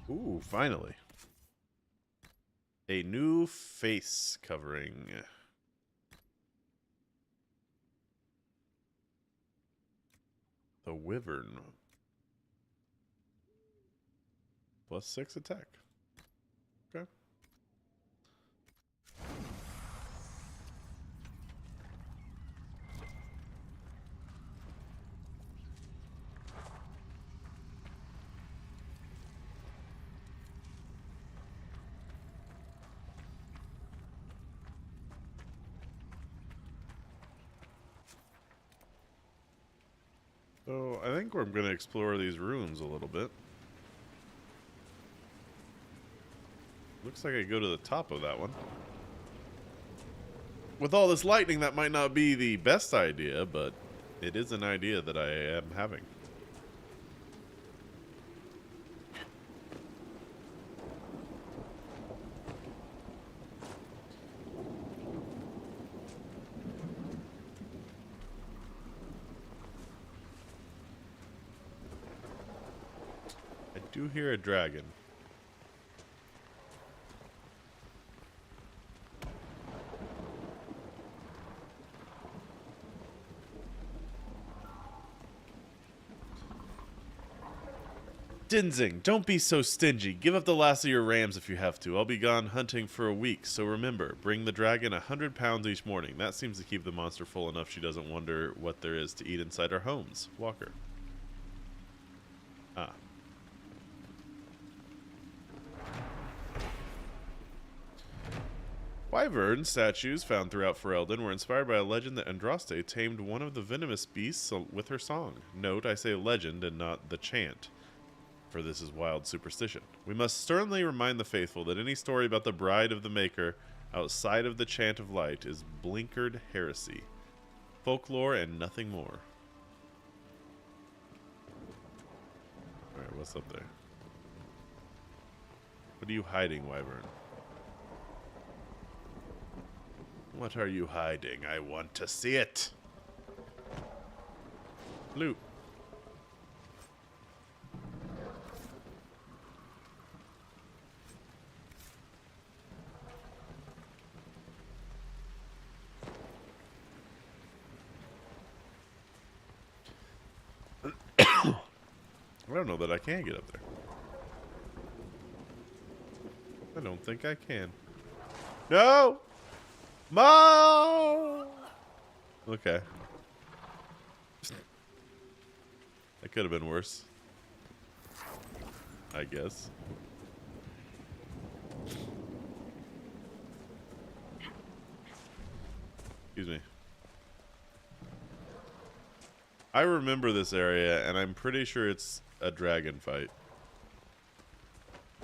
Ooh, finally. A new face covering. The Wyvern. +6 attack. Okay. So I think I'm going to explore these ruins a little bit. Looks like I go to the top of that one. With all this lightning, that might not be the best idea, but it is an idea that I am having. I do hear a dragon. Dinzing, don't be so stingy. Give up the last of your rams if you have to. I'll be gone hunting for a week, so remember, bring the dragon 100 pounds each morning. That seems to keep the monster full enough she doesn't wonder what there is to eat inside our homes. Walker. Ah. Wyvern statues found throughout Ferelden were inspired by a legend that Andraste tamed one of the venomous beasts with her song. Note, I say legend and not the chant, for this is wild superstition. We must sternly remind the faithful that any story about the bride of the Maker outside of the chant of light is blinkered heresy. Folklore and nothing more. Alright, what's up there? What are you hiding, Wyvern? What are you hiding? I want to see it. Loot. I don't know that I can get up there. I don't think I can. No! Mo! Okay. That could have been worse. I guess. Excuse me. I remember this area, and I'm pretty sure it's a dragon fight.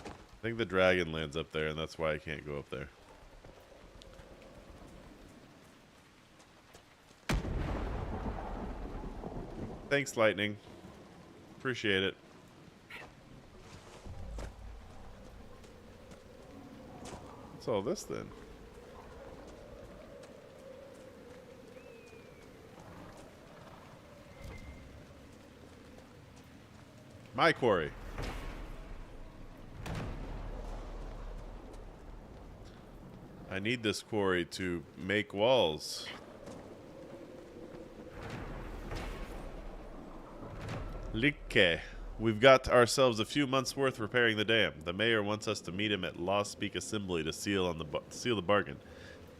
I think the dragon lands up there, and that's why I can't go up there. Thanks, Lightning. Appreciate it. What's all this, then? My quarry. I need this quarry to make walls. Like, we've got ourselves a few months' worth repairing the dam. The mayor wants us to meet him at Law Speak Assembly to seal the bargain.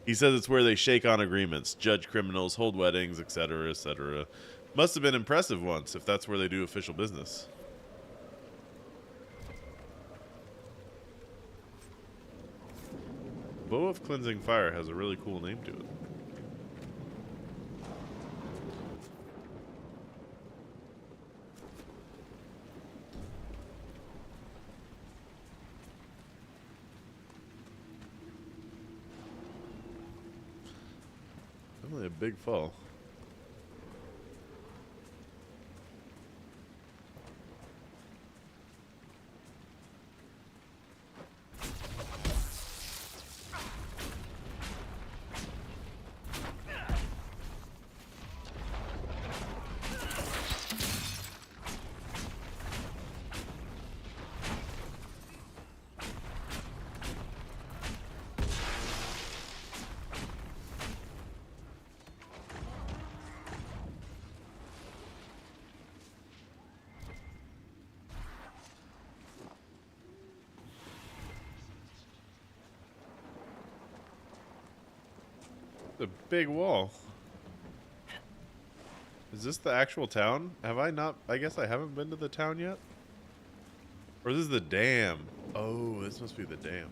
He says it's where they shake on agreements, judge criminals, hold weddings, etc., etc. Must have been impressive once, if that's where they do official business. Bow of Cleansing Fire has a really cool name to it. Definitely a big fall. The big wall. Is this the actual town? Have I not? I guess I haven't been to the town yet. Or this is the dam. Oh, this must be the dam.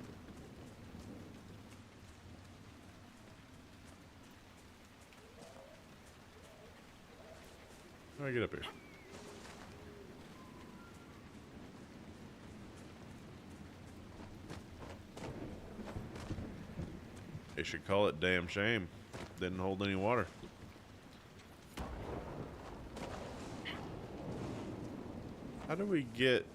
How do I get up here? They should call it damn shame. Didn't hold any water. How do we get...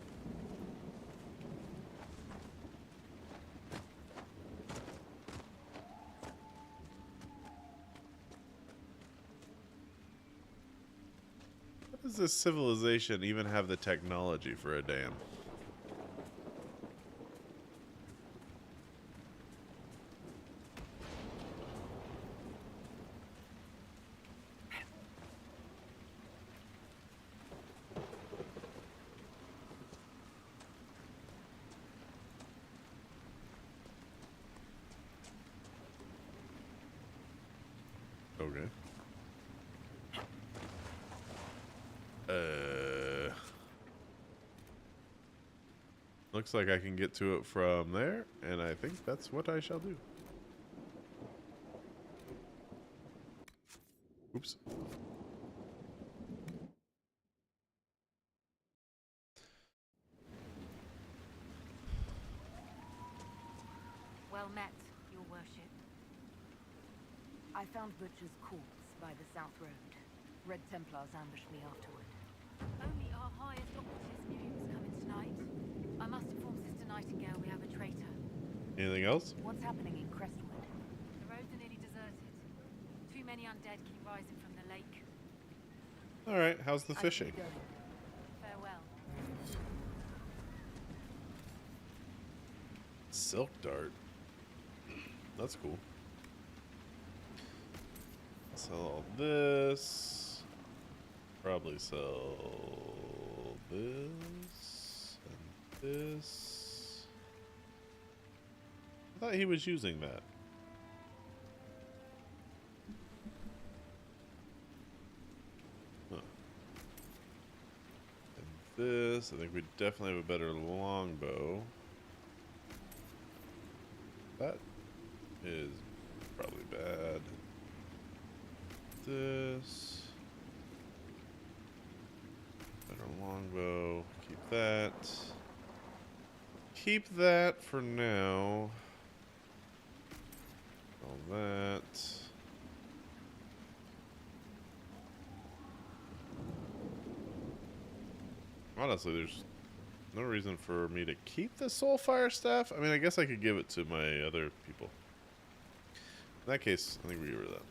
How does this civilization even have the technology for a dam? Okay. Looks like I can get to it from there, and I think that's what I shall do. Oops. Well met, your worship. I found Butcher's corpse by the South Road. Red Templars ambushed me afterward. Only our highest operatives knew he was coming tonight. I must inform Sister Nightingale we have a traitor. Anything else? What's happening in Crestwood? The roads are nearly deserted. Too many undead keep rising from the lake. Alright, how's the fishing? Farewell. Silk dart. That's cool. Sell all this. Probably sell this and this. I thought he was using that. Huh. And this, I think we definitely have a better longbow. That is probably bad. This. Better longbow. Keep that. Keep that for now. All that. Honestly, there's no reason for me to keep the Soulfire staff. I mean, I guess I could give it to my other people. In that case, I think we get rid of that.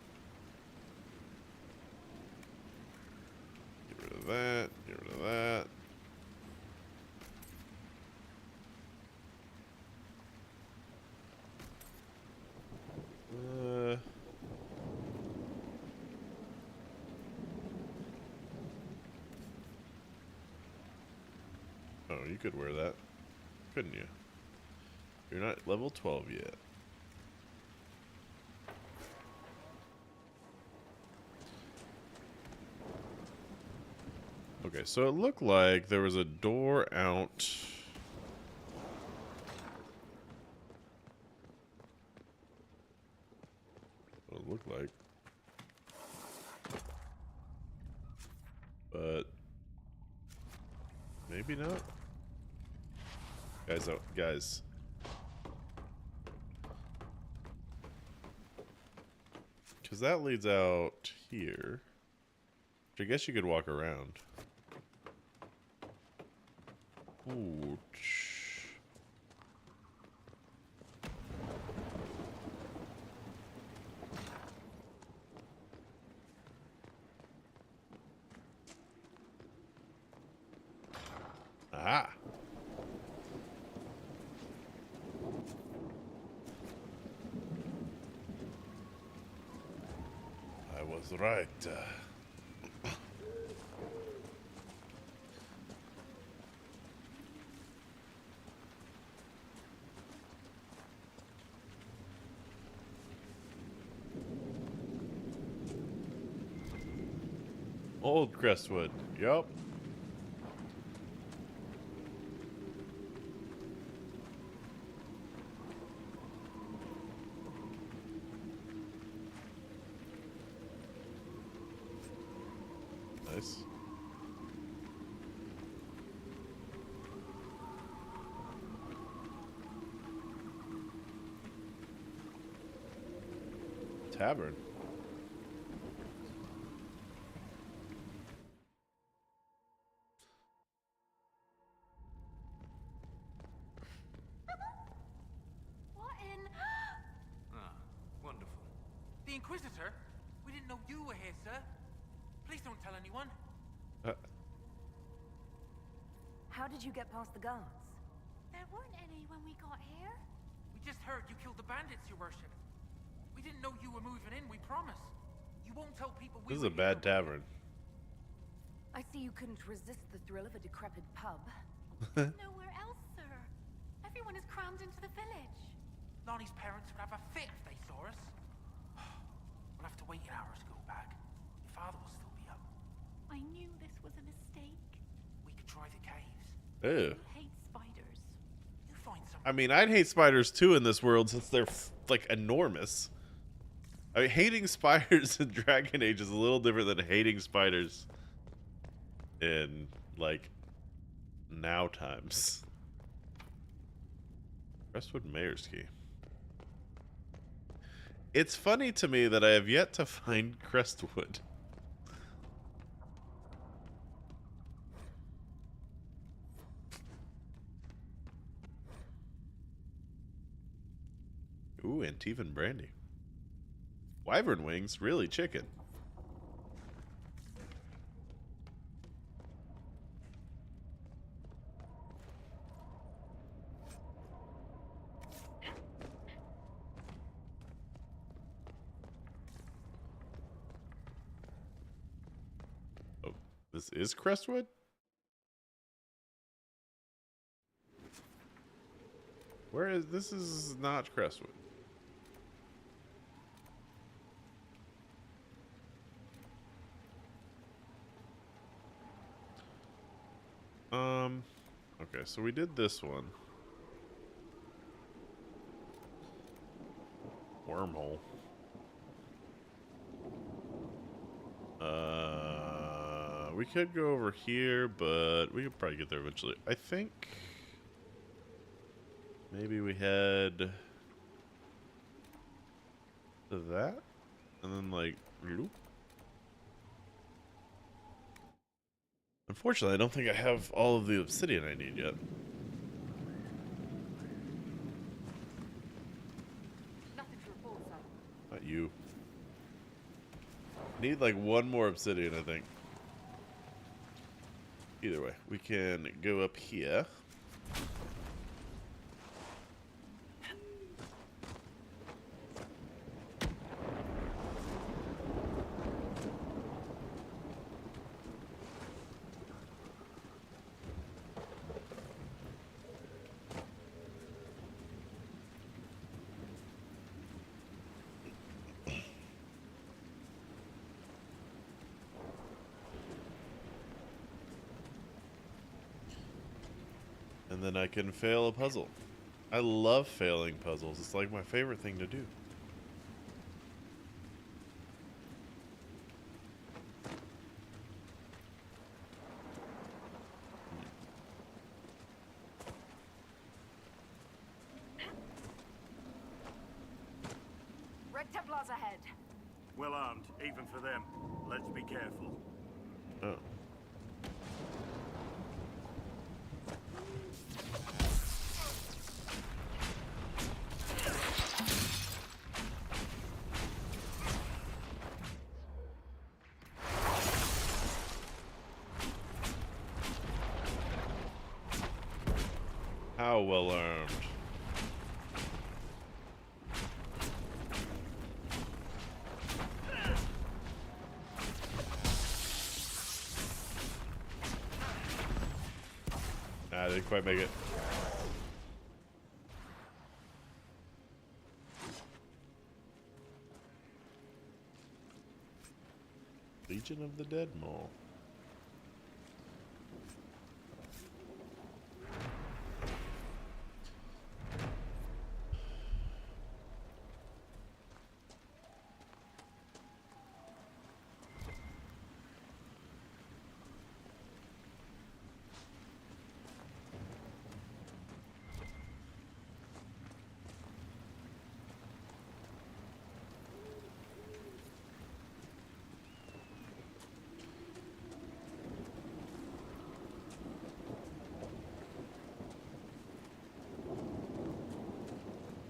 Get rid of that. Get rid of that. Oh, you could wear that, couldn't you? You're not level 12 yet. Okay, so it looked like there was a door out. What it looked like. But maybe not. Guys. Because that leads out here. Which I guess you could walk around. Ooh. Ah. I was right. Old Crestwood. Yup. Nice. Tavern. What in? Ah, wonderful. The Inquisitor? We didn't know you were here, sir. Please don't tell anyone. How did you get past the guards? There weren't any when we got here. We just heard you killed the bandits, your worship. We didn't know you were moving in, we promise. You won't tell people we This is were a bad here. tavern. I see you couldn't resist the thrill of a decrepit pub. Nowhere else, sir. Everyone is crammed into the village. Lonnie's parents would have a fit if they saw us. We'll have to wait an hour to go back. Your father will still be up. I knew this was a mistake. We could try the caves. Ew. I hate spiders. You find some. I mean, I'd hate spiders too in this world since they're like enormous. I mean, hating spiders in Dragon Age is a little different than hating spiders in like now times. Crestwood Mayor's Key. It's funny to me that I have yet to find Crestwood. Ooh, Antivan brandy. Wyvern wings, really chicken. Oh, this is Crestwood? Where is this? Is not Crestwood. Okay, so we did this one. Wormhole. We could go over here, but we could probably get there eventually. I think maybe we head to that, and then like loop. Unfortunately, I don't think I have all of the obsidian I need yet. Nothing to report, sir. Not you. Need like one more obsidian, I think. Either way, we can go up here. And then I can fail a puzzle. I love failing puzzles. It's like my favorite thing to do. Red Templars ahead. Well armed, even for them. Let's be careful. Oh. How well armed. I didn't quite make it. Eee. Legion of the Dead Mole.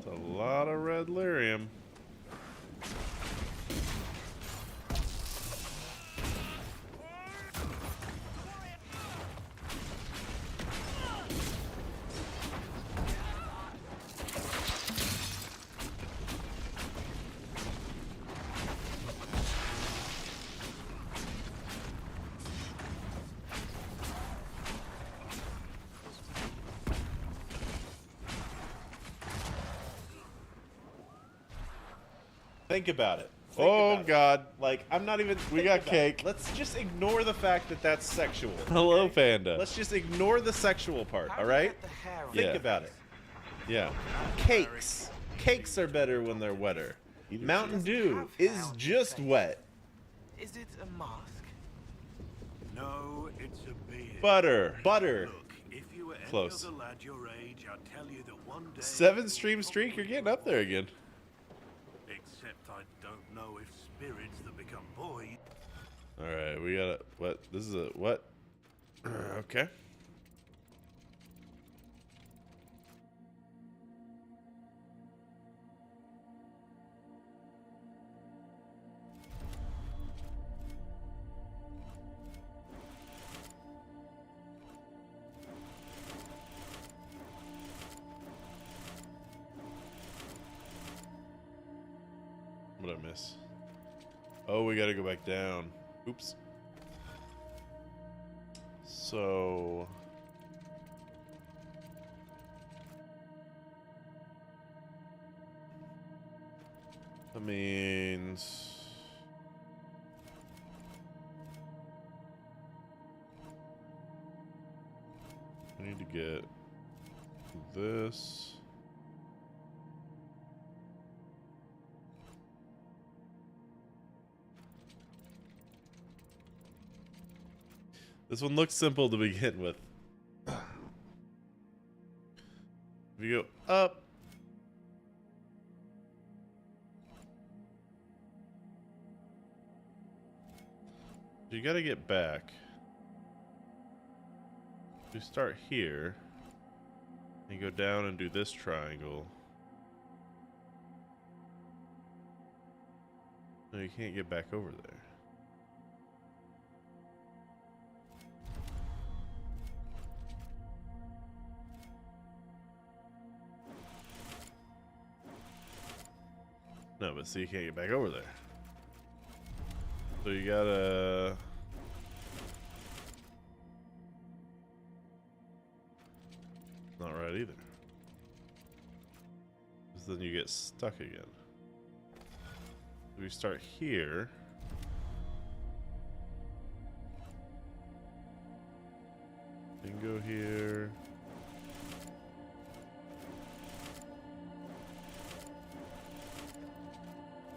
A lot of red lyrium. Think about it. Oh God! Like I'm not even. We got cake. Let's just ignore the fact that that's sexual. Hello, Panda. Let's just ignore the sexual part. All right? Think about it. Yeah. Cakes. Cakes are better when they're wetter. Mountain Dew is just wet. Is it a mask? No, it's a beard. Butter. Butter. Look, if you were any Close. other lad your age, I'd tell you that one day. 7-stream streak. You're getting up there again. Except I don't know if spirits that become boys. All right, we got what? This is a what? Okay. What did I miss? Oh, we gotta go back down. Oops. So... that means... I need to get this... This one looks simple to begin with. If you go up, you gotta get back. You start here, and go down and do this triangle. No, you can't get back over there. No, but see, you can't get back over there. So you gotta... not right either. Because then you get stuck again. So we start here. Then go here.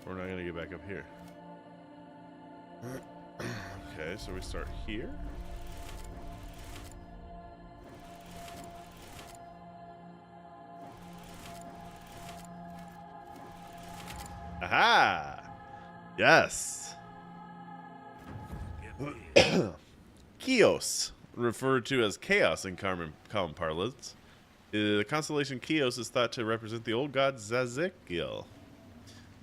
We're not gonna get back up here. Okay, so we start here. Aha! Yes. Chios, referred to as chaos in common parlance. The constellation Chios is thought to represent the old god Zazekiel.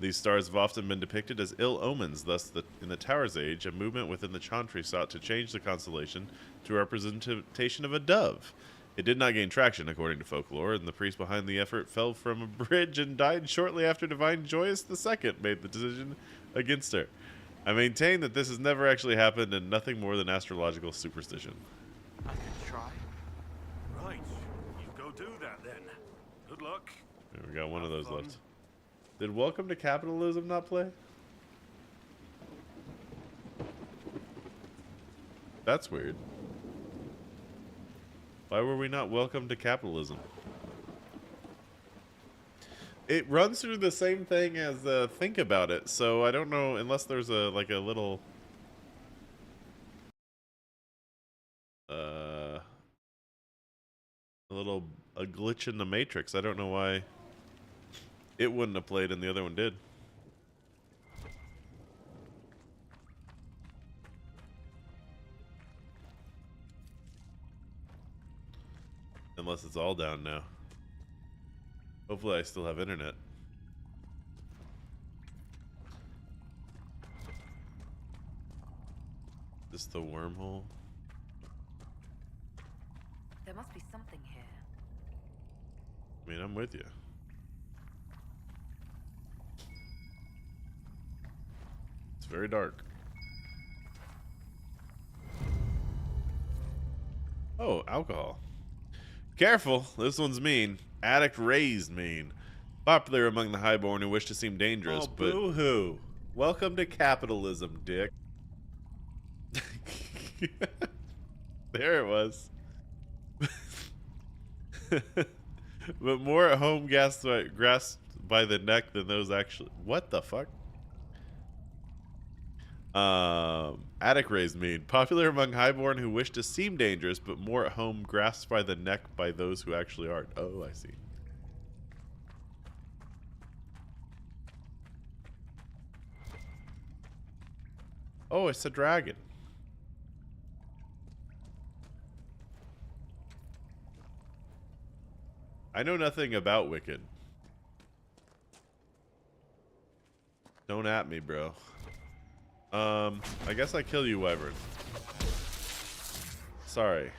These stars have often been depicted as ill omens, thus in the Tower's Age, a movement within the Chantry sought to change the constellation to a representation of a dove. It did not gain traction, according to folklore, and the priest behind the effort fell from a bridge and died shortly after Divine Joyous II made the decision against her. I maintain that this has never actually happened and nothing more than astrological superstition. I could try. Right, you go do that then. Good luck. Yeah, we got one of those left. Did Welcome to Capitalism not play? That's weird. Why were we not welcome to capitalism? It runs through the same thing as Think About It, so I don't know, unless there's a like a little a glitch in the matrix. I don't know why it wouldn't have played and the other one did. Unless it's all down now. Hopefully I still have internet. This the wormhole? There must be something here. I mean, I'm with you. It's very dark. Oh, alcohol. Careful, this one's mean. Addict raised mean. Popular among the highborn who wish to seem dangerous, but... boo-hoo. Welcome to capitalism, dick. There it was. But more at home grasped by the neck than those actually... What the fuck? Attic raised mean. Popular among highborn who wish to seem dangerous, but more at home grasped by the neck by those who actually aren't. Oh, I see. Oh, it's a dragon. I know nothing about Wicked. Don't at me, bro. I guess I kill you, Wyvern. Sorry.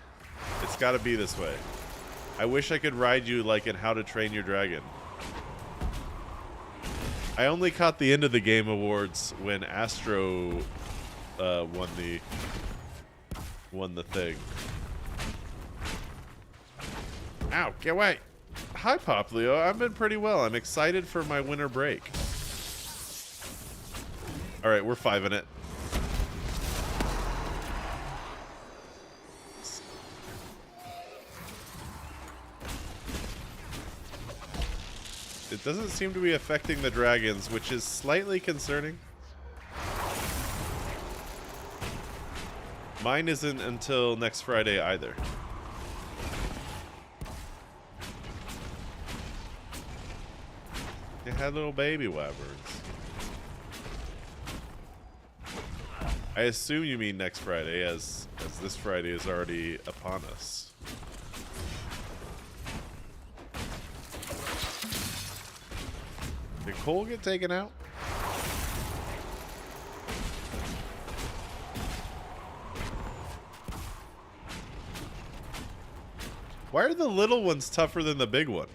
It's gotta be this way. I wish I could ride you like in How to Train Your Dragon. I only caught the end of the Game Awards when Astro won the thing. Ow, get away. Hi, Poplio. I've been pretty well. I'm excited for my winter break. All right, we're 5 in it. It doesn't seem to be affecting the dragons, which is slightly concerning. Mine isn't until next Friday either. They had little baby wyverns. I assume you mean next Friday, as this Friday is already upon us. Did Cole get taken out? Why are the little ones tougher than the big one?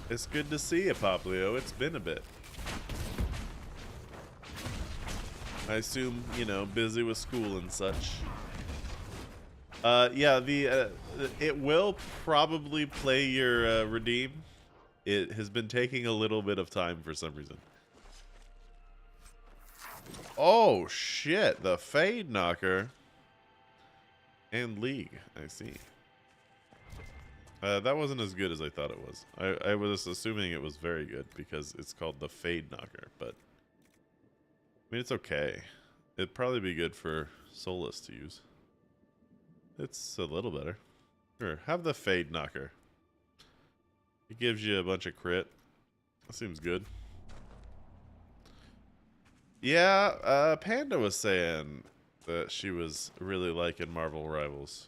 It's good to see you, Poplio. It's been a bit. I assume, you know, busy with school and such. Yeah, it will probably play your redeem. It has been taking a little bit of time for some reason. Oh, shit. The Fade Knocker. And League. I see. That wasn't as good as I thought it was. I was assuming it was very good because it's called the Fade Knocker, but I mean, it's okay. It'd probably be good for Solus to use. It's a little better. Sure, have the Fade Knocker. It gives you a bunch of crit. That seems good. Yeah, Panda was saying that she was really liking Marvel Rivals.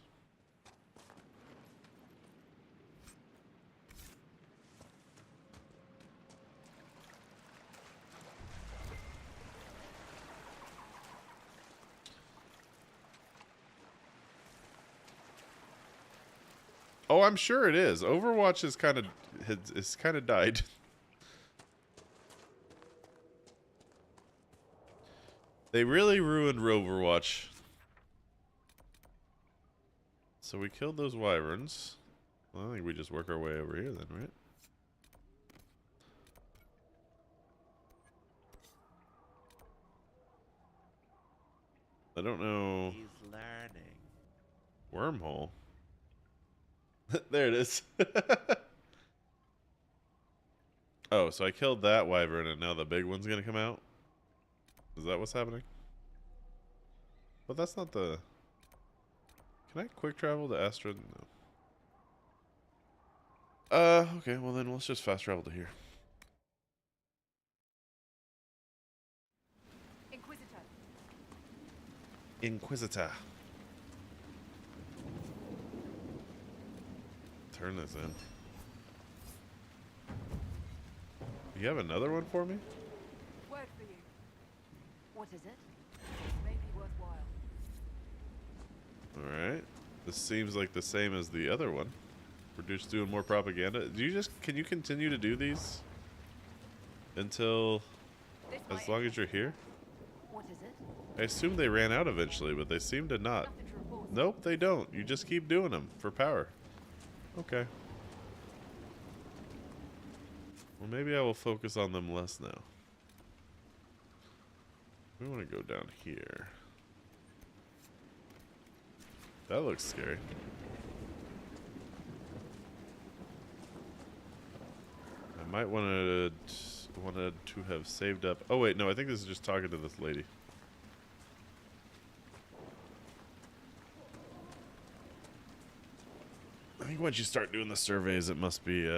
Oh, I'm sure it is. Overwatch is kind of died. They really ruined Overwatch. So we killed those wyverns. Well, I think we just work our way over here then, right? I don't know. He's learning. Wormhole. There it is. Oh, so I killed that wyvern and now the big one's gonna come out? Is that what's happening? But that's not the... Can I quick travel to Astra? No. Okay, well then let's just fast travel to here. Inquisitor. Turn this in. You have another one for me? Word for you. What is it? May be worthwhile. Alright. This seems like the same as the other one. We're just doing more propaganda. Can you continue to do these? Until... as long as you're here? What is it? I assume they ran out eventually, but they seem to not. Nope, they don't. You just keep doing them for power. Okay. Well, maybe I will focus on them less now. We want to go down here. That looks scary. I might wanted to have saved up. Oh wait, no, I think this is just talking to this lady. I think once you start doing the surveys, it must be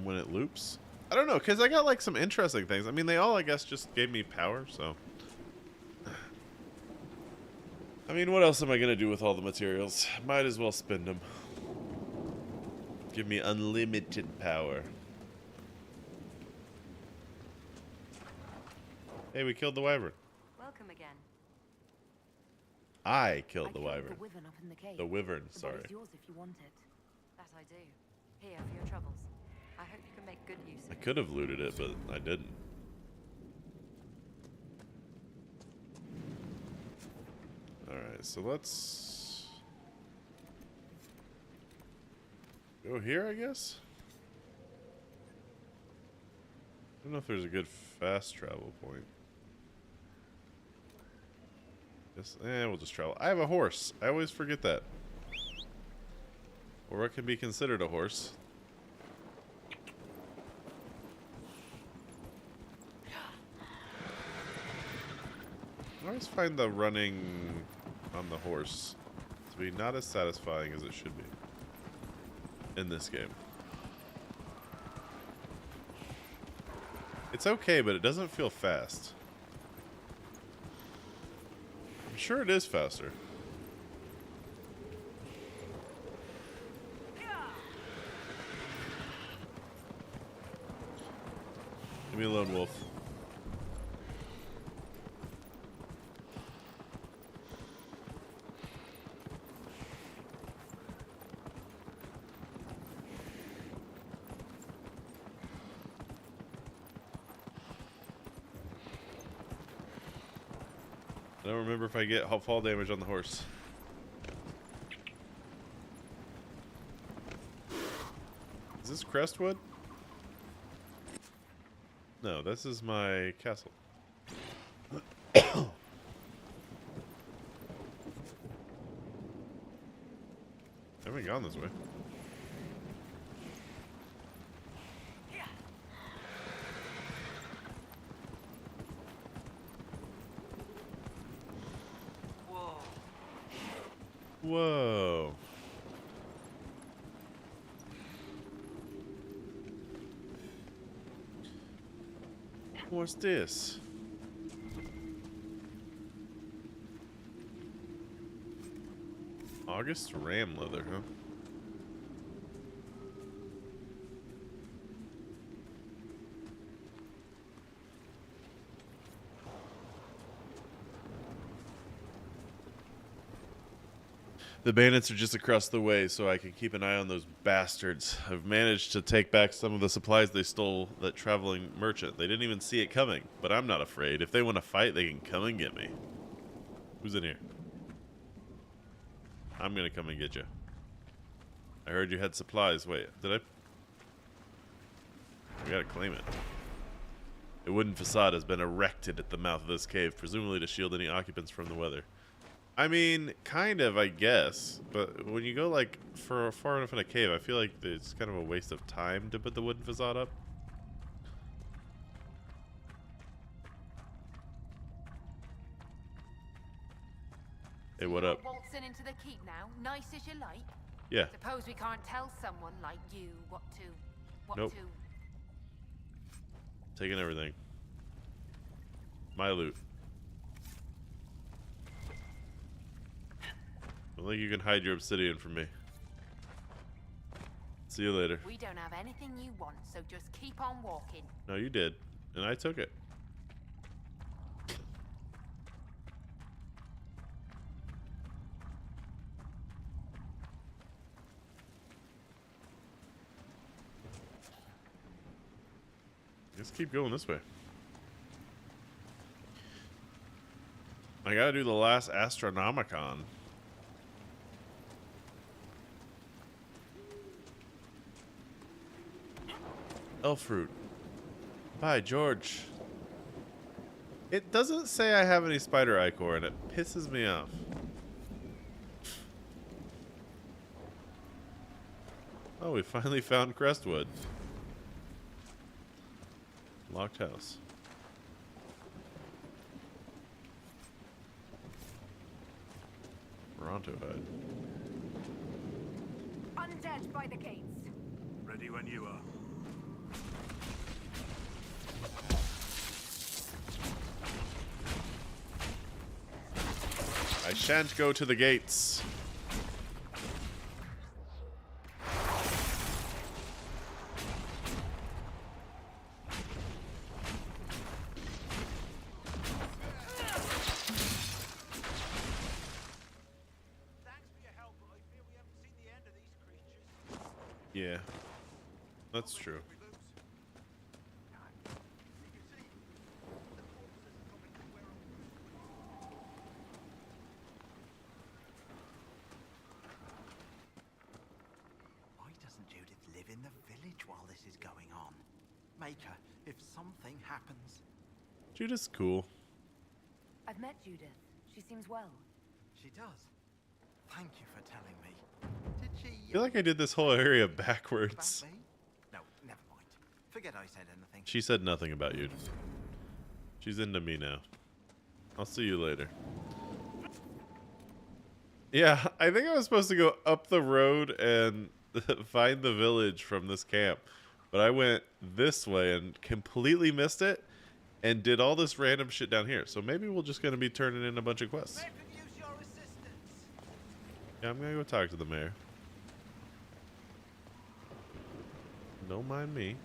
when it loops. I don't know, because I got like some interesting things. I mean, they all, I guess, just gave me power, so. I mean, what else am I going to do with all the materials? Might as well spend them. Give me unlimited power. Hey, we killed the wyvern. Welcome again. I killed the wyvern. The wyvern up in the cave. The wyvern, The sorry. body's yours if you want it. That I do. Here for your troubles. I hope you can make good use of I it. could have looted it, but I didn't. Alright, so let's go here, I guess? I don't know if there's a good fast travel point. Yes, we'll just travel. I have a horse. I always forget that. Or what can be considered a horse. I always find the running on the horse to be not as satisfying as it should be in this game. It's okay, but it doesn't feel fast. I'm sure it is faster. Leave me alone, wolf. I don't remember if I get fall damage on the horse. Is this Crestwood? No, this is my castle. I haven't gone this way. Whoa. What's this? August ram leather, huh? The bandits are just across the way, so I can keep an eye on those bastards. I've managed to take back some of the supplies they stole that traveling merchant. They didn't even see it coming, but I'm not afraid. If they want to fight, they can come and get me. Who's in here? I'm gonna come and get you. I heard you had supplies. Wait, did I? I gotta claim it. A wooden facade has been erected at the mouth of this cave, presumably to shield any occupants from the weather. I mean, kind of, I guess. But when you go, like, for far enough in a cave, I feel like it's kind of a waste of time to put the wooden facade up. Hey, what up? Waltzing into the keep now, nice as you like. Yeah. Suppose we can't tell someone like you what to. Nope. Taking everything. My loot. I don't think you can hide your obsidian from me. See you later. We don't have anything you want, so just keep on walking. No, you did. And I took it. Let's keep going this way. I gotta do the last Astronomicon. Elf fruit. Bye, George. It doesn't say I have any spider ichor, and it pisses me off. Oh, we finally found Crestwood. Locked house. Ronto hide. Undead by the gates. Ready when you are. I shan't go to the gates. Yeah, that's true. Why doesn't Judith live in the village while this is going on? Make her, if something happens. Judith's cool. I've met Judith. She seems well. She does. Thank you for telling me. Did she... I feel like I did this whole area backwards. About me? No, never mind. Forget I said anything. She said nothing about you. She's into me now. I'll see you later. Yeah, I think I was supposed to go up the road and find the village from this camp. But I went this way and completely missed it and did all this random shit down here. So maybe we're just going to be turning in a bunch of quests. Yeah, I'm going to go talk to the mayor. Don't mind me.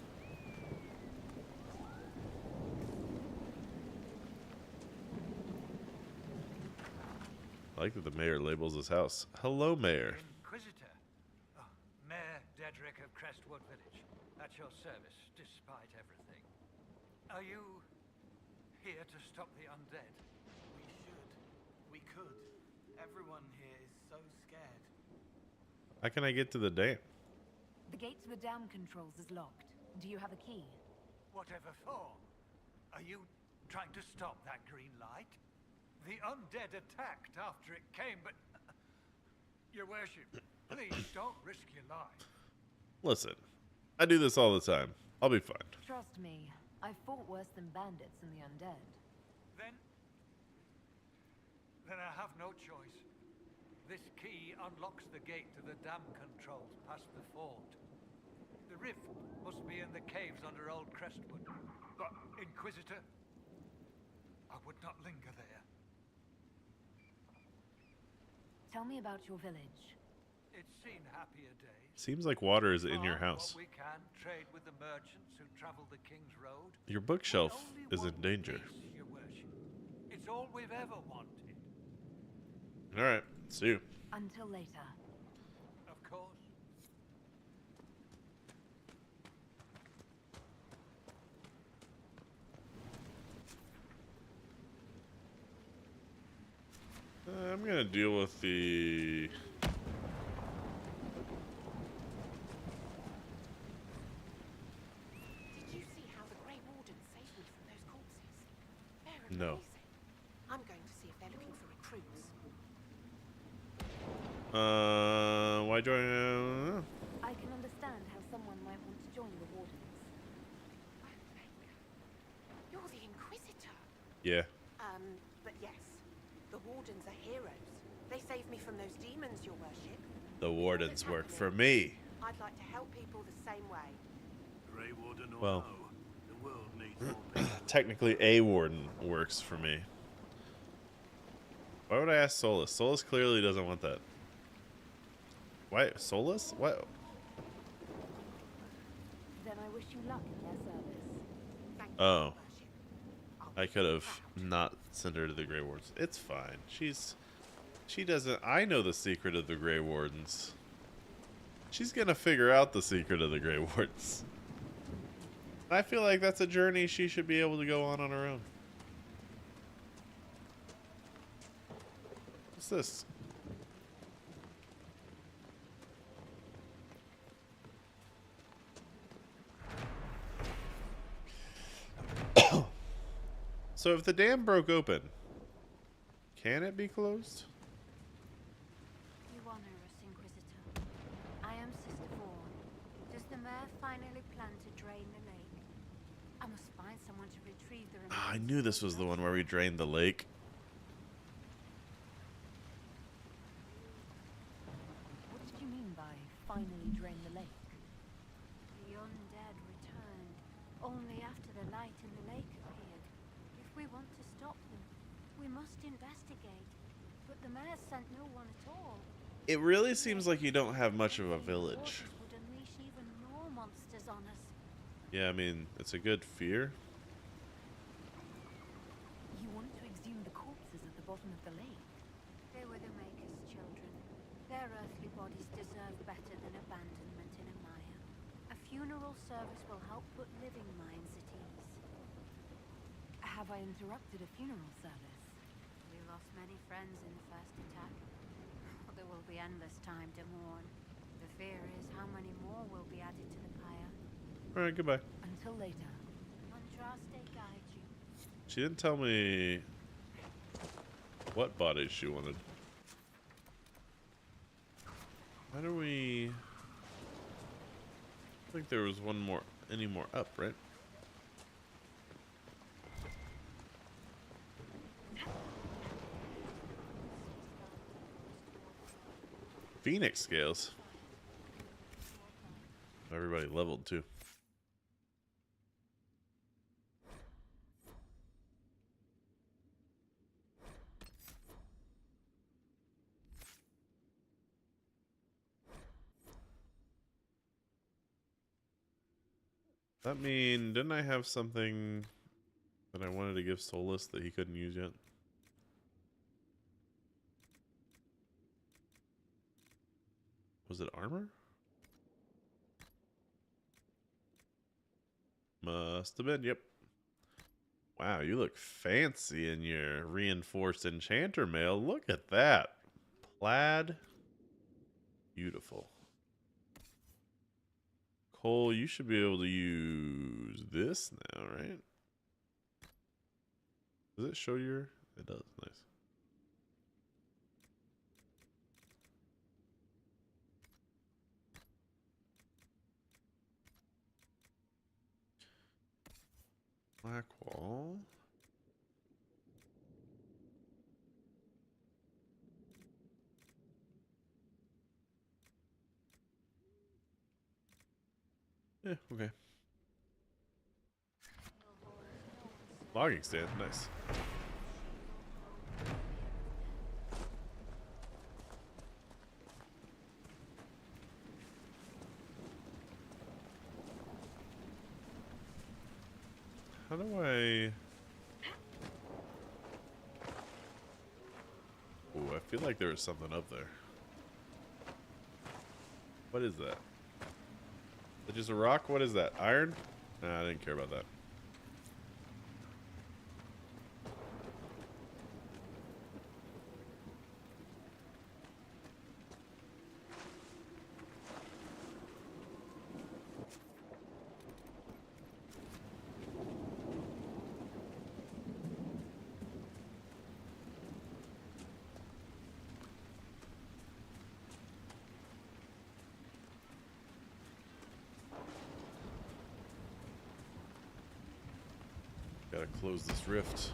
I like that the mayor labels his house. Hello, mayor. Inquisitor. Oh, Mayor Dedrick of Crestwood Village. At your service, despite everything. Are you here to stop the undead? We should. We could. Everyone here is so scared. How can I get to the dam? The gate to the dam controls is locked. Do you have a key? Whatever for? Are you trying to stop that green light? The undead attacked after it came, but... Your worship, please don't risk your life. Listen, I do this all the time. I'll be fine. Trust me, I've fought worse than bandits and the undead. Then I have no choice. This key unlocks the gate to the dam controls past the fort. The rift must be in the caves under Old Crestwood. But, Inquisitor, I would not linger there. Tell me about your village. It's seen happier days. Seems like water is in your Farm house. what we can, trade with the merchants who travel the King's Road. Your bookshelf is in danger. Your worship. It's all we've ever wanted. Alright, See you. Until later. Of course. I'm gonna deal with the... Did you see how the Grey Warden saved me from those corpses? They're No. amazing. I'm going to see if they're looking for recruits. Why join? I can understand how someone might want to join the Wardens. You're the Inquisitor. Yeah. But yes, the Wardens are heroes. They saved me from those demons, your worship. The Wardens work for me. I'd like to help people the same way. Grey Warden or Well, no, the world needs more people. technically a Warden works for me. Why would I ask Solus? Solus clearly doesn't want that. Why? Solus? What? Then I wish you luck in their service. Thank you. Oh. I could have not sent her to the Grey Wardens. It's fine. She doesn't... I know the secret of the Grey Wardens. She's gonna figure out the secret of the Grey Wardens. I feel like that's a journey she should be able to go on her own. What's this? So if the dam broke open, can it be closed? You honor us, Inquisitor. I am Sister Vaughn. Does the mayor finally plan to drain the lake? I must find someone to retrieve the remains. I knew this was the one where we drained the lake. What did you mean by finally drain the lake? The undead returned, only after the light in the lake appeared. If we want to stop them, we must investigate. But the mayor sent no one at all. It really seems like you don't have much of a village. Would unleash even more monsters on us. Yeah, I mean, it's a good fear. You wanted to exhume the corpses at the bottom of the lake. They were the Maker's children. Their earthly bodies deserve better than abandonment in a mire. A funeral service will help put living minds at ease. Have I interrupted a funeral service? We lost many friends in the first attack. There will be endless time to mourn. The fear is how many more will be added to the pyre. Alright, goodbye. Until later. Andraste guide you. She didn't tell me what bodies she wanted. How do we... I think there was one more, any more up, right? Phoenix scales. Everybody leveled too. That mean, didn't I have something that I wanted to give Solus that he couldn't use yet? Was it armor? Must have been, yep. Wow, you look fancy in your reinforced enchanter mail. Look at that. Plaid. Beautiful. Cole, you should be able to use this now, right? Does it show your... It does, nice. Blackwall. Yeah, okay. Logging stand, nice. How do I... Oh, I feel like there was something up there. What is that? Is it just a rock? What is that? Iron? Nah, I didn't care about that. Gotta close this rift.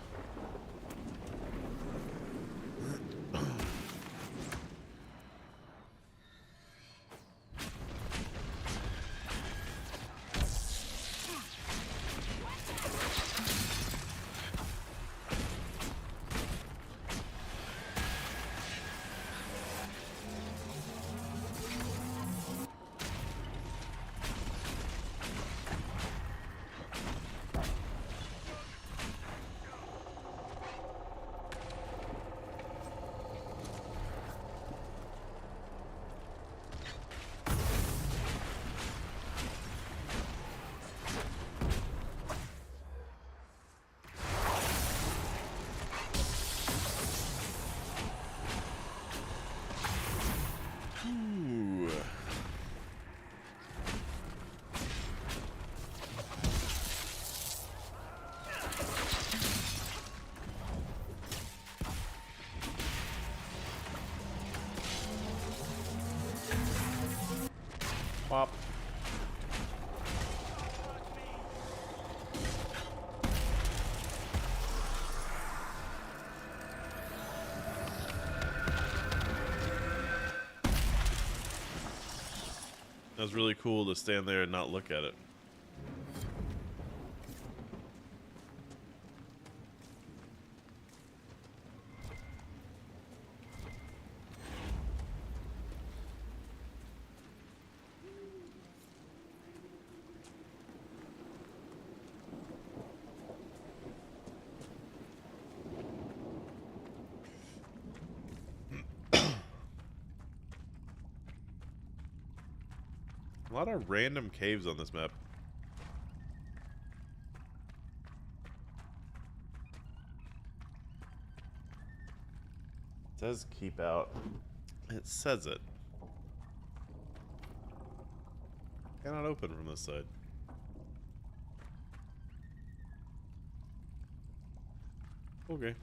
Ooh. Pop. That was really cool to stand there and not look at it. A lot of random caves on this map. It says keep out. It says it. Cannot open from this side. Okay.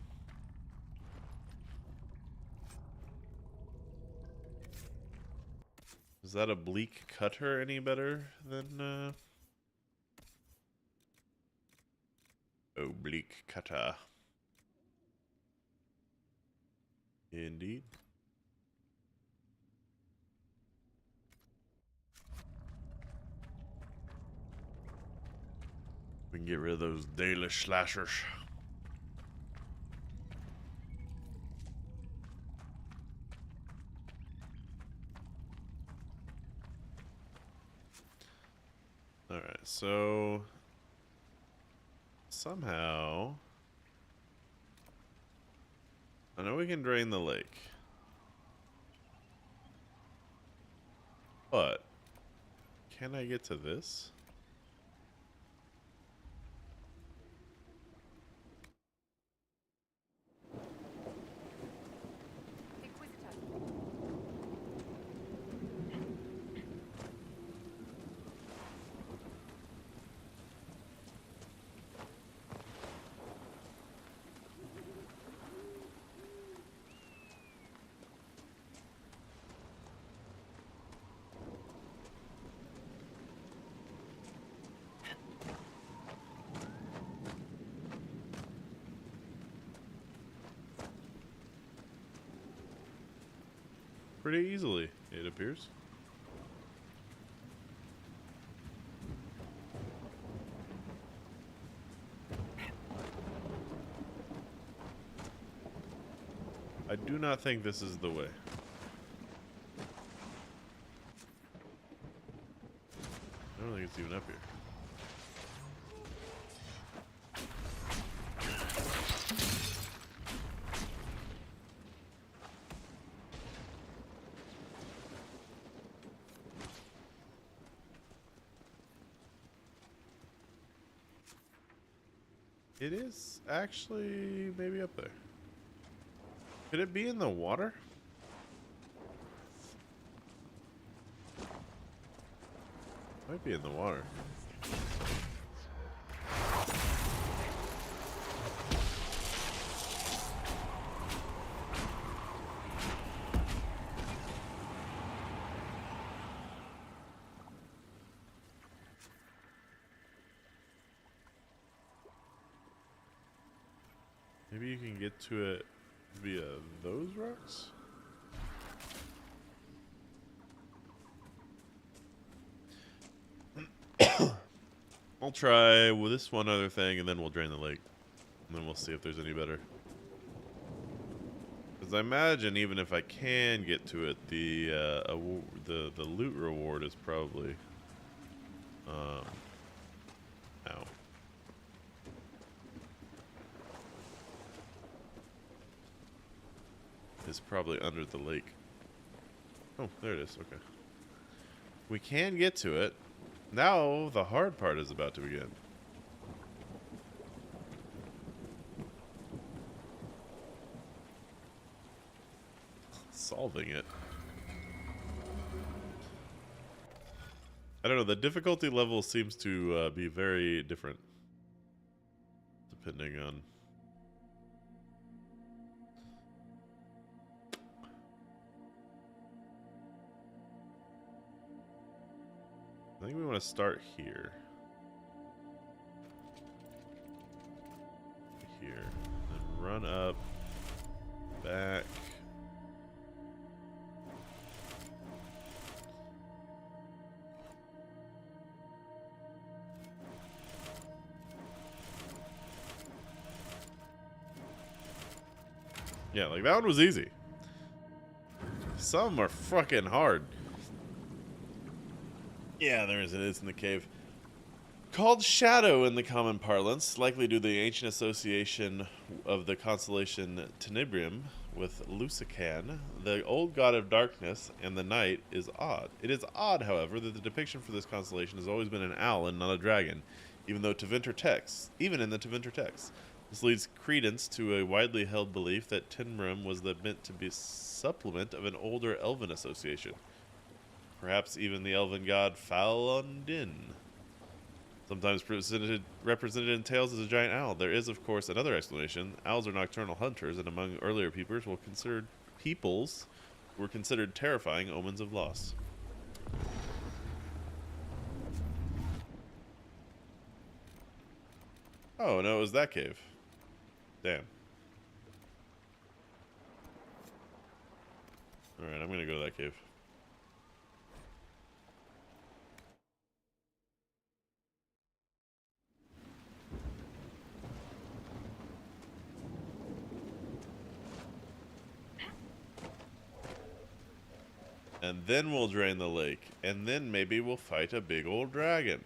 Is that oblique cutter any better than oblique cutter? Indeed. We can get rid of those Dalish slashers. Alright, so somehow I know we can drain the lake, but can I get to this? Pretty easily, it appears. I do not think this is the way. I don't think it's even up here. It is actually maybe up there. Could it be in the water? Might be in the water. Maybe you can get to it via those rocks? I'll try with this one other thing, and then we'll drain the lake. And then we'll see if there's any better. Because I imagine even if I can get to it, the loot reward is probably... ow. Is probably under the lake. Oh, there it is. Okay. We can get to it. Now the hard part is about to begin. Solving it. I don't know. The difficulty level seems to be very different. Depending on... I think we want to start here. Here. And run up. Back. Yeah, like that one was easy. Some are fucking hard. Yeah, there is. It is in the cave. Called Shadow in the common parlance, likely due to the ancient association of the constellation Tenebrium with Lusican, the old god of darkness and the night, is odd. It is odd, however, that the depiction for this constellation has always been an owl and not a dragon, even in the Tevinter texts. This leads credence to a widely held belief that Tenebrium was meant to be a supplement of an older elven association. Perhaps even the elven god Falundin. Sometimes represented in tales as a giant owl. There is, of course, another explanation. Owls are nocturnal hunters, and among earlier peoples were considered terrifying omens of loss. Oh, no, it was that cave. Damn. Alright, I'm gonna go to that cave. And then we'll drain the lake. And then maybe we'll fight a big old dragon.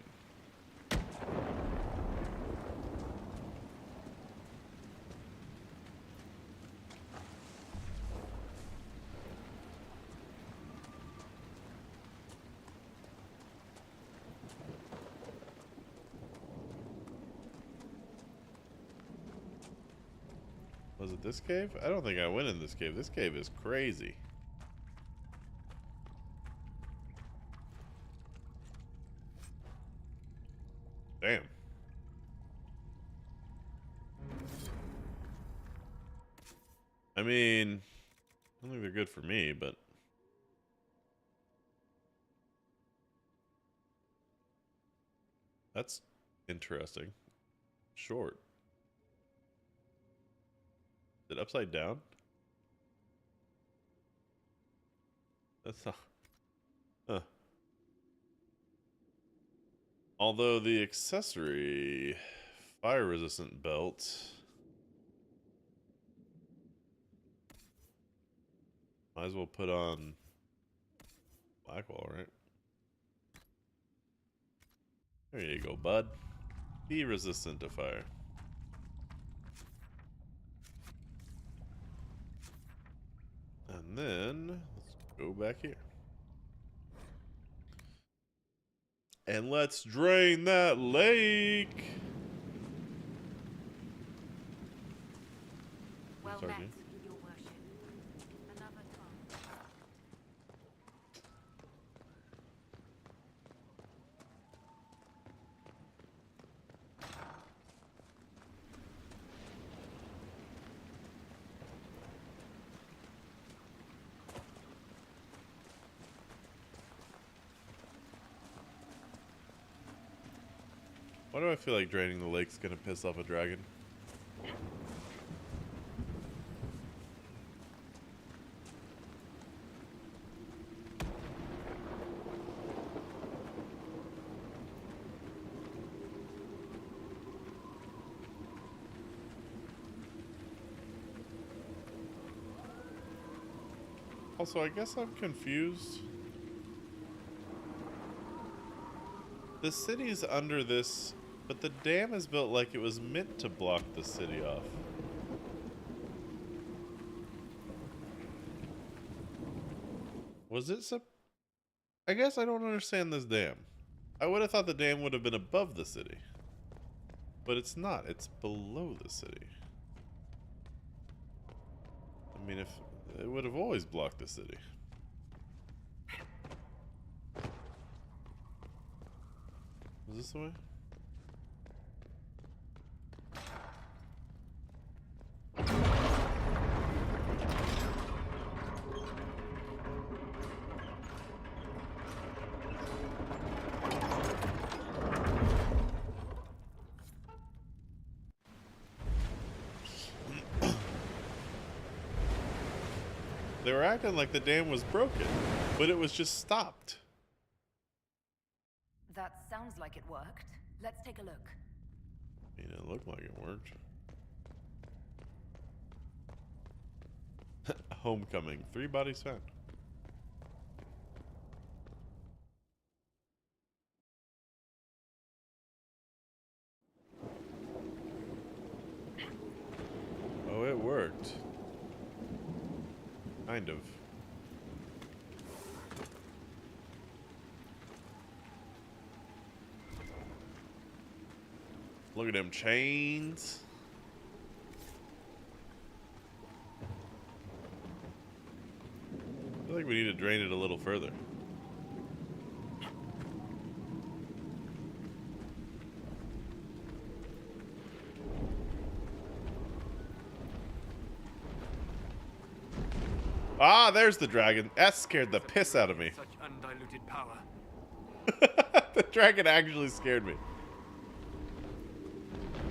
Was it this cave? I don't think I went in this cave. This cave is crazy. Damn. I mean, I don't think they're good for me, but... That's interesting. Short. Is it upside down? That's not... Huh. Although the accessory fire-resistant belt... Might as well put on Blackwall, right? There you go, bud. Be resistant to fire. And then, let's go back here. And let's drain that lake. Well Sorry, met, Jane. your worship. Another time. Why do I feel like draining the lake's gonna piss off a dragon? Also, I guess I'm confused. The city's under this, but the dam is built like it was meant to block the city off. Was it I guess I don't understand this dam. I would have thought the dam would have been above the city. But it's not. It's below the city. I mean, if it would have always blocked the city. Is this the way? They were acting like the dam was broken, but it was just stopped. That sounds like it worked. Let's take a look. I mean, it looked like it worked. Homecoming. 3 bodies found. Oh, it worked. Kind of. Look at them chains. I feel like we need to drain it a little further. Ah, there's the dragon. That scared the piss out of me. Such undiluted power. The dragon actually scared me.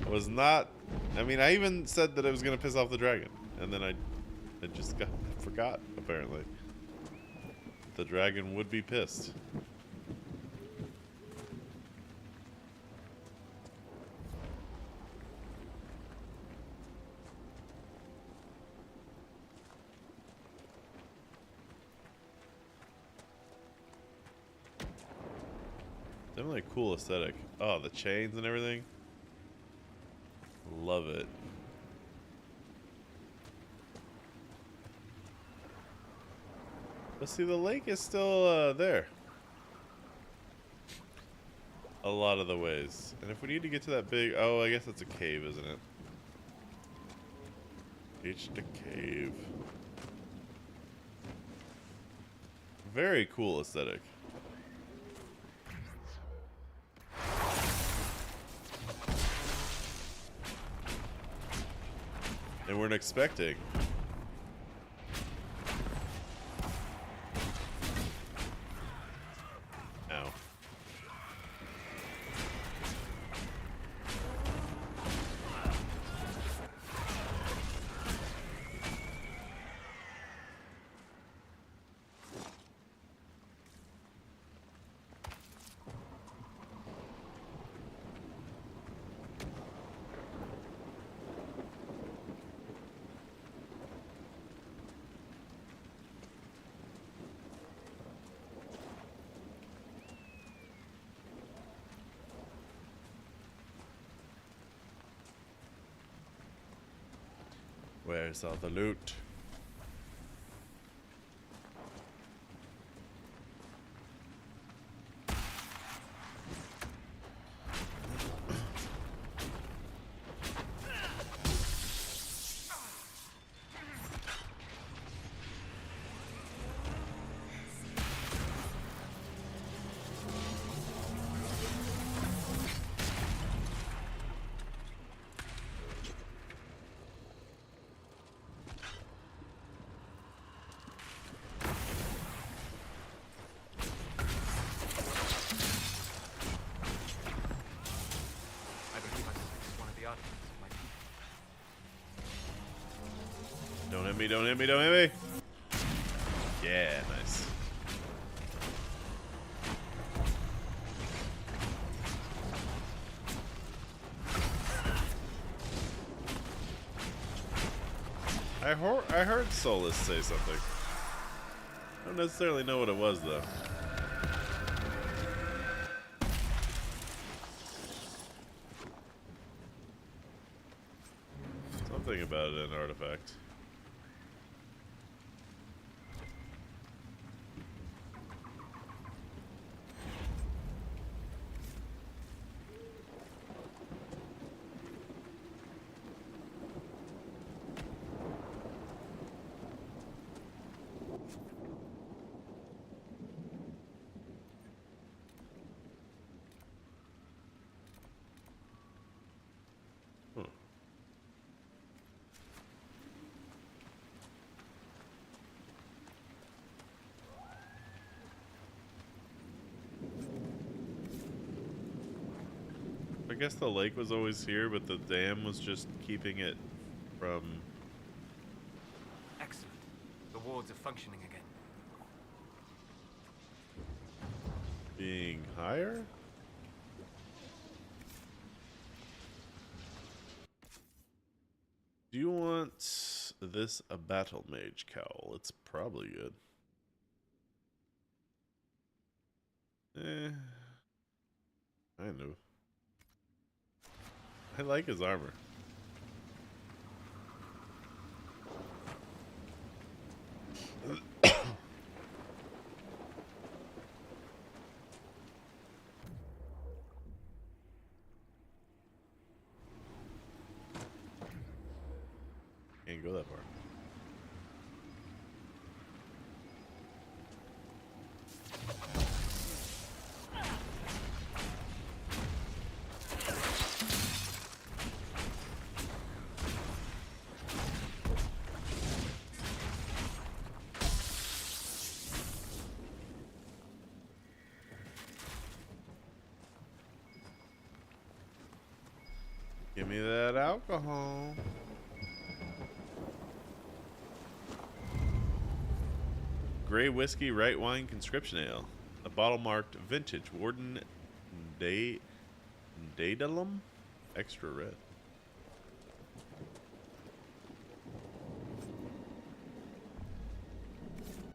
I was not... I mean, I even said that I was going to piss off the dragon. And then I just forgot, apparently. The dragon would be pissed. Definitely a cool aesthetic. Oh, the chains and everything. Love it. But see, the lake is still there. A lot of the ways. And if we need to get to that big... Oh, I guess that's a cave, isn't it? It's the cave. Very cool aesthetic. They weren't expecting. Ow. Where's all the loot? Don't hit me, don't hit me, don't hit me. Yeah, nice. I heard Solus say something. I don't necessarily know what it was, though. Something about an artifact. I guess the lake was always here, but the dam was just keeping it from... Excellent. The wards are functioning again. being higher? Do you want this a battle mage cowl? It's probably good. Kind of. I like his armor. Can't go that far. Give me that alcohol. Gray whiskey, right wine, conscription ale. A bottle marked vintage Warden Daedalum, extra red.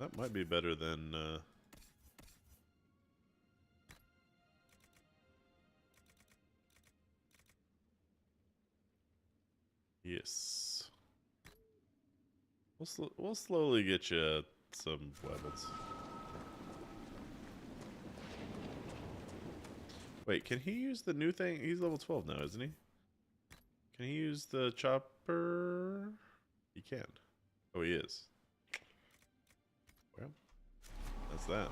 That might be better than yes. We'll slowly get you some weapons. Wait, can he use the new thing? He's level 12 now, isn't he? Can he use the chopper? He can. Oh, he is. Well, that's that.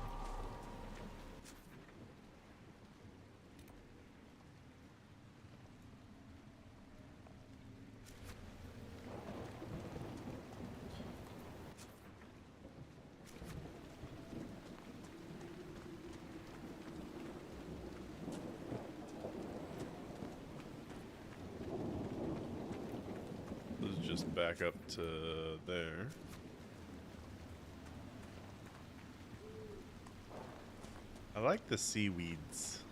Just back up to there. I like the seaweeds.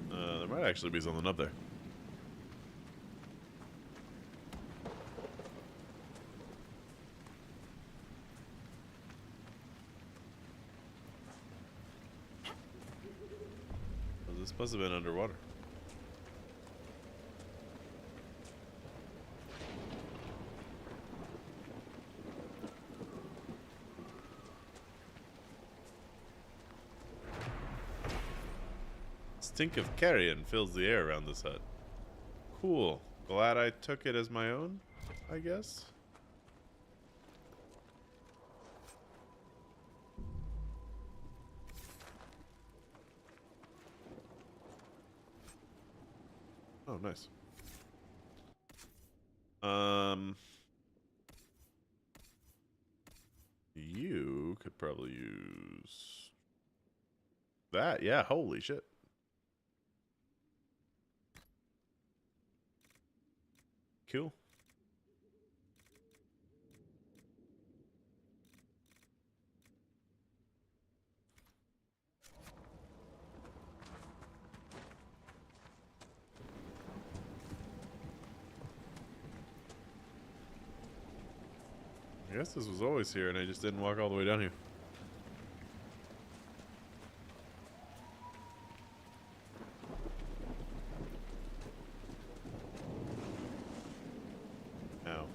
There might actually be something up there. This must have been underwater. Stink of carrion fills the air around this hut. Cool. Glad I took it as my own, I guess. Oh, nice. You could could probably use that. Yeah, holy shit. Cool. I guess this was always here and I just didn't walk all the way down here. Ow.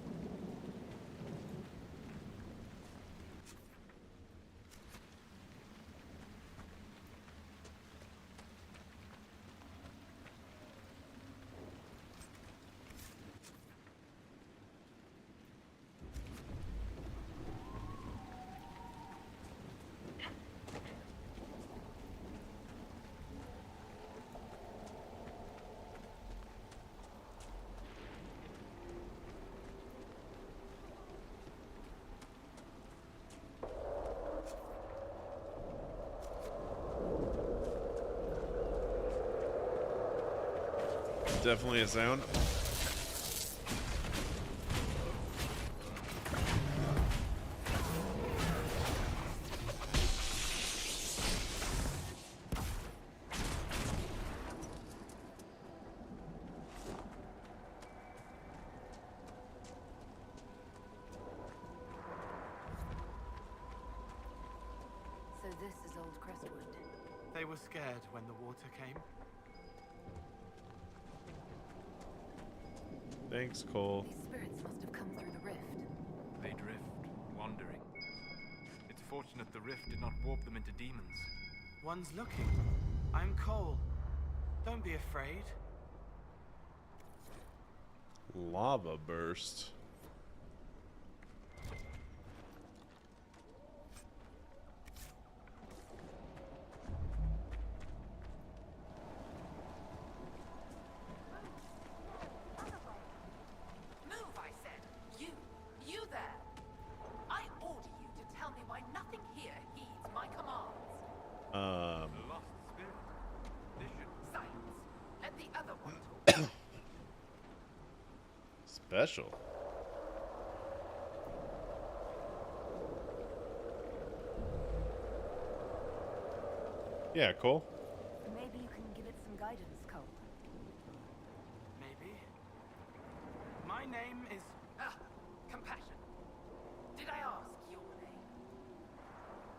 Definitely a sound. So this is Old Crestwood. They were scared when the water came. Thanks, Cole. These spirits must have come through the rift. They drift, wandering. It's fortunate the rift did not warp them into demons. One's looking. I'm Cole. Don't be afraid. Lava burst. Move, I said. You there. I order you to tell me why nothing here heeds my commands. The lost spirit. They should... Silence. Let the other one talk. Special. Yeah, Cole. Maybe you can give it some guidance, Cole. Maybe. My name is... Compassion. Did I ask your name?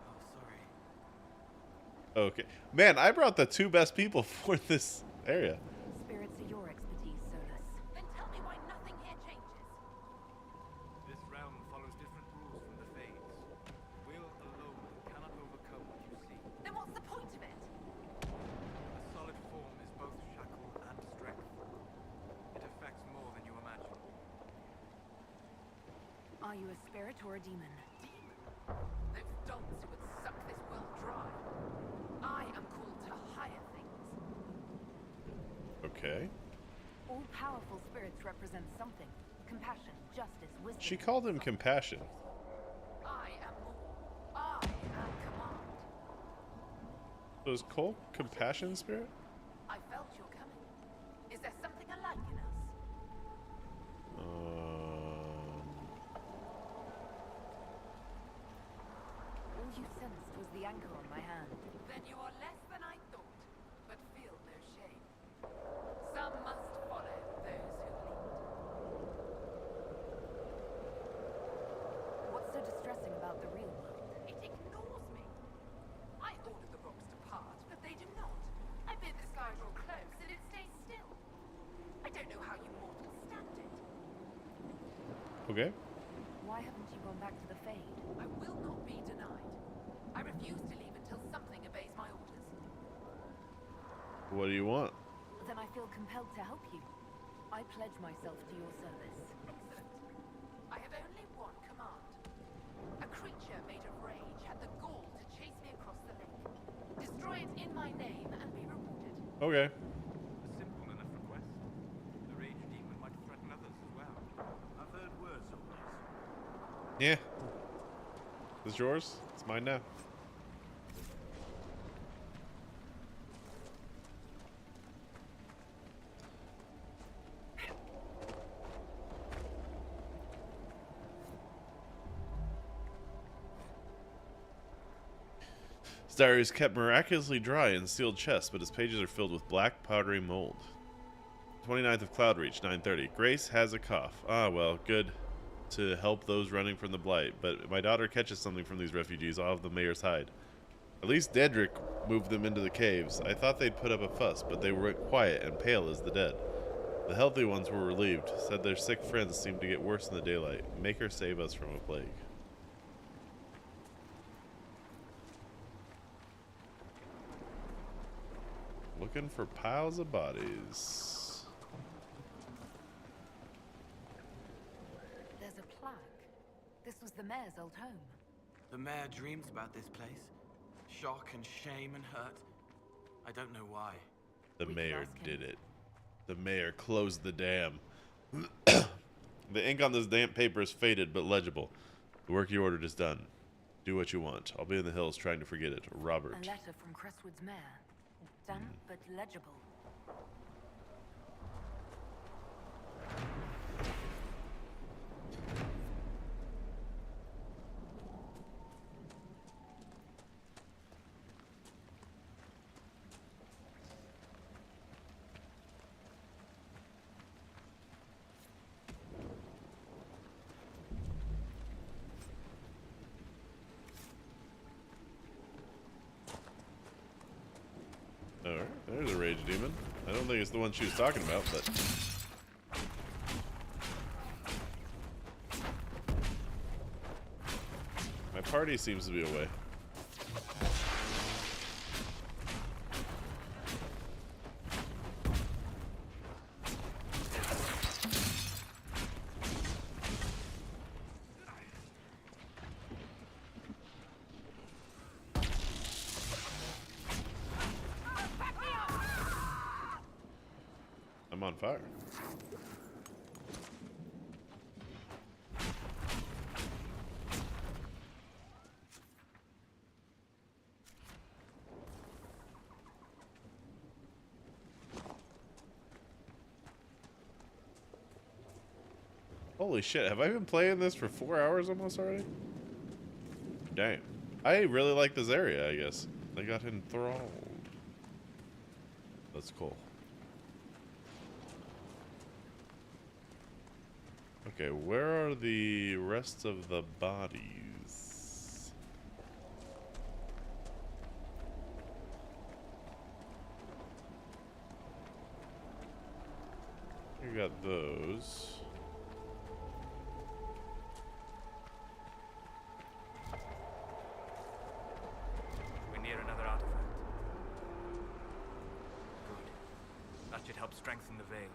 Oh, sorry. Okay. Man, I brought the two best people for this area. Spirits are your expertise, Solus. Then tell me why nothing here changes. This realm follows different rules from the Fades. Will alone cannot overcome what you see. Then what's the point of it? A solid form is both shackle and strength. It affects more than you imagine. Are you a spirit or a demon? Those donks who would suck this world dry. I am called to higher things. Okay. All powerful spirits represent something. Compassion, justice, wisdom. She called him compassion. I am more. I am command. So is Cole compassion spirit? I felt your coming. Is there something alike in us? All you sensed was the anchor on my hand. Then you are less than I thought, but feel no shame. Some must follow those who lead. What's so distressing about the real world? It ignores me. I ordered the rocks to part, but they do not. I bid the sky draw close, and it stays still. I don't know how you mortals stand it. Okay. Why haven't you gone back to the Fade? I will not be denied. I refuse to leave until something obeys my orders. What do you want? Then I feel compelled to help you. I pledge myself to your service. Excellent. I have only one command. A creature made of rage had the gall to chase me across the lake. Destroy it in my name and be rewarded. Okay. A simple enough request. The rage demon might threaten others as well. I've heard words of this. Yeah. Is yours? It's mine now. His diary is kept miraculously dry in sealed chests, but his pages are filled with black, powdery mold. 29th of Cloudreach, 9:30. Grace has a cough. Ah, well, good to help those running from the Blight, but if my daughter catches something from these refugees, I'll have the mayor's hide. At least Dedrick moved them into the caves. I thought they'd put up a fuss, but they were quiet and pale as the dead. The healthy ones were relieved, said their sick friends seemed to get worse in the daylight. Maker save us from a plague. Looking for piles of bodies. There's a plaque. This was the mayor's old home. The mayor dreams about this place. Shock and shame and hurt. I don't know why. The mayor did it. The mayor closed the dam. The ink on this damp paper is faded but legible. The work you ordered is done. Do what you want. I'll be in the hills trying to forget it. Robert. A letter from Crestwood's mayor. Damp but legible. Alright, there's a rage demon. I don't think it's the one she was talking about, but... My party seems to be away. I'm on fire. Holy shit, have I been playing this for 4 hours almost already? Damn. I really like this area, I guess. I got enthralled. That's cool. Okay, where are the rest of the bodies? You got those. We're near another artifact. Good. That should help strengthen the veil.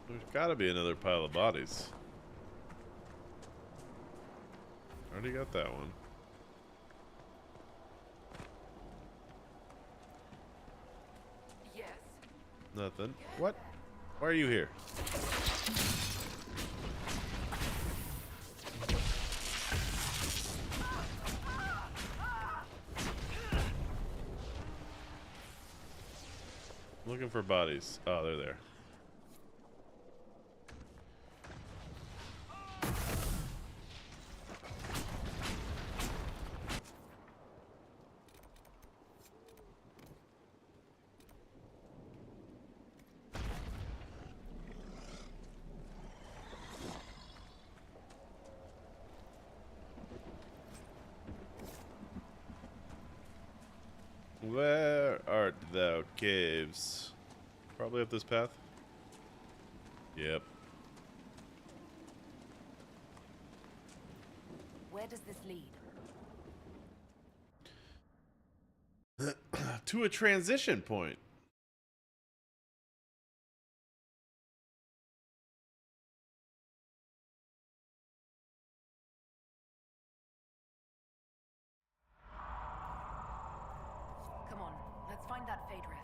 There's gotta be another pile of bodies. Already got that one. Yes. Nothing. What? Why are you here? Looking for bodies. Oh, they're there. Where art thou, caves? Probably up this path. Yep. Where does this lead? To a transition point. Let's find that Fade Rift.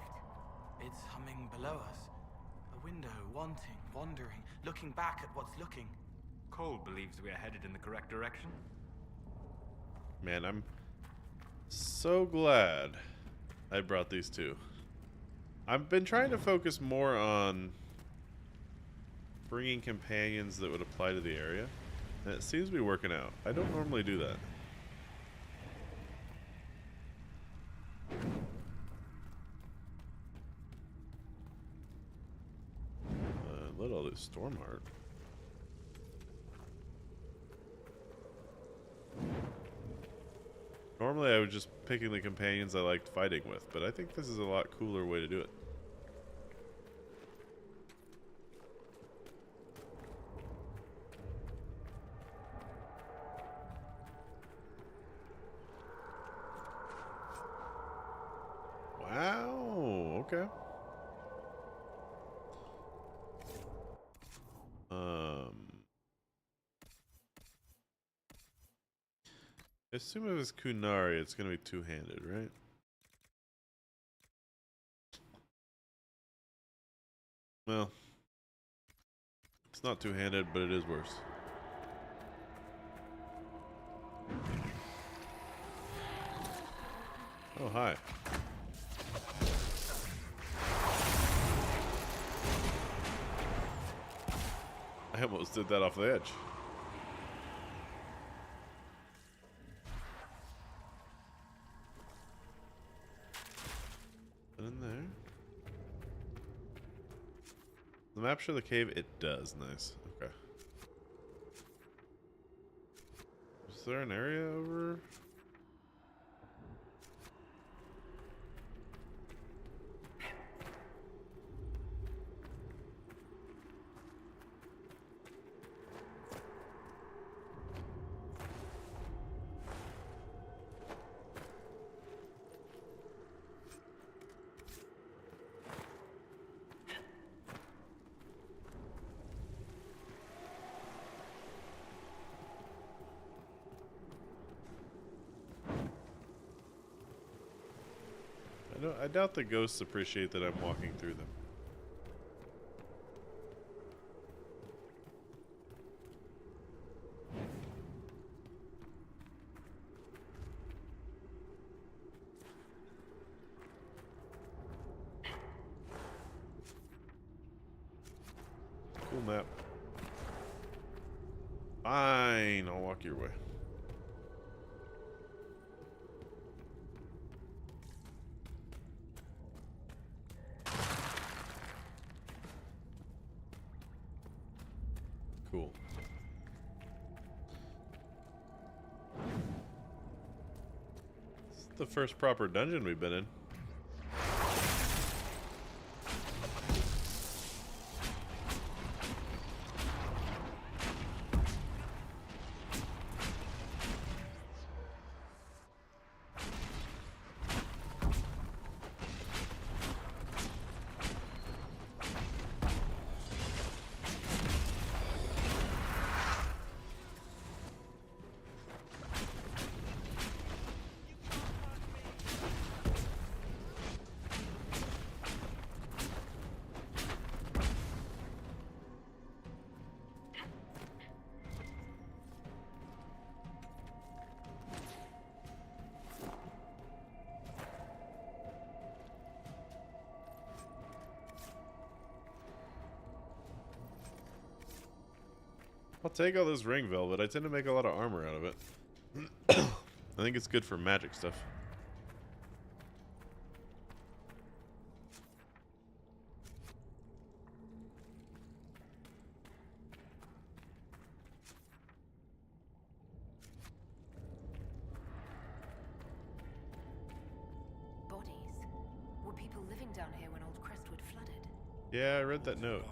It's humming below us. A window, wanting, wandering, looking back at what's looking. Cole believes we are headed in the correct direction. Man, I'm so glad I brought these two. I've been trying to focus more on bringing companions that would apply to the area, and it seems to be working out. I don't normally do that. Let all this Stormheart. Normally I was just picking the companions I liked fighting with, but I think this is a lot cooler way to do it. Wow, okay. I assume if it's Kunari, it's gonna be two-handed, right? Well, it's not two-handed, but it is worse. Oh, hi. I almost did that off the edge. In there. The map show the cave? It does. Nice. Okay. Is there an area over? I doubt the ghosts appreciate that I'm walking through them. Cool map. Fine, I'll walk your way. Cool. This is the first proper dungeon we've been in. I'll take all this ring velvet. I tend to make a lot of armor out of it. I think it's good for magic stuff. Bodies. Were people living down here when Old Crestwood flooded? Yeah, I read that note.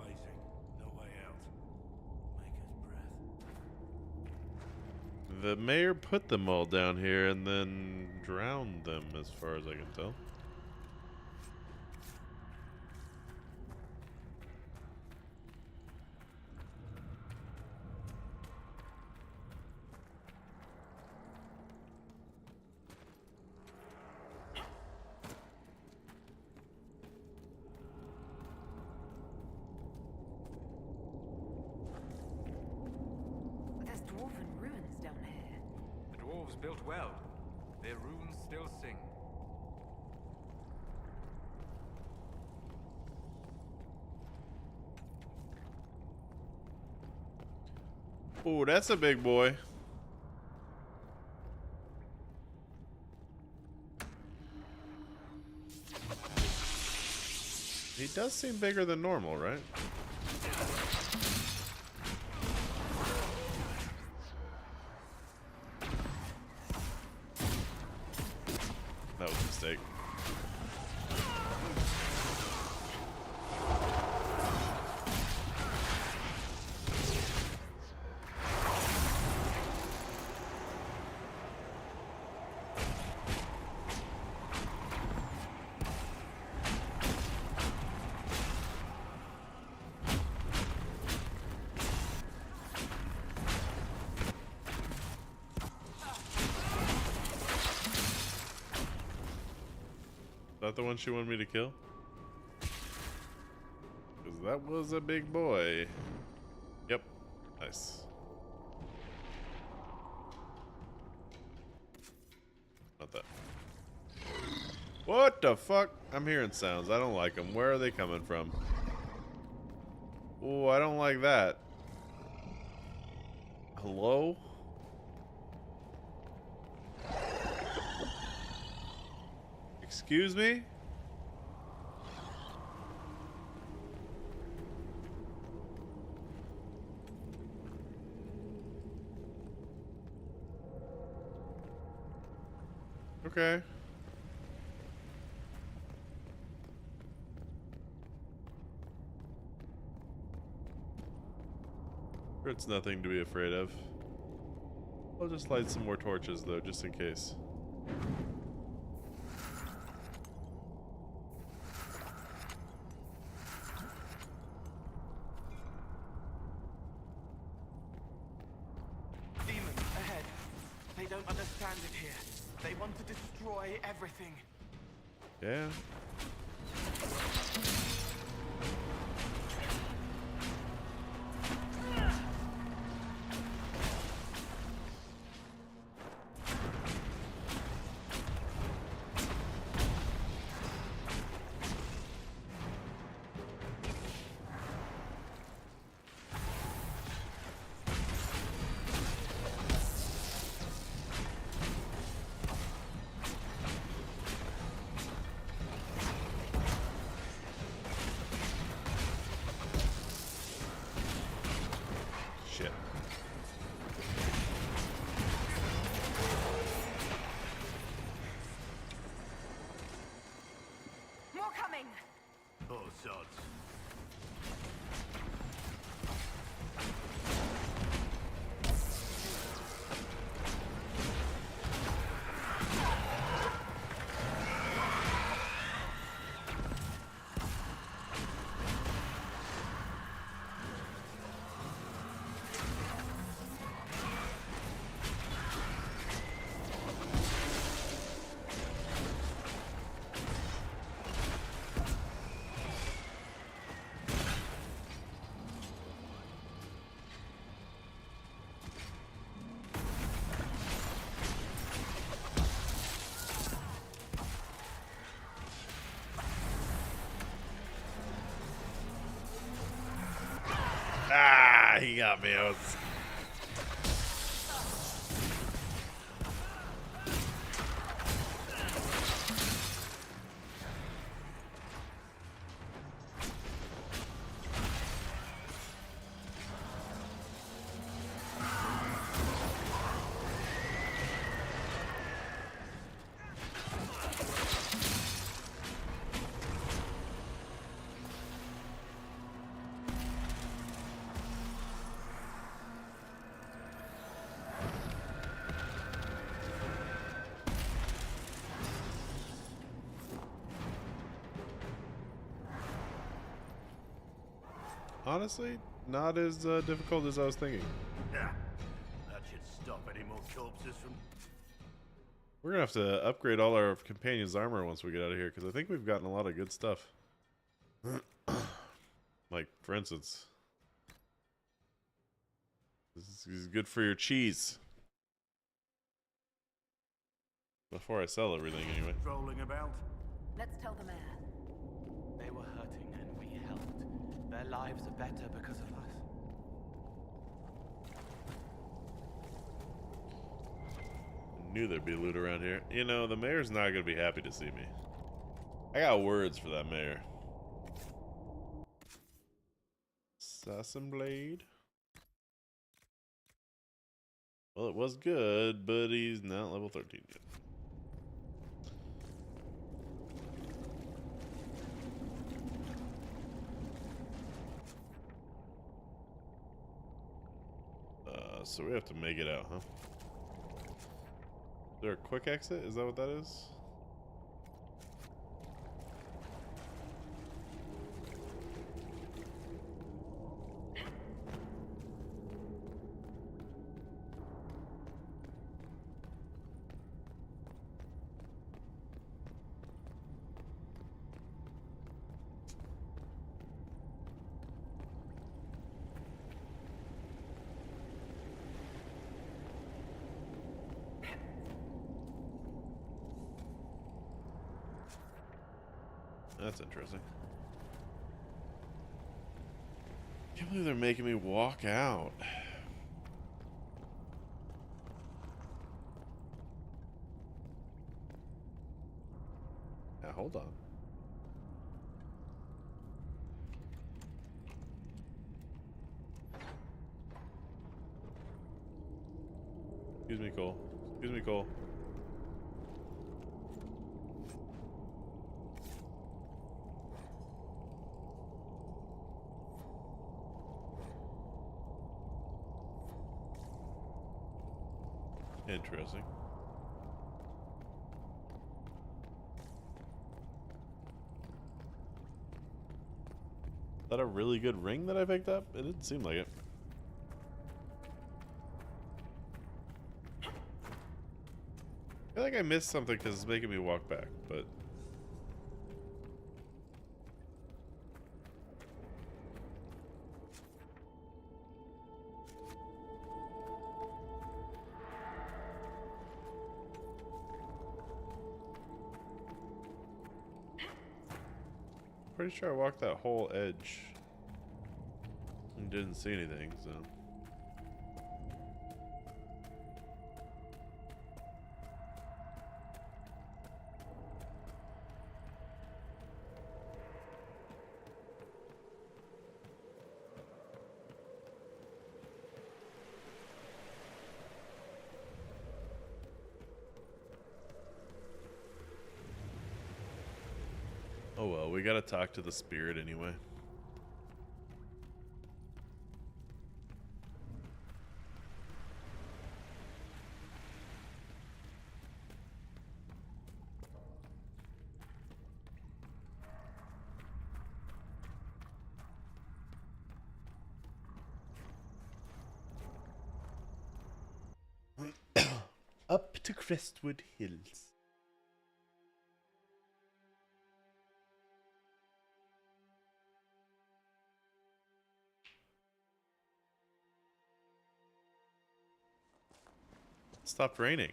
The mayor put them all down here and then drowned them, as far as I can tell. built well. Their runes still sing. Ooh, that's a big boy. He does seem bigger than normal, right? That was a mistake. Is that the one she wanted me to kill? Because that was a big boy. Yep. Nice. Not that. What the fuck? I'm hearing sounds. I don't like them. Where are they coming from? Oh, I don't like that. Hello? Excuse me? Okay. It's nothing to be afraid of. I'll just light some more torches though, just in case. Demons ahead. They don't understand it here. They want to destroy everything. Yeah. Shit. More coming! Oh, sods. Ah, he got me. I was... Honestly, not as difficult as I was thinking. Yeah. That should stop any more corpses from... We're gonna have to upgrade all our companions' armor once we get out of here, because I think we've gotten a lot of good stuff. Like, for instance, this is good for your cheese. Before I sell everything, anyway. Strolling about? Let's tell the mayor. They were hurting and we helped. Their lives are better because of us. Knew there'd be loot around here. You know, the mayor's not gonna be happy to see me. I got words for that mayor. Assassin blade. Well, it was good, but he's not level 13 yet. So we have to make it out, huh? Is there a quick exit? Is that what that is? That's interesting. Can't believe they're making me walk out. Now, hold on. Excuse me, Cole. Excuse me, Cole. Interesting. Is that a really good ring that I picked up? It didn't seem like it. I feel like I missed something because it's making me walk back, but... Pretty sure I walked that whole edge and didn't see anything, so. Oh well, we gotta talk to the spirit anyway. Up to Crestwood Hills. Stopped raining.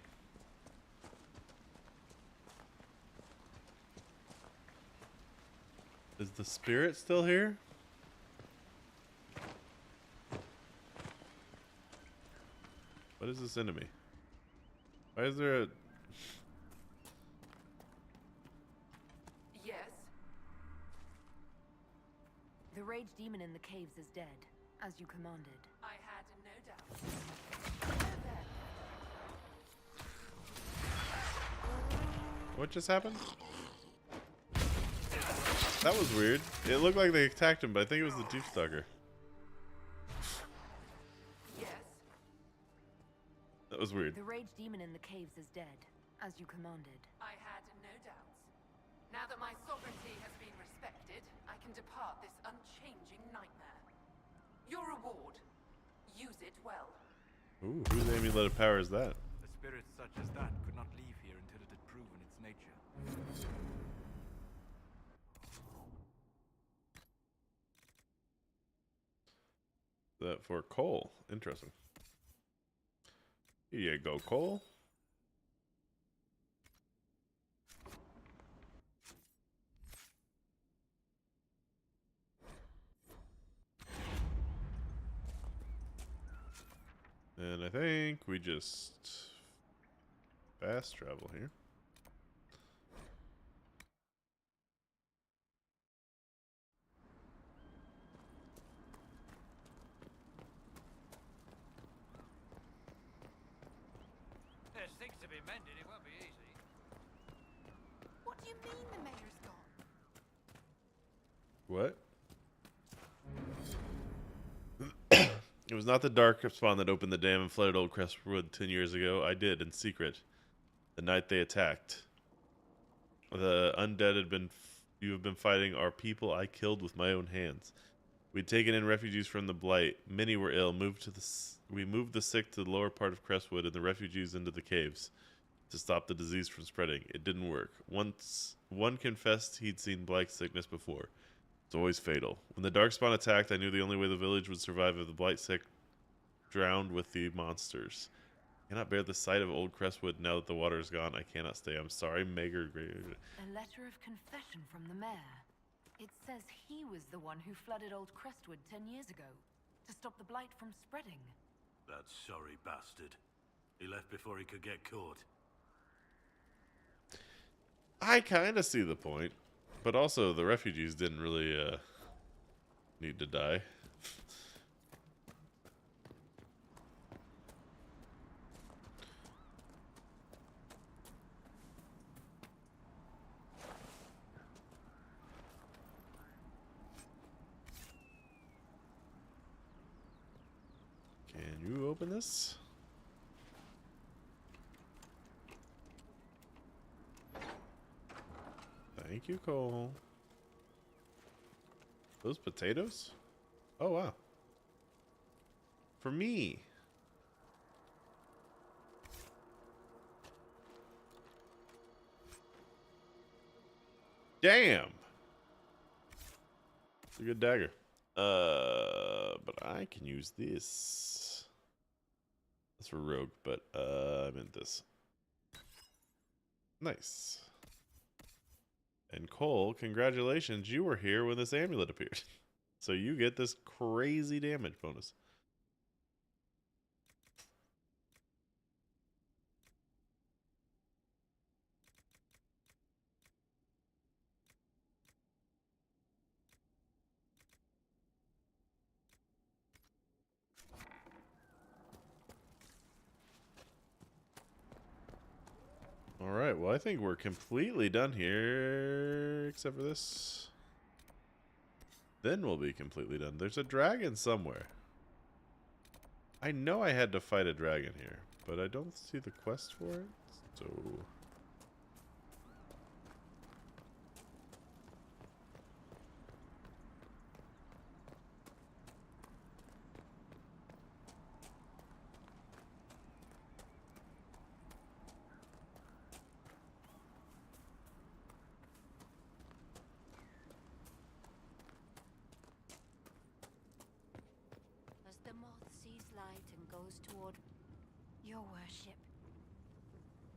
Is the spirit still here? What is this enemy? Why is there a... Yes? The rage demon in the caves is dead, as you commanded. I had no doubt. What just happened? That was weird. It looked like they attacked him, but I think it was the Deepstalker. Yes? That was weird. The rage demon in the caves is dead, as you commanded. I had no doubts. Now that my sovereignty has been respected, I can depart this unchanging nightmare. Your reward. Use it well. Ooh, whose amulet of power is that? A spirit such as that could not leave here until it had proven its nature. That for Cole. Interesting. Here you go, Cole. And I think we just fast travel here. There's things to be mended, it won't be easy. What do you mean the mayor's gone? What? It was not the dark spawn that opened the dam and flooded Old Crestwood 10 years ago. I did, in secret, the night they attacked. The undead you have been fighting are people I killed with my own hands. We'd taken in refugees from the Blight. Many were ill. We moved the sick to the lower part of Crestwood and the refugees into the caves to stop the disease from spreading. It didn't work. Once one confessed he'd seen Blight sickness before. It's always fatal. When the Darkspawn attacked, I knew the only way the village would survive if the Blight sick drowned with the monsters. I cannot bear the sight of Old Crestwood now that the water is gone. I cannot stay. I'm sorry, Mager. A letter of confession from the mayor. It says he was the one who flooded Old Crestwood 10 years ago to stop the Blight from spreading. That sorry bastard. He left before he could get caught. I kind of see the point. But also, the refugees didn't really need to die. Can you open this? Thank you, Cole. Those potatoes? Oh, wow. For me. Damn. It's a good dagger. But I can use this. That's for rogue, but I meant this. Nice. And Cole, congratulations, you were here when this amulet appeared. So you get this crazy damage bonus. Alright, well I think we're completely done here, except for this. Then we'll be completely done. There's a dragon somewhere. I know I had to fight a dragon here, but I don't see the quest for it, so... As the moth sees light and goes toward your worship.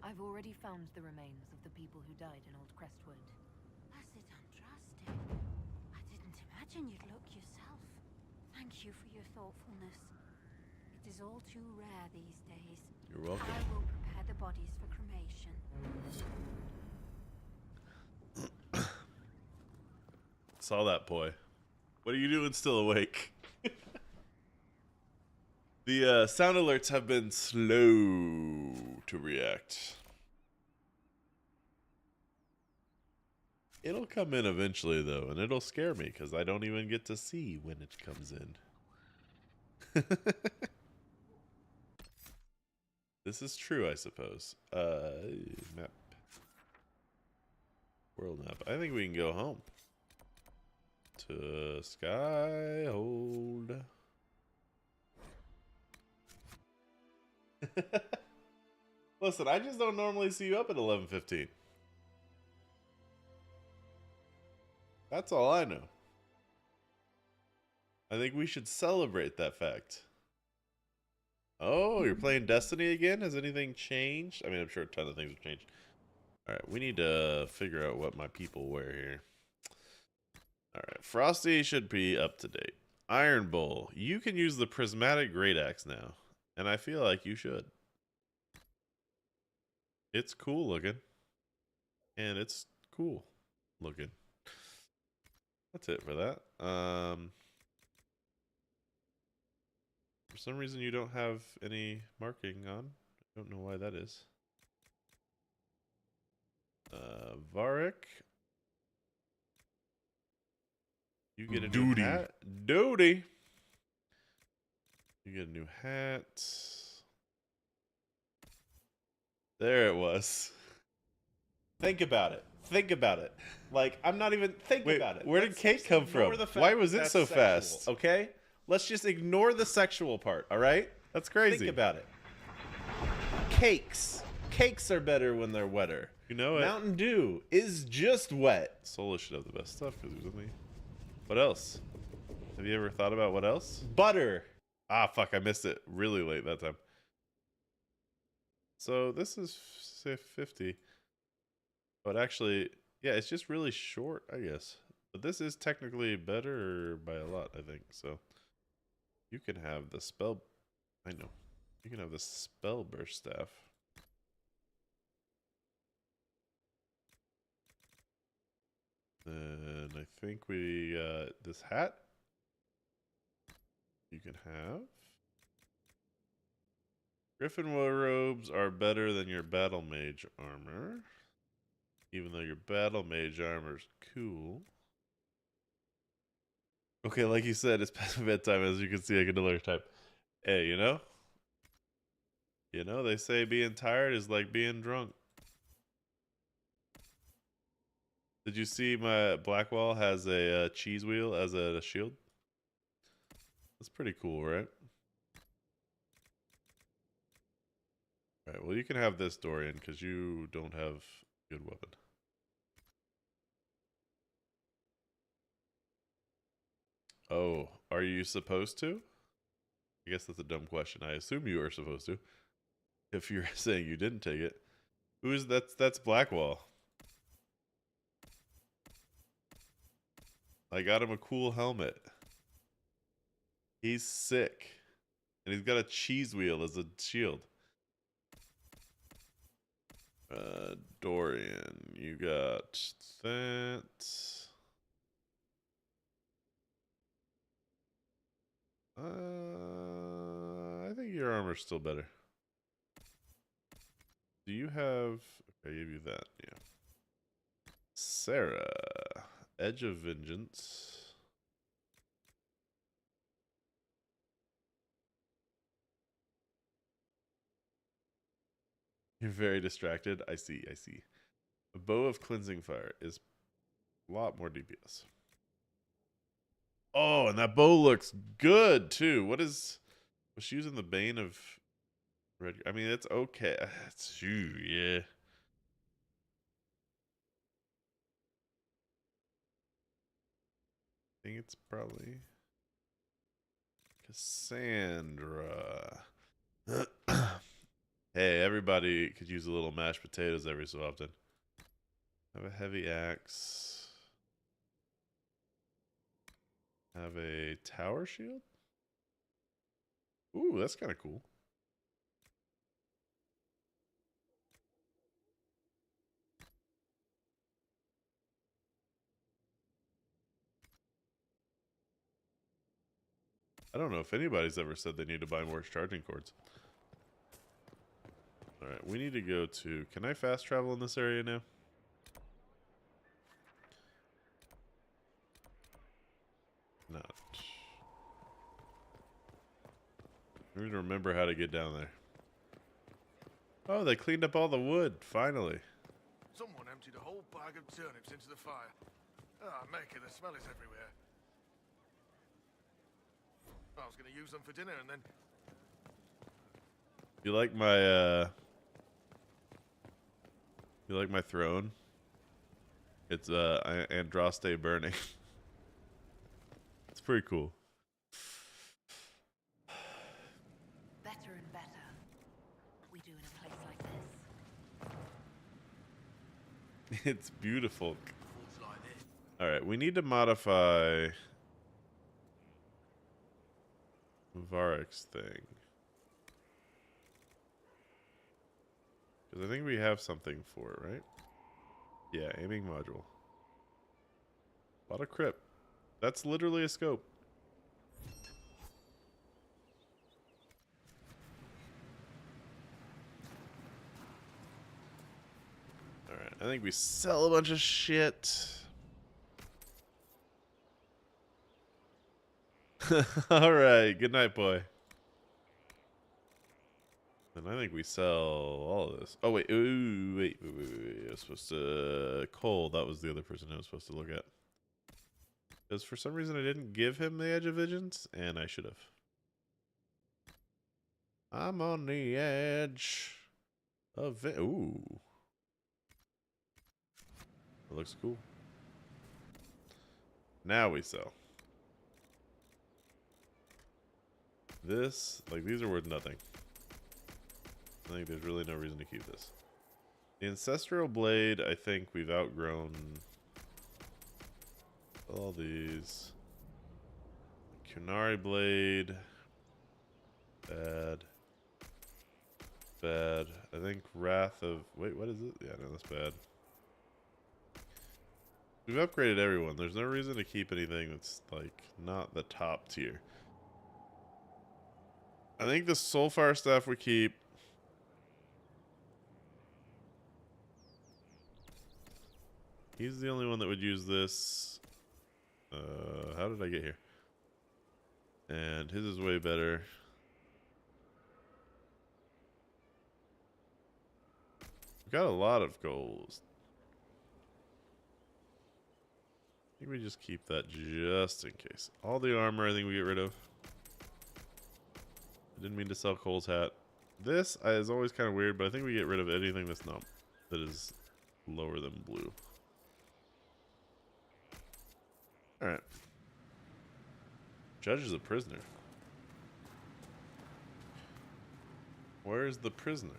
I've already found the remains of the people who died in Old Crestwood. That's it, untrusted. I didn't imagine you'd look yourself. Thank you for your thoughtfulness. It is all too rare these days. You're welcome. I will prepare the bodies for cremation. Saw that, boy. What are you doing still awake? The sound alerts have been slow to react. It'll come in eventually, though, and it'll scare me, because I don't even get to see when it comes in. This is true, I suppose. Map. World map. I think we can go home. To Skyhold. Listen, I just don't normally see you up at 11:15. That's all I know. I think we should celebrate that fact. Oh, you're playing Destiny again? Has anything changed? I mean, I'm sure a ton of things have changed. Alright, we need to figure out what my people wear here. Alright, Frosty should be up to date. Iron Bull. You can use the Prismatic Great Axe now. And I feel like you should. It's cool looking. And it's cool looking. That's it for that. For some reason you don't have any marking on. I don't know why that is. Varric. You get a new hat. Duty. You get a new hat. There it was. Think about it. Think about it. Like, I'm not even thinking about it. Where did cake come from? Why was it so fast? Okay? Let's just ignore the sexual part, all right? That's crazy. Think about it. Cakes. Cakes are better when they're wetter. You know it. Mountain Dew is just wet. Sola should have the best stuff because he was with me. What else? Have you ever thought about what else? Butter. Ah, fuck, I missed it really late that time. So this is, say, 50. But actually, yeah, it's just really short, I guess. But this is technically better by a lot, I think. So you can have the spell... I know. You can have the spell burst staff. Then I think we this hat you can have. Griffin war robes are better than your battle mage armor, even though your battle mage armor's cool. Okay, like you said, it's past bedtime. As you can see, I can alert type. Hey, you know, they say being tired is like being drunk. Did you see my Blackwall has a cheese wheel as a shield? That's pretty cool, right? Alright, well you can have this, Dorian, because you don't have a good weapon. Oh, are you supposed to? I guess that's a dumb question. I assume you are supposed to. If you're saying you didn't take it. Who's that's Blackwall. I got him a cool helmet. He's sick. And he's got a cheese wheel as a shield. Dorian, you got that. I think your armor's still better. Do you have... Okay, I gave you that, yeah. Sarah. Edge of Vengeance. You're very distracted. I see. A bow of cleansing fire is a lot more DPS. Oh, and that bow looks good too. Was she using the Bane of Red? I mean, it's okay. It's yeah. I think it's probably Cassandra. Hey, everybody could use a little mashed potatoes every so often. Have a heavy axe. Have a tower shield. Ooh, that's kind of cool. I don't know if anybody's ever said they need to buy more charging cords. Alright, we need to go to... Can I fast travel in this area now? Not. I need to remember how to get down there. Oh, they cleaned up all the wood, finally. Someone emptied a whole bag of turnips into the fire. Ah, Maker, the smell is everywhere. I was going to use them for dinner and then... You like my, You like my throne? It's, Andraste burning. It's pretty cool. Better and better. We do in a place like this. It's beautiful. Alright, we need to modify Varric's thing. Because I think we have something for it, right? Yeah, aiming module. Bought a crypt. That's literally a scope. Alright, I think we sell a bunch of shit. Alright, good night, boy. And I think we sell all of this. Oh, wait. Ooh, wait. I was supposed to... Cole, that was the other person I was supposed to look at. Because for some reason I didn't give him the Edge of Visions, and I should have. I'm on the edge of it. Ooh. That looks cool. Now we sell. This, like, these are worth nothing. I think there's really no reason to keep this. The Ancestral Blade, I think we've outgrown all these. Kunari Blade. Bad. Bad. I think Wrath of... Wait, what is it? Yeah, no, that's bad. We've upgraded everyone. There's no reason to keep anything that's, like, not the top tier. I think the Soulfire stuff we keep. He's the only one that would use this. How did I get here? And his is way better. We've got a lot of goals. I think we just keep that just in case. All the armor I think we get rid of. I didn't mean to sell Cole's hat. This is always kind of weird, but I think we get rid of anything that's not that is lower than blue. Alright. Judge is a prisoner. Where's the prisoner?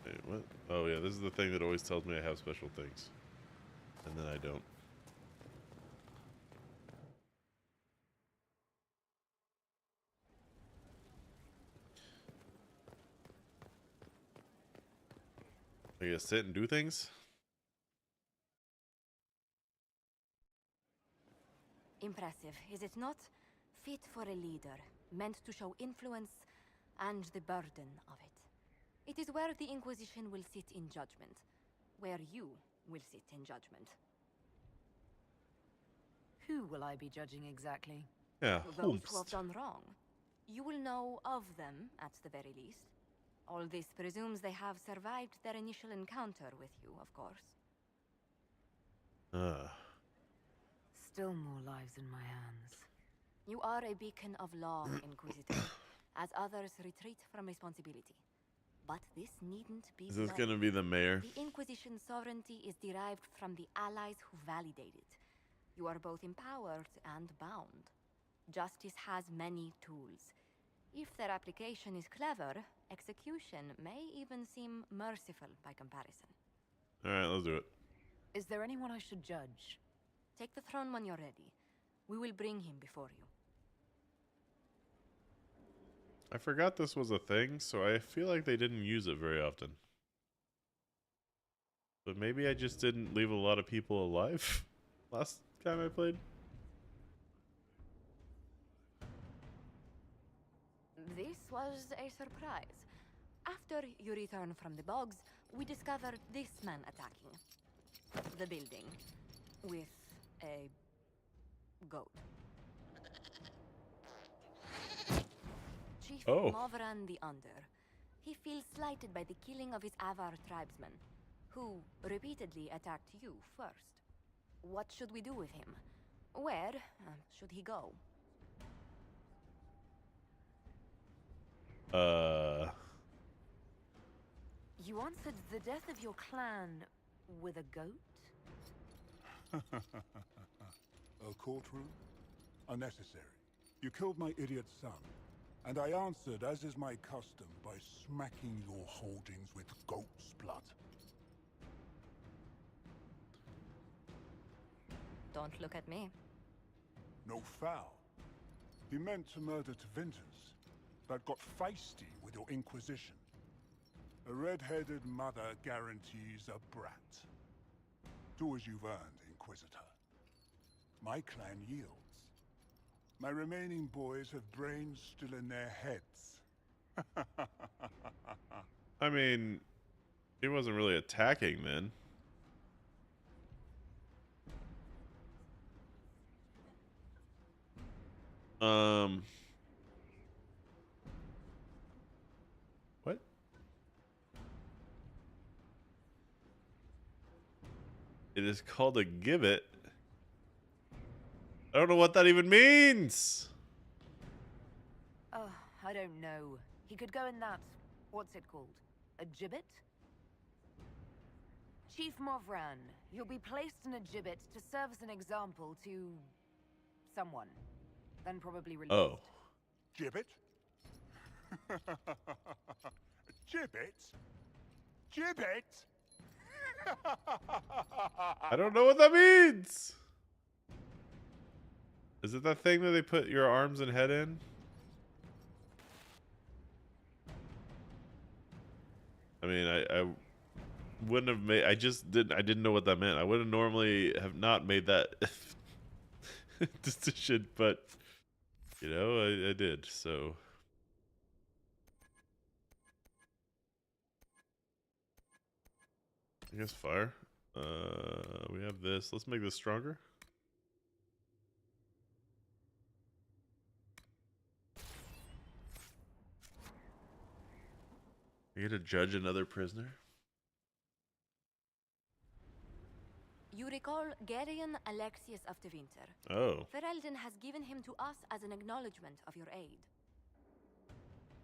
Wait, what? Oh yeah, this is the thing that always tells me I have special things. And then I don't. I guess sit and do things? Impressive, is it not? Fit for a leader, meant to show influence and the burden of it. It is where the Inquisition will sit in judgment, where you will sit in judgment. Who will I be judging exactly? Yeah, Those who have done wrong. You will know of them, at the very least. All this presumes they have survived their initial encounter with you, of course. Still more lives in my hands. You are a beacon of law, Inquisitor, as others retreat from responsibility. But this needn't be Is this so. gonna be the mayor? The Inquisition's sovereignty is derived from the allies who validate it. You are both empowered and bound. Justice has many tools. If their application is clever, execution may even seem merciful by comparison. Alright, let's do it. Is there anyone I should judge? Take the throne when you're ready. We will bring him before you. I forgot this was a thing, so I feel like they didn't use it very often. But maybe I just didn't leave a lot of people alive last time I played. This was a surprise. After you return from the bogs, we discovered this man attacking the building with a goat. Chief Movran the Under. He feels slighted by the killing of his Avar tribesmen, who repeatedly attacked you first. What should we do with him? Where should he go? You answered the death of your clan with a goat? A courtroom? Unnecessary. You killed my idiot son, and I answered, as is my custom, by smacking your holdings with goat's blood. Don't look at me. No foul. He meant to murder Tevinter's, but got feisty with your Inquisition. A red-headed mother guarantees a brat. Do as you've earned, Inquisitor. My clan yields. My remaining boys have brains still in their heads. I mean, he wasn't really attacking then. What? It is called a gibbet. I don't know what that even means. Oh, I don't know. He could go in that... what's it called? A gibbet? Chief Movran, you'll be placed in a gibbet to serve as an example to... someone. Then probably released. Oh. Gibbet? Gibbet? Gibbet? I don't know what that means. Is it that thing that they put your arms and head in? I mean, I wouldn't have made. I didn't know what that meant. I would have normally have not made that decision, but you know, I did. So. I guess fire. We have this. Let's make this stronger. You get to judge another prisoner? You recall Gerion Alexius of Tevinter. Oh. Ferelden has given him to us as an acknowledgement of your aid.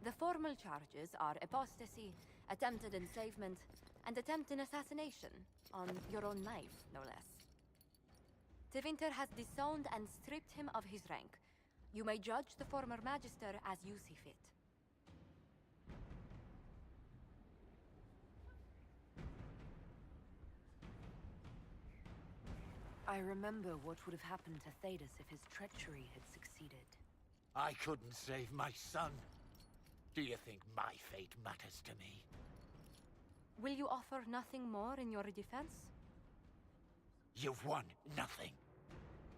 The formal charges are apostasy, attempted enslavement, and attempted assassination on your own life, no less. Tevinter has disowned and stripped him of his rank. You may judge the former magister as you see fit. I remember what would have happened to Thedas if his treachery had succeeded. I couldn't save my son. Do you think my fate matters to me? Will you offer nothing more in your defense? You've won nothing.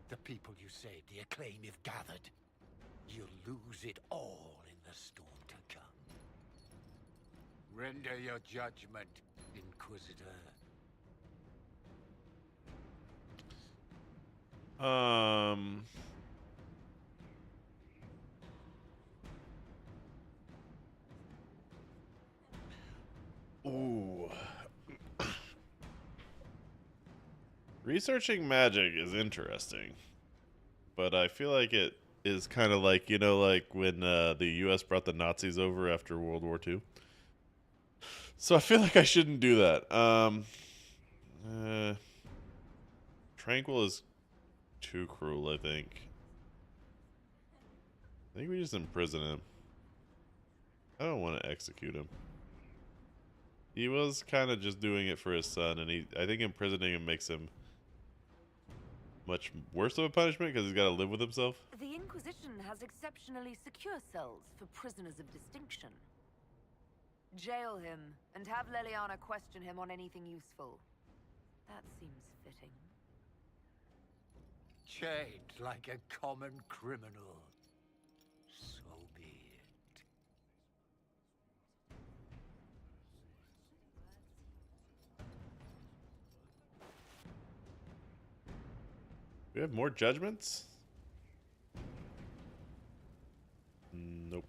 The people you saved, the acclaim you've gathered. You'll lose it all in the storm to come. Render your judgment, Inquisitor. Ooh. Researching magic is interesting, but I feel like it is kind of like, you know, like when the US brought the Nazis over after World War II. So I feel like I shouldn't do that. Tranquil is too cruel, I think. I think we just imprison him. I don't want to execute him. He was kind of just doing it for his son, and I think imprisoning him makes him much worse of a punishment because he's got to live with himself. The Inquisition has exceptionally secure cells for prisoners of distinction. Jail him, and have Leliana question him on anything useful. That seems fitting. Chained like a common criminal. So be it. We have more judgments? Nope.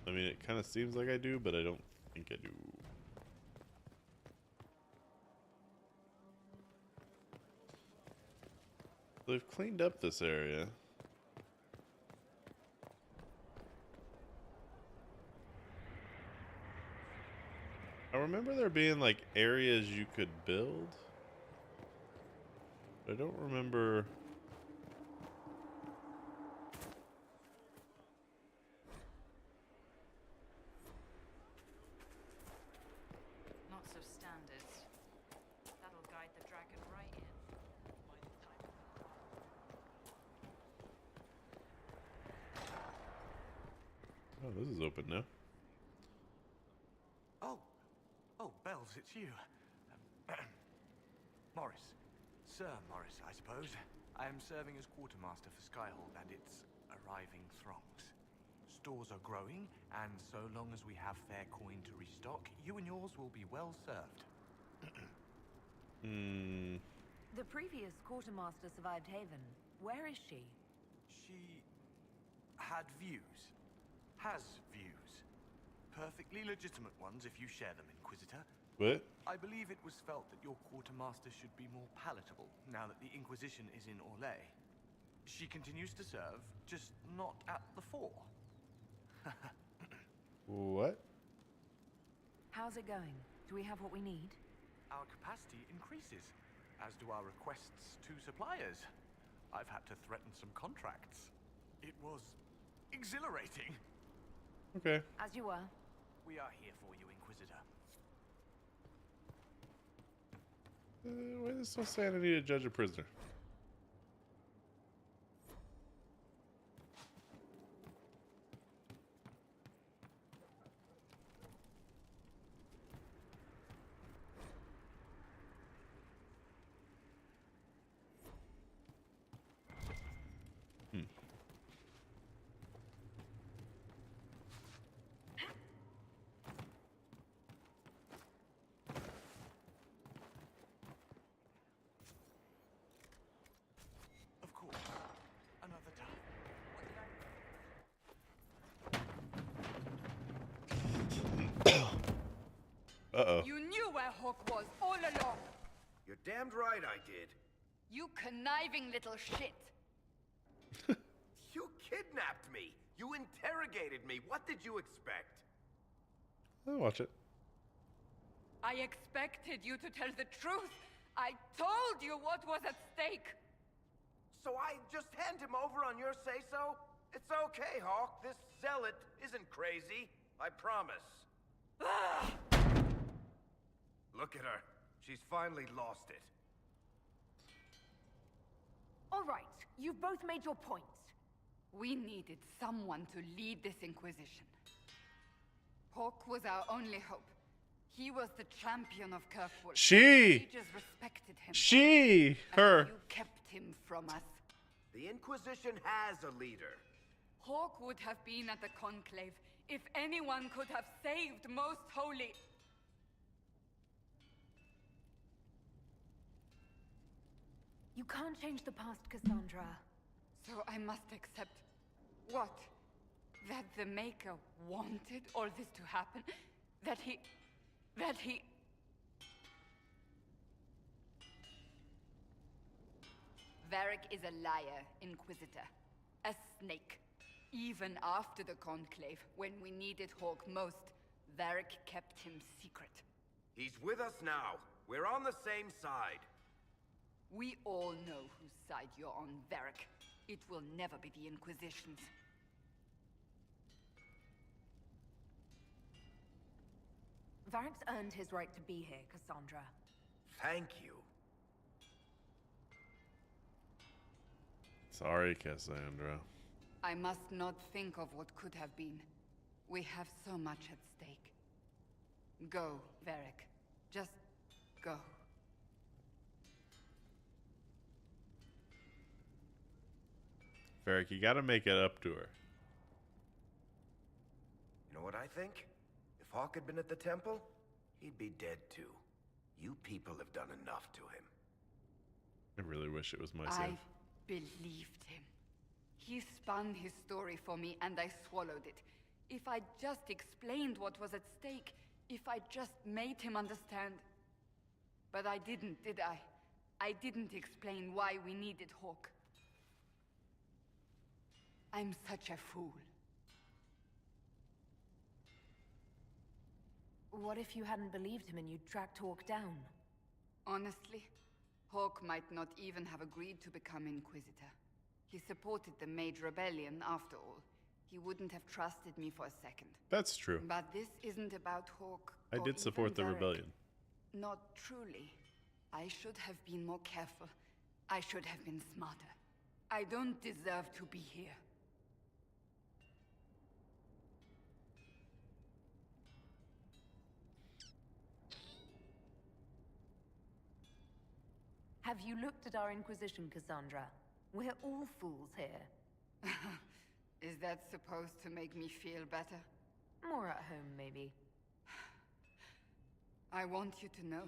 I mean, it kind of seems like I do, but I don't think I do. They've cleaned up this area. I remember there being like areas you could build. I don't remember. Not so standard. That'll guide the dragon right in. Oh, this is open now. Oh, it's you. Morris. Sir Morris, I suppose. I am serving as quartermaster for Skyhold and its arriving throngs. Stores are growing, and so long as we have fair coin to restock, you and yours will be well served. The previous quartermaster survived Haven. Where is she? She had views. Has views. Perfectly legitimate ones if you share them, Inquisitor. What? I believe it was felt that your quartermaster should be more palatable now that the Inquisition is in Orlais. She continues to serve, just not at the fore. What? How's it going? Do we have what we need? Our capacity increases, as do our requests to suppliers. I've had to threaten some contracts. It was exhilarating. Okay. As you were. We are here for you, Inquisitor. Why is it so sad I need to judge a prisoner? Of course. Another time. Uh-oh. You knew where Hawk was all along. You're damned right I did. You conniving little shit. You kidnapped me. You interrogated me. What did you expect? I'll watch it. I expected you to tell the truth. I told you what was at stake. So I just hand him over on your say-so? It's okay, Hawk. This zealot isn't crazy. I promise. Look at her. She's finally lost it. All right, you've both made your points. We needed someone to lead this Inquisition. Hawk was our only hope. He was the champion of Kirkwall. She! Sages respected him. She! Her. And you kept him from us. The Inquisition has a leader. Hawk would have been at the Conclave if anyone could have saved Most Holy. You can't change the past, Cassandra. So I must accept what? That the Maker wanted all this to happen? That he... Varric is a liar, Inquisitor. A snake. Even after the Conclave, when we needed Hawk most, Varric kept him secret. He's with us now. We're on the same side. We all know whose side you're on, Varric. It will never be the Inquisition's. Varric's earned his right to be here, Cassandra. Thank you. Sorry, Cassandra. I must not think of what could have been. We have so much at stake. Go, Varric. Just go. Varric, you gotta make it up to her. You know what I think? If Hawk had been at the temple, he'd be dead too. You people have done enough to him. I really wish it was my I son. believed him. He spun his story for me and I swallowed it. If I just explained what was at stake, if I just made him understand. But I didn't, did I? I didn't explain why we needed Hawk. I'm such a fool. What if you hadn't believed him and you'd tracked Hawk down? Honestly, Hawk might not even have agreed to become Inquisitor. He supported the Mage Rebellion, after all. He wouldn't have trusted me for a second. That's true. But this isn't about Hawk. I or did support the even Varric. rebellion. Not truly. I should have been more careful. I should have been smarter. I don't deserve to be here. Have you looked at our Inquisition, Cassandra? We're all fools here. Is that supposed to make me feel better? More at home, maybe. I want you to know,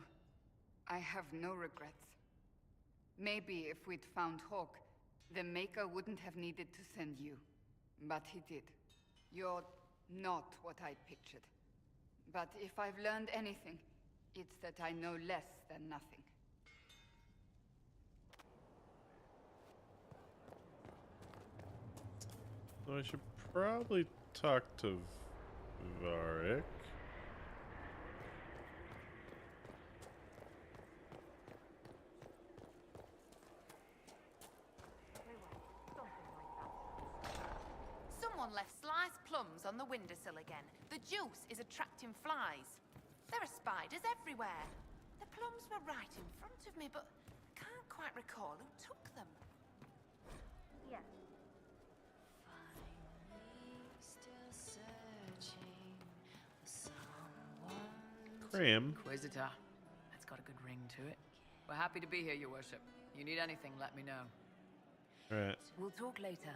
I have no regrets. Maybe if we'd found Hawk, the Maker wouldn't have needed to send you. But he did. You're not what I pictured. But if I've learned anything, it's that I know less than nothing. So I should probably talk to Varric. Someone left sliced plums on the windowsill again. The juice is attracting flies. There are spiders everywhere. The plums were right in front of me, but I can't quite recall who took them. Yes. Cram. Inquisitor. That's got a good ring to it. We're happy to be here, Your Worship. You need anything, let me know. Alright. We'll talk later.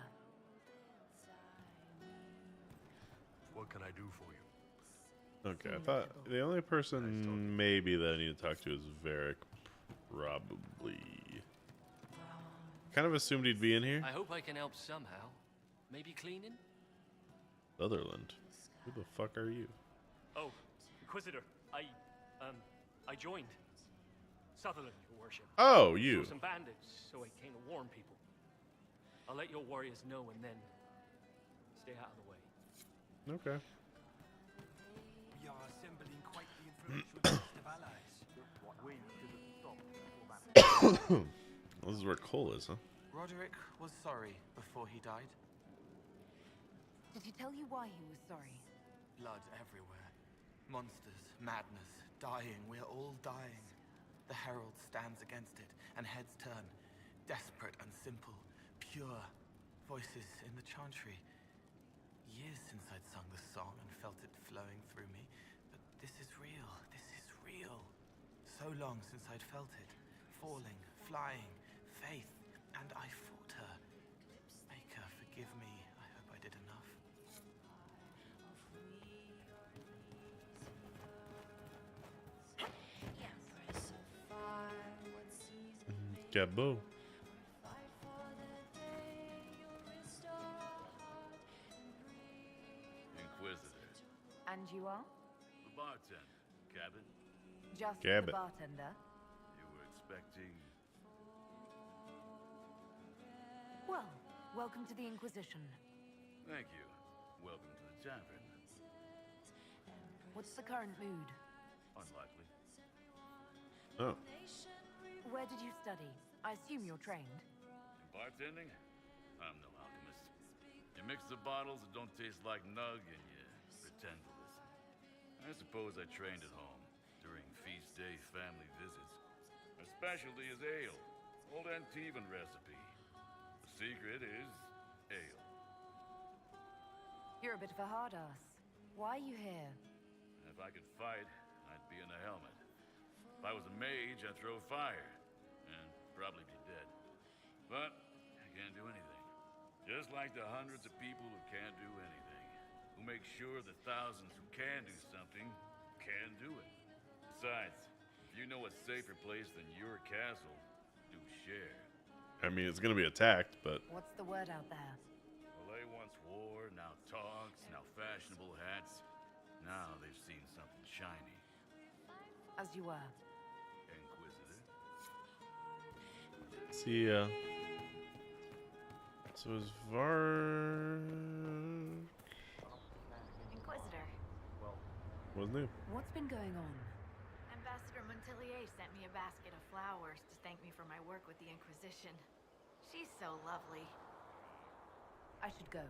What can I do for you? Okay, I thought the only person maybe that I need to talk to is Varric. Probably. Kind of assumed he'd be in here. I hope I can help somehow. Maybe cleaning? Sutherland. Who the fuck are you? Oh, Inquisitor. I joined. Sutherland, Your Worship. Oh, There you. were some bandits, so I came to warn people. I'll let your warriors know and then stay out of the way. Okay. We are assembling quite the influential list of allies. Well, this is where Cole is, huh? Roderick was sorry before he died. Did he tell you why he was sorry? Blood everywhere. Monsters, madness, dying. We're all dying. The Herald stands against it, and heads turn. Desperate and simple. Pure. Voices in the chantry. Years since I'd sung the song and felt it flowing through me. But this is real. This is real. So long since I'd felt it. Falling, flying, faith. And I fought her. Maker, forgive me. I hope I did enough. Gabo. Inquisitor. And you are? The bartender. Cabot? Just Gabbit. the bartender? You were expecting... Well, welcome to the Inquisition. Thank you. Welcome to the tavern. What's the current mood? Unlikely. Oh. Where did you study? I assume you're trained. In bartending? I'm no alchemist. You mix the bottles that don't taste like nug and you pretend to listen. I suppose I trained at home during feast day family visits. My specialty is ale. Old Antivan recipe. The secret is ale. You're a bit of a hard ass. Why are you here? If I could fight, I'd be in a helmet. If I was a mage, I'd throw fire. And probably be dead. But I can't do anything. Just like the hundreds of people who can't do anything. Who make sure the thousands who can do something can do it. Besides, if you know a safer place than your castle, do share. I mean, it's gonna be attacked, but What's the word out there? Well, they once wore, now togs, now fashionable hats. Now they've seen something shiny. As you were. Inquisitor. see. So is Inquisitor. What's new? What's been going on? Ambassador Montelier sent me a basket of flowers to thank me for my work with the Inquisition. She's so lovely. I should go.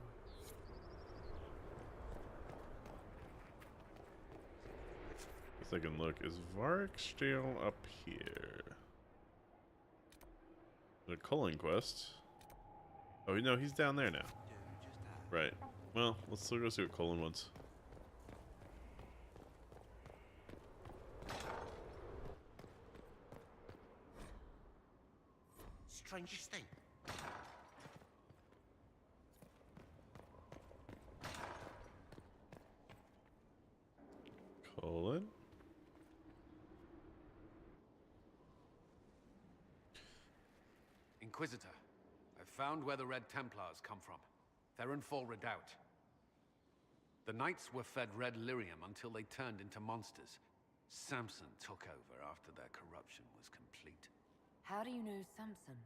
Let's take a look. Is Varric still up here? The Cullen quest. Oh no, he's down there now. Right. Well, let's still go see what Cullen wants. Strangest thing. Colon? Inquisitor, I've found where the Red Templars come from. They're in Fall Redoubt. The Knights were fed red lyrium until they turned into monsters. Samson took over after their corruption was complete. How do you know Samson?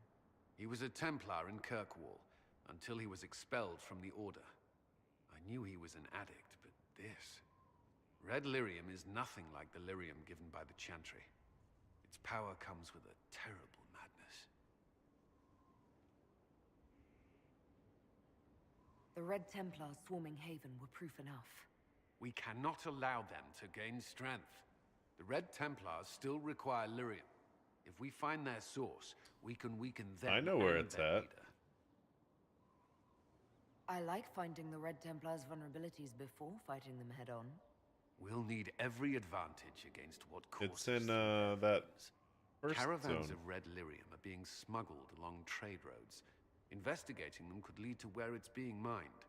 He was a Templar in Kirkwall, until he was expelled from the Order. I knew he was an addict, but this... Red lyrium is nothing like the lyrium given by the Chantry. Its power comes with a terrible madness. The Red Templars swarming Haven were proof enough. We cannot allow them to gain strength. The Red Templars still require lyrium. If we find their source, we can weaken them. I know where and it's their at. leader. I like finding the Red Templars' vulnerabilities before fighting them head-on. We'll need every advantage against what causes It's in that first Caravans zone. of red lyrium are being smuggled along trade roads. Investigating them could lead to where it's being mined.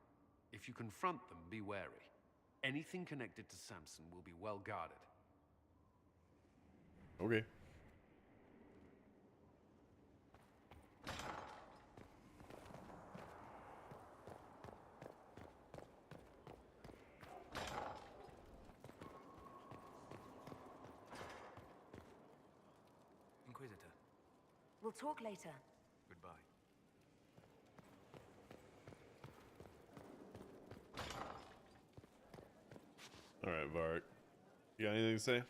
If you confront them, be wary. Anything connected to Samson will be well guarded. Okay. Inquisitor, We'll talk later. goodbye. All right, Varric. You got anything to say?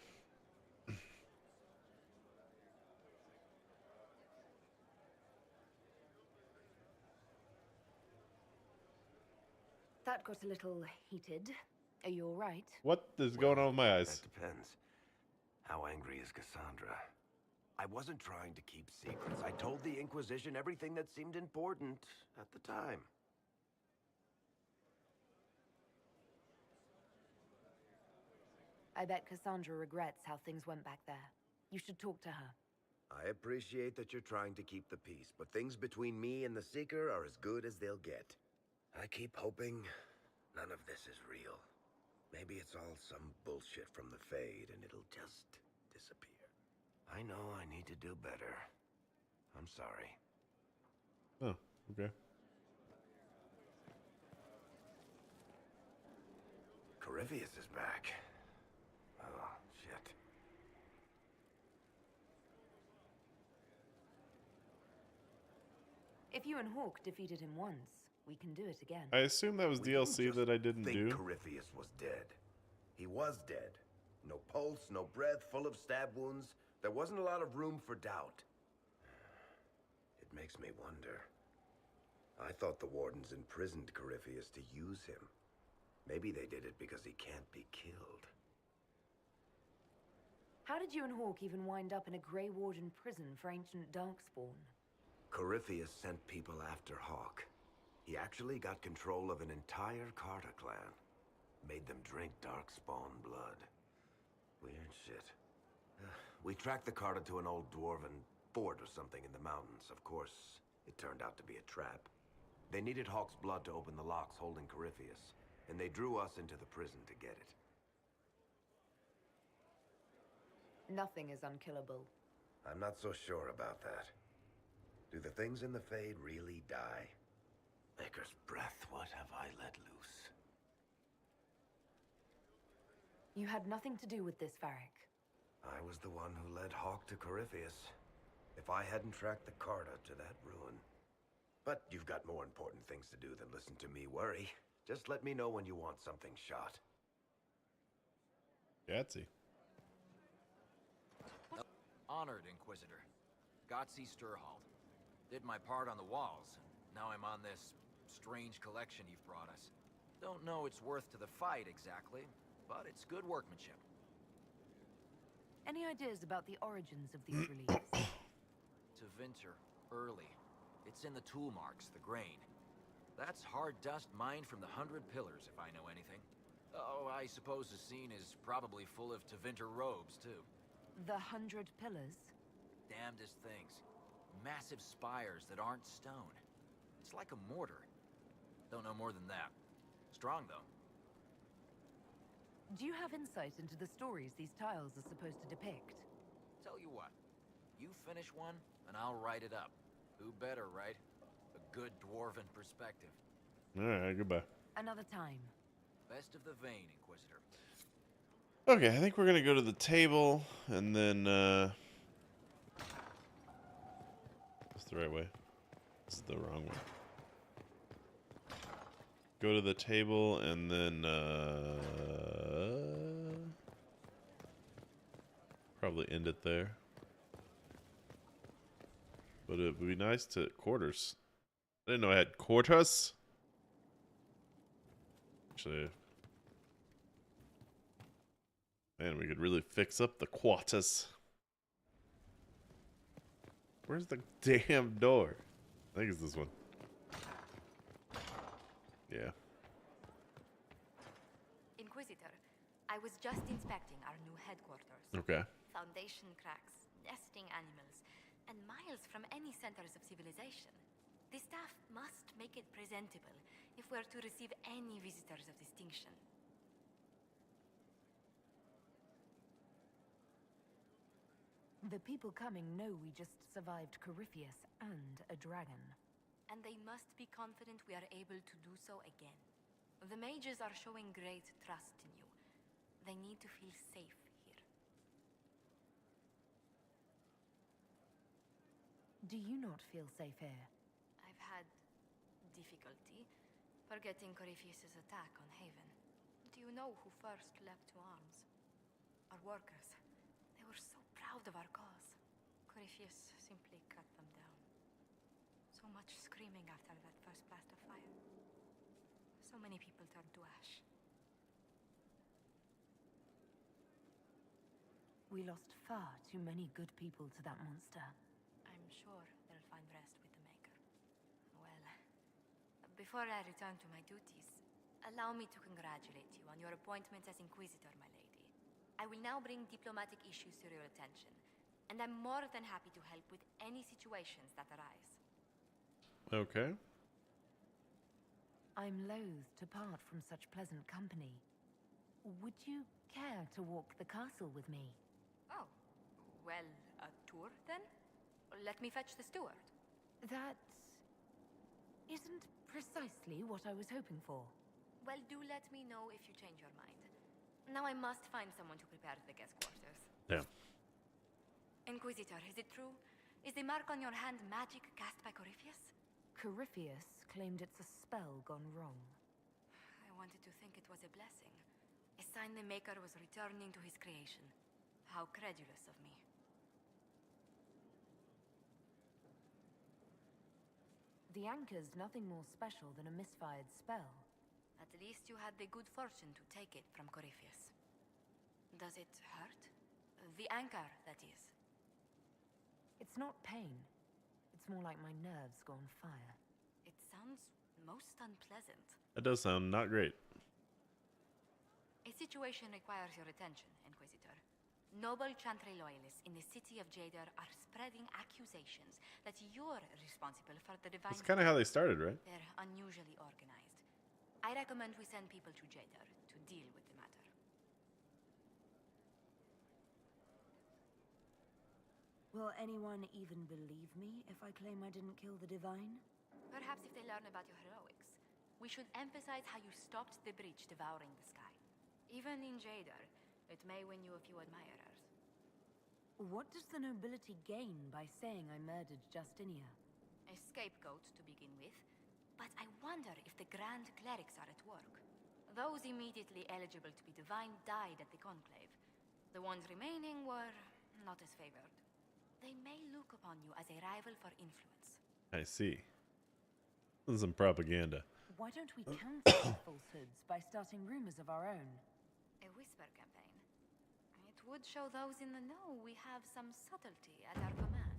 That got a little heated. Are you all right? What is going on with my eyes? That depends. How angry is Cassandra? I wasn't trying to keep secrets. I told the Inquisition everything that seemed important at the time. I bet Cassandra regrets how things went back there. You should talk to her. I appreciate that you're trying to keep the peace, but things between me and the Seeker are as good as they'll get. I keep hoping none of this is real. Maybe it's all some bullshit from the Fade and it'll just disappear. I know I need to do better. I'm sorry. Oh, okay. Corypheus is back. Oh, shit. If you and Hawk defeated him once, we can do it again. I assume that was We don't DLC just that I didn't think do. Corypheus was dead. He was dead. No pulse, no breath, full of stab wounds. There wasn't a lot of room for doubt. It makes me wonder. I thought the Wardens imprisoned Corypheus to use him. Maybe they did it because he can't be killed. How did you and Hawk even wind up in a Grey Warden prison for ancient Darkspawn? Corypheus sent people after Hawk. He actually got control of an entire Carter clan. Made them drink Darkspawn blood. Weird shit. We tracked the Carter to an old dwarven fort or something in the mountains. Of course, it turned out to be a trap. They needed Hawk's blood to open the locks holding Corypheus, and they drew us into the prison to get it. Nothing is unkillable. I'm not so sure about that. Do the things in the Fade really die? Maker's breath, what have I let loose? You had nothing to do with this, Varric. I was the one who led Hawk to Corypheus. If I hadn't tracked the Carter to that ruin. But you've got more important things to do than listen to me worry. Just let me know when you want something shot. Gatsy. Honored, Inquisitor. Gotzi Sturhald. Did my part on the walls. Now I'm on this strange collection you've brought us. Don't know its worth to the fight exactly, but it's good workmanship. Any ideas about the origins of these reliefs? To Vinter, early. It's in the tool marks, the grain. That's hard dust mined from the 100 Pillars, if I know anything. Oh, I suppose the scene is probably full of Tevinter robes, too. The 100 Pillars? Damnedest things. Massive spires that aren't stone. It's like a mortar. Don't know more than that. Strong, though. Do you have insight into the stories these tiles are supposed to depict? Tell you what, you finish one, and I'll write it up. Who better, right? A good dwarven perspective. Alright, goodbye. Another time. Best of the vein, Inquisitor. Okay, I think we're gonna go to the table, and then, That's the right way. This is the wrong way. Go to the table, and then, probably end it there. But it would be nice to quarters. I didn't know I had quarters. Actually, man, we could really fix up the quarters. Where's the damn door? I think it's this one. Yeah. Inquisitor, I was just inspecting our new headquarters. Okay. Foundation cracks, nesting animals, and miles from any centers of civilization. The staff must make it presentable if we're to receive any visitors of distinction. The people coming know we just survived Corypheus and a dragon. And they must be confident we are able to do so again. The mages are showing great trust in you. They need to feel safe here. Do you not feel safe here? I've had difficulty forgetting Corypheus' attack on Haven. Do you know who first leapt to arms? Our workers. They were so proud of our cause. Corypheus simply cut them down. So much screaming after that first blast of fire. So many people turned to ash. We lost far too many good people to that monster. I'm sure they'll find rest with the Maker. Well, before I return to my duties, allow me to congratulate you on your appointment as Inquisitor, my lady. I will now bring diplomatic issues to your attention, and I'm more than happy to help with any situations that arise. Okay. I'm loath to part from such pleasant company. Would you care to walk the castle with me? Oh, well, a tour then? Let me fetch the steward. That isn't precisely what I was hoping for. Well, do let me know if you change your mind. Now I must find someone to prepare the guest quarters. Yeah. Inquisitor, is it true? Is the mark on your hand magic cast by Corypheus? Corypheus claimed it's a spell gone wrong. I wanted to think it was a blessing. A sign the Maker was returning to his creation. How credulous of me. The anchor's nothing more special than a misfired spell. At least you had the good fortune to take it from Corypheus. Does it hurt? The anchor, that is. It's not pain. It's more like my nerves go on fire. It sounds most unpleasant. That does sound not great. A situation requires your attention, Inquisitor. Noble Chantry loyalists in the city of Jadar are spreading accusations that you're responsible for the divine... That's kind of how they started, right? They're unusually organized. I recommend we send people to Jadar to deal with the matter. Will anyone even believe me if I claim I didn't kill the Divine? Perhaps if they learn about your heroics. We should emphasize how you stopped the breach devouring the sky. Even in Jadar, it may win you a few admirers. What does the nobility gain by saying I murdered Justinia? A scapegoat to begin with, but I wonder if the Grand Clerics are at work. Those immediately eligible to be divine died at the Conclave. The ones remaining were not as favored. They may look upon you as a rival for influence. I see. This is some propaganda. Why don't we counter falsehoods by starting rumors of our own? A whisper campaign. It would show those in the know we have some subtlety at our command.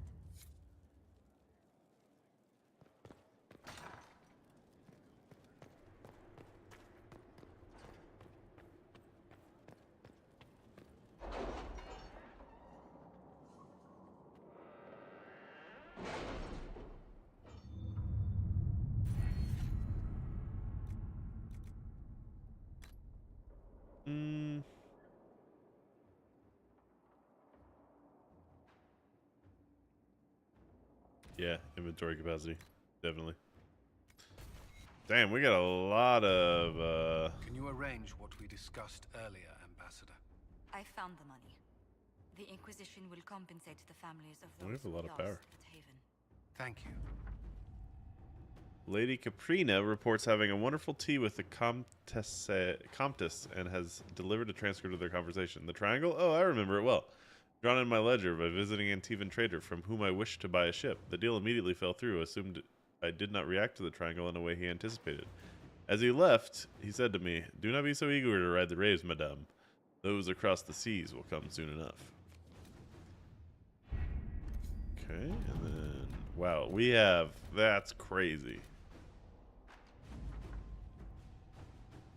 Yeah, inventory capacity. Definitely. Damn, we got a lot of, Can you arrange what we discussed earlier, Ambassador? I found the money. The Inquisition will compensate the families of We those have a lot who of lost power. Haven. Thank you. Lady Caprina reports having a wonderful tea with the Comtesse and has delivered a transcript of their conversation. The triangle? Oh, I remember it well. Drawn in my ledger by visiting Antivan trader from whom I wished to buy a ship. The deal immediately fell through, assumed I did not react to the triangle in a way he anticipated. As he left, he said to me, "Do not be so eager to ride the waves, madame. Those across the seas will come soon enough." Okay, and then... Wow, we have... That's crazy.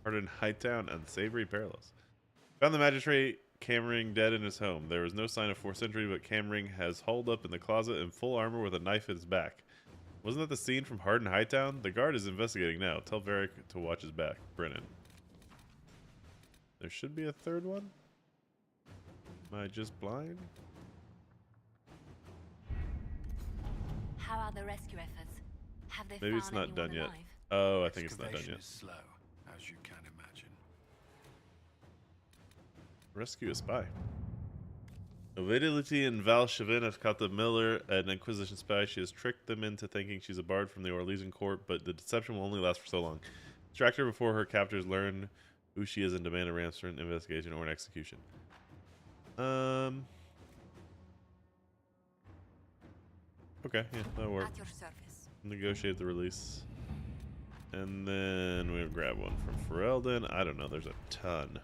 Hardened Hightown, Unsavory Parallels. Found the magistrate Cammering dead in his home. There was no sign of 4th century, but Cammering has hauled up in the closet in full armor with a knife in his back. Wasn't that the scene from Hardened Hightown? The guard is investigating now. Tell Varric to watch his back. Brennan. There should be a third one? Am I just blind? How are the rescue efforts? Have they Maybe found it's not done anyone yet. alive? Oh, I think it's not done Excavation yet. is slow, as you can imagine. Rescue a spy. Ovidility and Val Chavin have caught the Miller, an Inquisition spy. She has tricked them into thinking she's a bard from the Orlesian court, but the deception will only last for so long. Distract her before her captors learn who she is and demand a ransom, an investigation, or an execution. Okay, yeah, that'll work. At your service. Negotiate the release. And then we'll grab one from Ferelden. I don't know, there's a ton.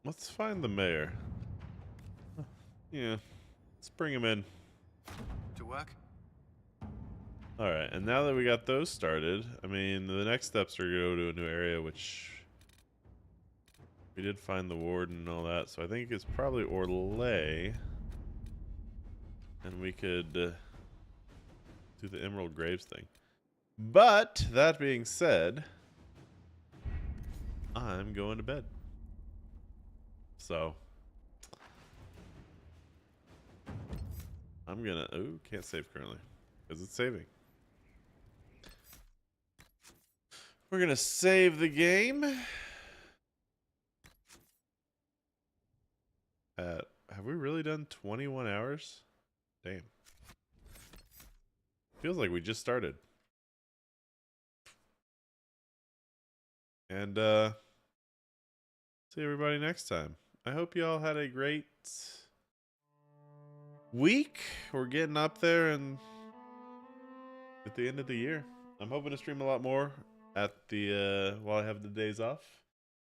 Let's find the mayor. Yeah, let's bring him in. To work? Alright, and now that we got those started, I mean, the next steps are to go to a new area, which we did find the warden and all that, so I think it's probably Orlais. And we could do the Emerald Graves thing. But, that being said, I'm going to bed. So, I'm gonna... Oh, can't save currently, because it's saving. We're gonna save the game. Have we really done 21 hours? Damn. Feels like we just started. And, see everybody next time. I hope you all had a great week. We're getting up there and at the end of the year. I'm hoping to stream a lot more at the while I have the days off.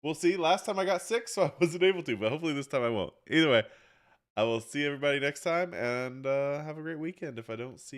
We'll see. Last time I got sick, so I wasn't able to, but hopefully this time I won't. Either way, I will see everybody next time, and have a great weekend if I don't see you.